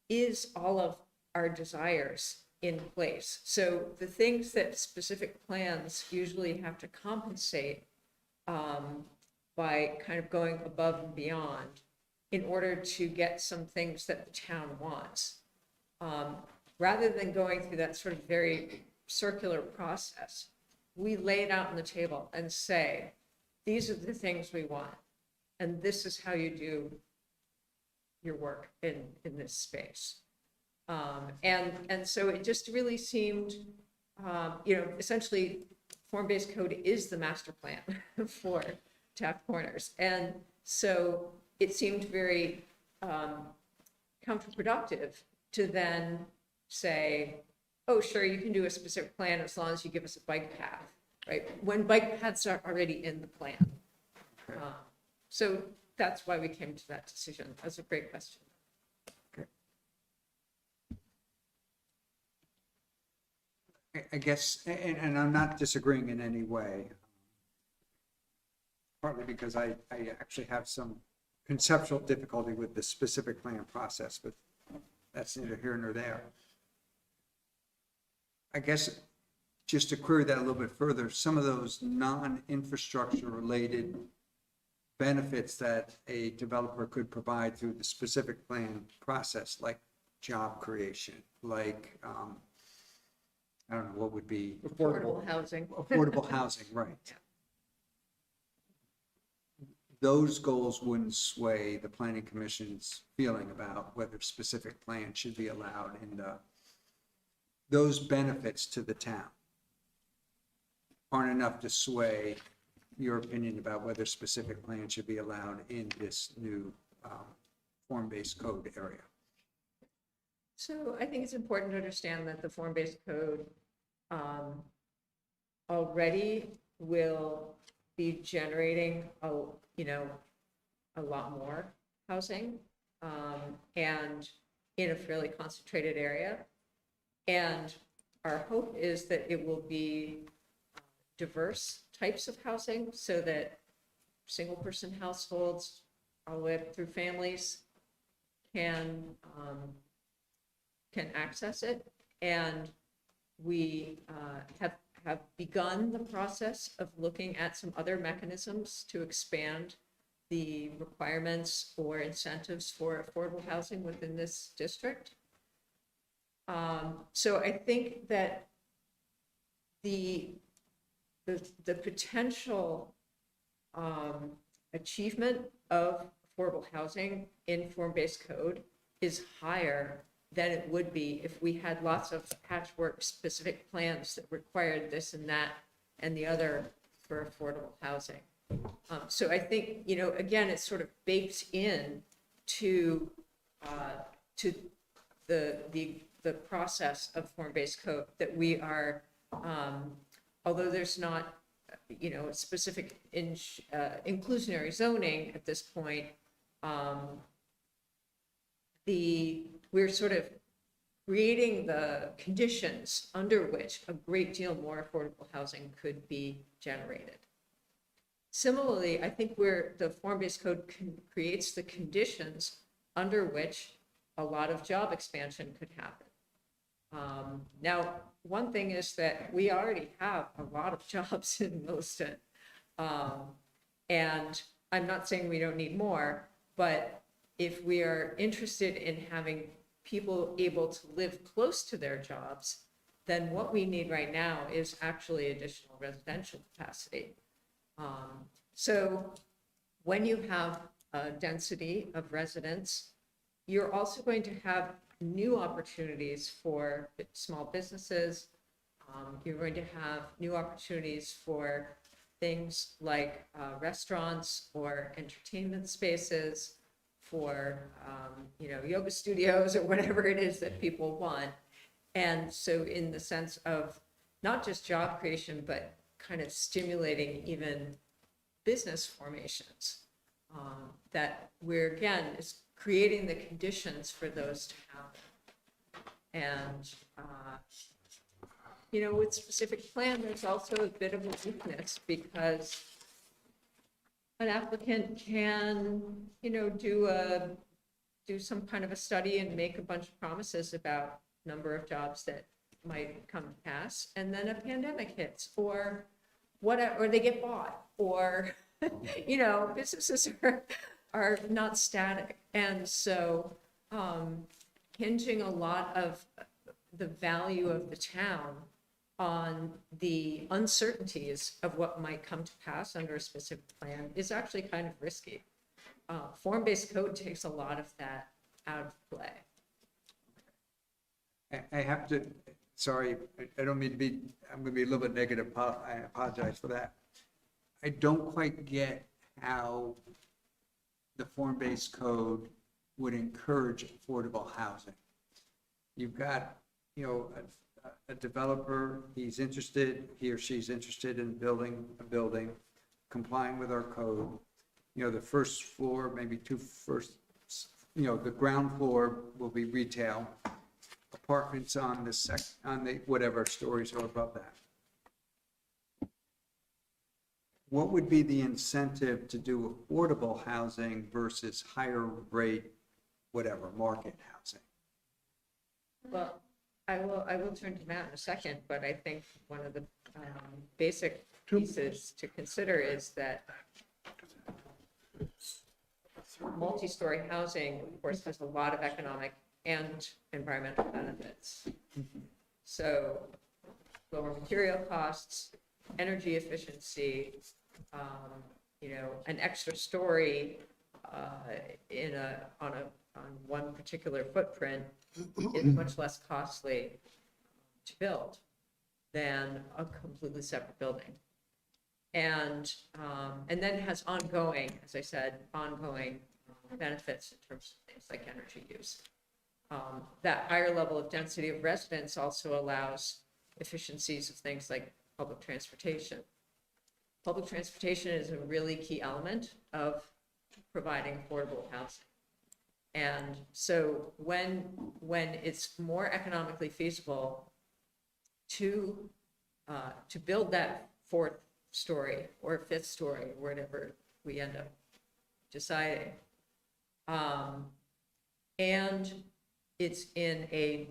is all of our desires in place. So the things that specific plans usually have to compensate by kind of going above and beyond in order to get some things that the town wants. Rather than going through that sort of very circular process, we lay it out on the table and say, these are the things we want, and this is how you do your work in this space. And so it just really seemed, essentially, form-based code is the master plan for Taft Corners. And so it seemed very counterproductive to then say, oh, sure, you can do a specific plan as long as you give us a bike path, right? When bike paths are already in the plan. So that's why we came to that decision. That's a great question. I guess, and I'm not disagreeing in any way, partly because I actually have some conceptual difficulty with the specific plan process, but that's neither here nor there. I guess just to query that a little bit further, some of those non-infrastructure related benefits that a developer could provide through the specific plan process, like job creation, like, I don't know, what would be Affordable housing. affordable housing, right? Those goals wouldn't sway the planning commission's feeling about whether specific plans should be allowed in those benefits to the town aren't enough to sway your opinion about whether specific plans should be allowed in this new form-based code area. So I think it's important to understand that the form-based code already will be generating a lot more housing and in a fairly concentrated area. And our hope is that it will be diverse types of housing so that single person households all the way up through families can access it. And we have begun the process of looking at some other mechanisms to expand the requirements or incentives for affordable housing within this district. So I think that the, the potential achievement of affordable housing in form-based code is higher than it would be if we had lots of patchwork-specific plans that required this and that and the other for affordable housing. So I think, you know, again, it's sort of baked in to the process of form-based code that we are, although there's not, you know, a specific inclusionary zoning at this point, we're sort of creating the conditions under which a great deal more affordable housing could be generated. Similarly, I think the form-based code creates the conditions under which a lot of job expansion could happen. Now, one thing is that we already have a lot of jobs in Williston. And I'm not saying we don't need more, but if we are interested in having people able to live close to their jobs, then what we need right now is actually additional residential capacity. So when you have a density of residents, you're also going to have new opportunities for small businesses. You're going to have new opportunities for things like restaurants or entertainment spaces, for you know, yoga studios or whatever it is that people want. And so in the sense of not just job creation, but kind of stimulating even business formations, that we're, again, is creating the conditions for those to happen. And, you know, with specific plan, there's also a bit of a weakness because an applicant can, you know, do some kind of a study and make a bunch of promises about number of jobs that might come to pass, and then a pandemic hits, or whatever, or they get bought, or you know, businesses are not static. And so hinging a lot of the value of the town on the uncertainties of what might come to pass under a specific plan is actually kind of risky. Form-based code takes a lot of that out of play. I have to, sorry, I don't mean to be, I'm gonna be a little bit negative, I apologize for that. I don't quite get how the form-based code would encourage affordable housing. You've got, you know, a developer, he or she's interested in building a building, complying with our code. You know, the first floor, maybe you know, the ground floor will be retail. Apartments on the whatever stories are above that. What would be the incentive to do affordable housing versus higher rate, whatever, market housing? Well, I will turn to Matt in a second, but I think one of the basic pieces to consider is that multi-story housing, of course, has a lot of economic and environmental benefits. So lower material costs, energy efficiency, you know, an extra story on one particular footprint is much less costly to build than a completely separate building. And then it has ongoing, as I said, ongoing benefits in terms of things like energy use. That higher level of density of residents also allows efficiencies of things like public transportation. Public transportation is a really key element of providing affordable housing. And so when it's more economically feasible to build that fourth story or fifth story, or whatever we end up deciding, and it's in a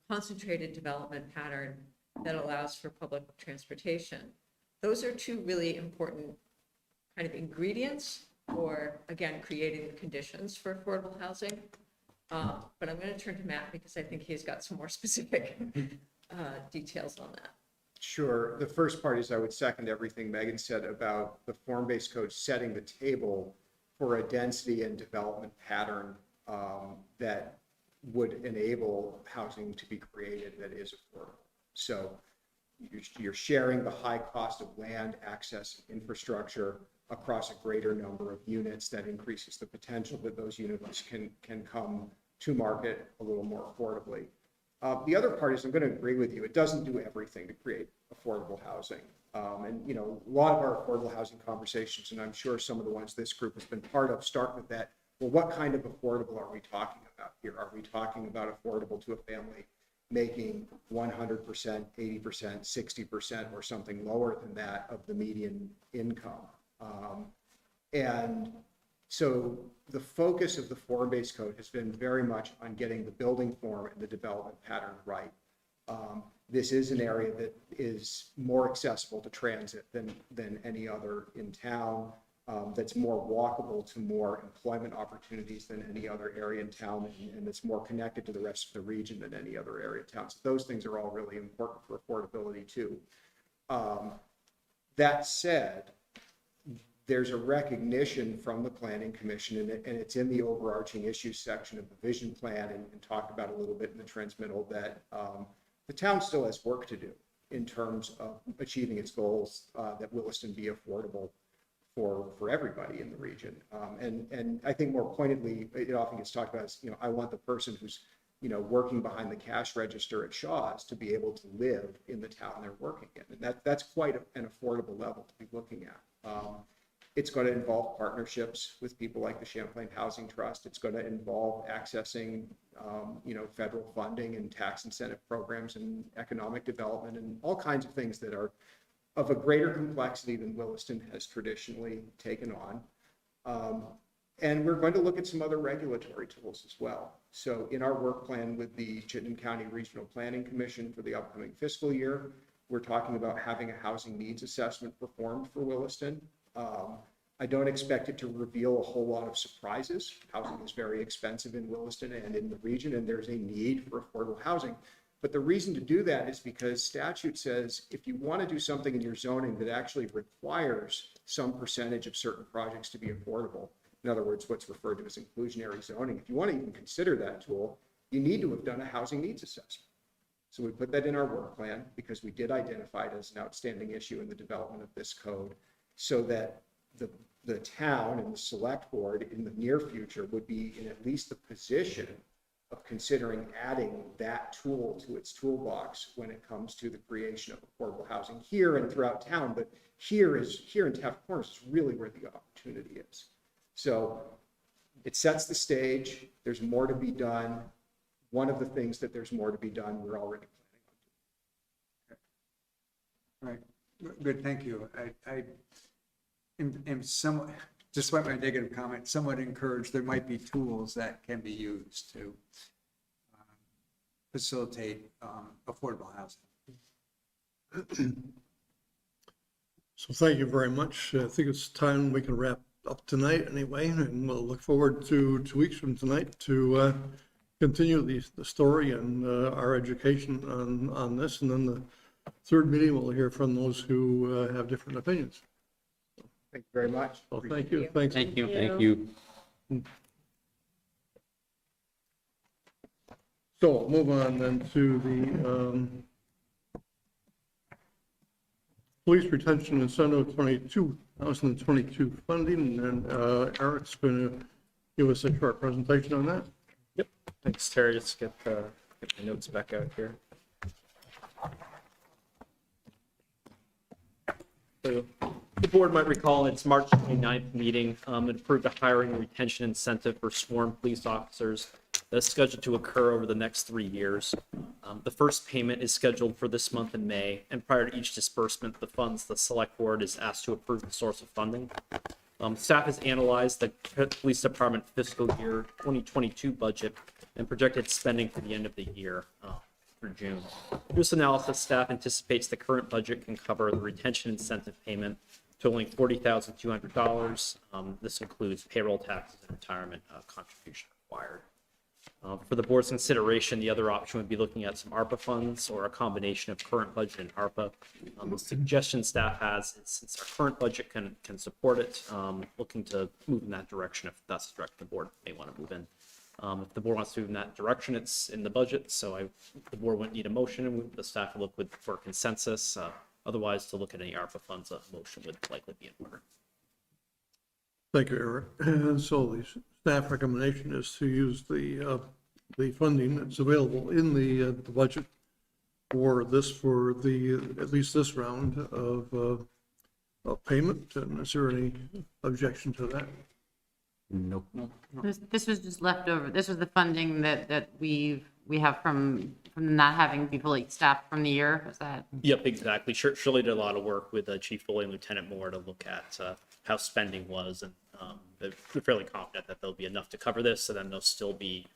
concentrated development pattern that allows for public transportation. Those are two really important kind of ingredients for, again, creating the conditions for affordable housing. But I'm going to turn to Matt because I think he's got some more specific details on that. Sure. The first part is I would second everything Megan said about the form-based code setting the table for a density and development pattern that would enable housing to be created that is affordable. So you're sharing the high cost of land, access, and infrastructure across a greater number of units. That increases the potential that those units can come to market a little more affordably. The other part is, I'm going to agree with you, it doesn't do everything to create affordable housing. And, you know, a lot of our affordable housing conversations, and I'm sure some of the ones this group has been part of, start with that. Well, what kind of affordable are we talking about here? Are we talking about affordable to a family making 100%, 80%, 60%, or something lower than that of the median income? And so the focus of the form-based code has been very much on getting the building form and the development pattern right. This is an area that is more accessible to transit than any other in town. That's more walkable to more employment opportunities than any other area in town, and it's more connected to the rest of the region than any other area in town. So those things are all really important for affordability too. That said, there's a recognition from the Planning Commission, and it's in the overarching issues section of the vision plan and talked about a little bit in the transmittal, that the town still has work to do in terms of achieving its goals, that Williston be affordable for everybody in the region. And I think more pointedly, it often gets talked about as, you know, I want the person who's, you know, working behind the cash register at Shaw's to be able to live in the town they're working in. And that's quite an affordable level to be looking at. It's going to involve partnerships with people like the Champlain Housing Trust. It's going to involve accessing, you know, federal funding and tax incentive programs and economic development and all kinds of things that are of a greater complexity than Williston has traditionally taken on. And we're going to look at some other regulatory tools as well. So in our work plan with the Chittenden County Regional Planning Commission for the upcoming fiscal year, we're talking about having a housing needs assessment performed for Williston. I don't expect it to reveal a whole lot of surprises. Housing is very expensive in Williston and in the region, and there's a need for affordable housing. But the reason to do that is because statute says if you want to do something in your zoning that actually requires some percentage of certain projects to be affordable, in other words, what's referred to as inclusionary zoning, if you want to even consider that tool, you need to have done a housing needs assessment. So we put that in our work plan because we did identify it as an outstanding issue in the development of this code, so that the town and the select board in the near future would be in at least the position of considering adding that tool to its toolbox when it comes to the creation of affordable housing here and throughout town. But here in Taft Corners is really where the opportunity is. So it sets the stage. There's more to be done. One of the things that there's more to be done, we're already planning on doing. Right, good, thank you. I am somewhat, despite my negative comment, somewhat encouraged there might be tools that can be used to facilitate affordable housing. So thank you very much. I think it's time we can wrap up tonight anyway, and we'll look forward to 2 weeks from tonight to continue the story and our education on this. And then the third meeting, we'll hear from those who have different opinions. Thank you very much. Well, thank you. Thanks. Thank you. Thank you. So I'll move on then to the police retention incentive 2022 funding, and Eric's going to give us a short presentation on that. Yep. Thanks, Terry. Just get the notes back out here. So the board might recall in its March 29th meeting, it approved a hiring and retention incentive for sworn police officers that's scheduled to occur over the next 3 years. The first payment is scheduled for this month in May, and prior to each disbursement of the funds, the select board is asked to approve the source of funding. Staff has analyzed the police department fiscal year 2022 budget and projected spending for the end of the year through June. Through this analysis, staff anticipates the current budget can cover the retention incentive payment totaling $40,200. This includes payroll taxes and retirement contribution required. For the board's consideration, the other option would be looking at some ARPA funds or a combination of current budget and ARPA. The suggestion staff has, is since our current budget can support it, looking to move in that direction if that's the direction the board may want to move in. If the board wants to move in that direction, it's in the budget, so the board wouldn't need a motion, and the staff would look for consensus. Otherwise, to look at any ARPA funds, a motion would likely be in order. Thank you, Eric. And so the staff recommendation is to use the funding that's available in the budget for at least this round of payment. And is there any objection to that? Nope. This was just leftover. This was the funding that we have from not having people like staff from the year. Is that? Yep, exactly. Shirley did a lot of work with Chief Foley and Lieutenant Moore to look at how spending was, and they're fairly confident that there'll be enough to cover this, and then there'll still be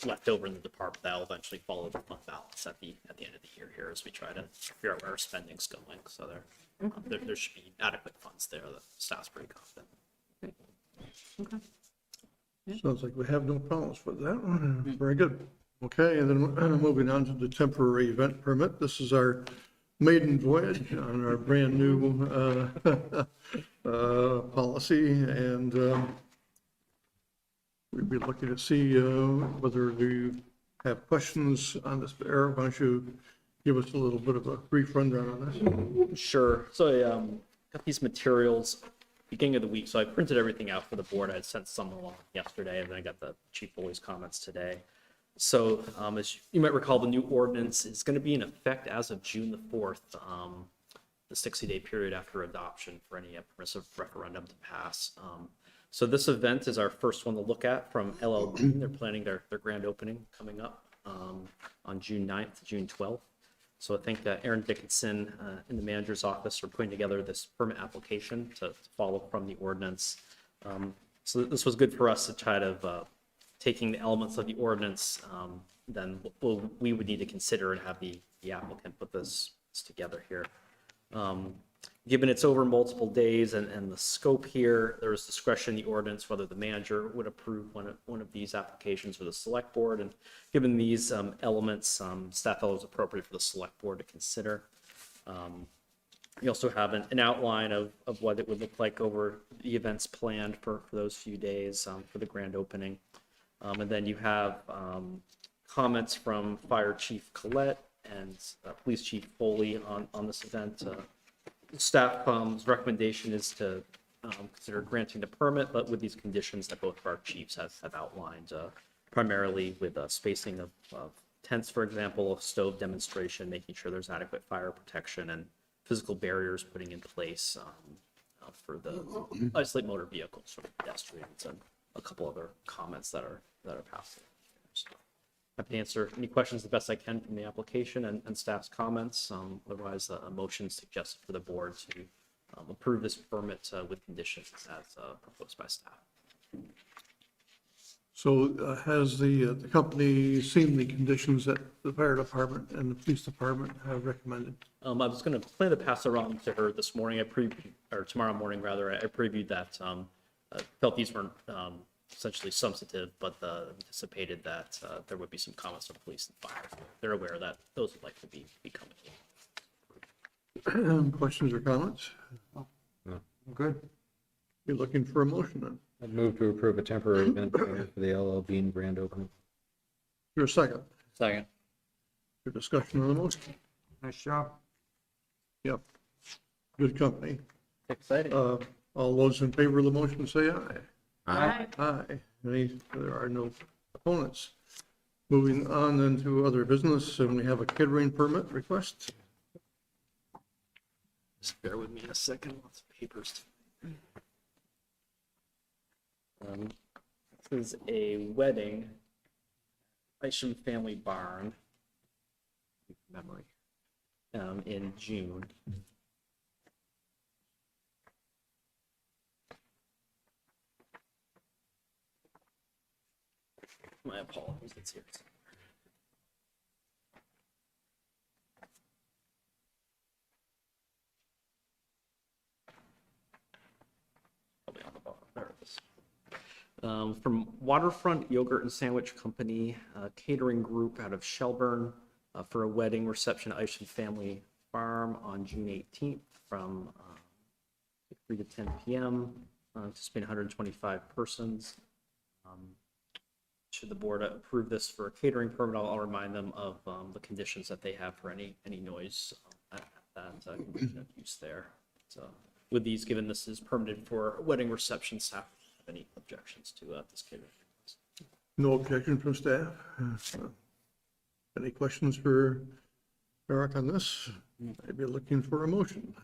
left over in the department that'll eventually follow the fund balance at the end of the year here as we try to figure out where our spending's going. So there should be adequate funds there. The staff's pretty confident. Okay. Sounds like we have no problems with that. Very good. Okay, and then moving on to the temporary event permit. This is our maiden voyage on our brand new policy, and we'd be looking to see whether you have questions on this. Eric, why don't you give us a little bit of a brief rundown on this? Sure. So I got these materials beginning of the week, so I printed everything out for the board. I had sent some along yesterday, and then I got the Chief Foley's comments today. So as you might recall, the new ordinance is going to be in effect as of June the 4th, the 60-day period after adoption for any permissive referendum to pass. So this event is our first one to look at from LLB. They're planning their grand opening coming up on June 9th to June 12th. So I think Aaron Dickinson in the manager's office are putting together this permit application to follow from the ordinance. So this was good for us to try to taking the elements of the ordinance, then we would need to consider and have the applicant put this together here. Given it's over multiple days and the scope here, there is discretion in the ordinance whether the manager would approve one of these applications or the select board. And given these elements, staff felt it was appropriate for the select board to consider. We also have an outline of what it would look like over the events planned for those few days for the grand opening. And then you have comments from Fire Chief Collette and Police Chief Foley on this event. Staff's recommendation is to consider granting the permit, but with these conditions that both of our chiefs have outlined, primarily with spacing of tents, for example, a stove demonstration, making sure there's adequate fire protection and physical barriers putting in place for the isolate motor vehicles from pedestrians, and a couple other comments that are passed. So happy to answer any questions the best I can from the application and staff's comments. Otherwise, a motion suggested for the board to approve this permit with conditions as proposed by staff. So has the company seen the conditions that the fire department and the police department have recommended? I was going to plan to pass around to her this morning. Or tomorrow morning rather. I previewed that. Felt these weren't essentially substantive, but anticipated that there would be some comments from police and fire. They're aware that those would likely be coming. Questions or comments? I'm good. You're looking for a motion then? I'd move to approve a temporary event permit for the LL Bean grand opening. Your second. Second. Your discussion on the motion? Nice job. Yep. Good company. Exciting. All those in favor of the motion say aye. Aye. Aye. There are no opponents. Moving on then to other business, and we have a catering permit request. Just bear with me a second. Lots of papers. This is a wedding, Isham Family Barn, memory, in June. My apologies, it's here. Probably on the bottom. There it is. From Waterfront Yogurt and Sandwich Company, a catering group out of Shelburne, for a wedding reception at Isham Family Farm on June 18th from 3 to 10 p.m. Anticipating 125 persons. Should the board approve this for a catering permit, I'll remind them of the conditions that they have for any noise at that condition of use there. So with these, given this is permitted for wedding reception, staff have any objections to this catering? No objection from staff. Any questions for Eric on this? Maybe looking for a motion.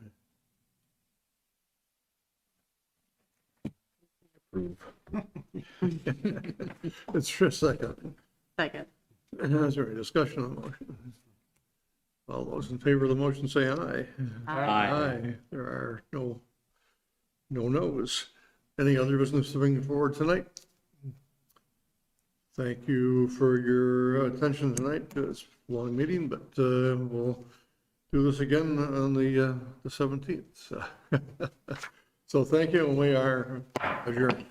It's for a second. Second. Is there any discussion on the motion? All those in favor of the motion say aye. Aye. There are no no's. Any other business to bring forward tonight? Thank you for your attention tonight. It's a long meeting, but we'll do this again on the 17th. So thank you, and we are adjourned.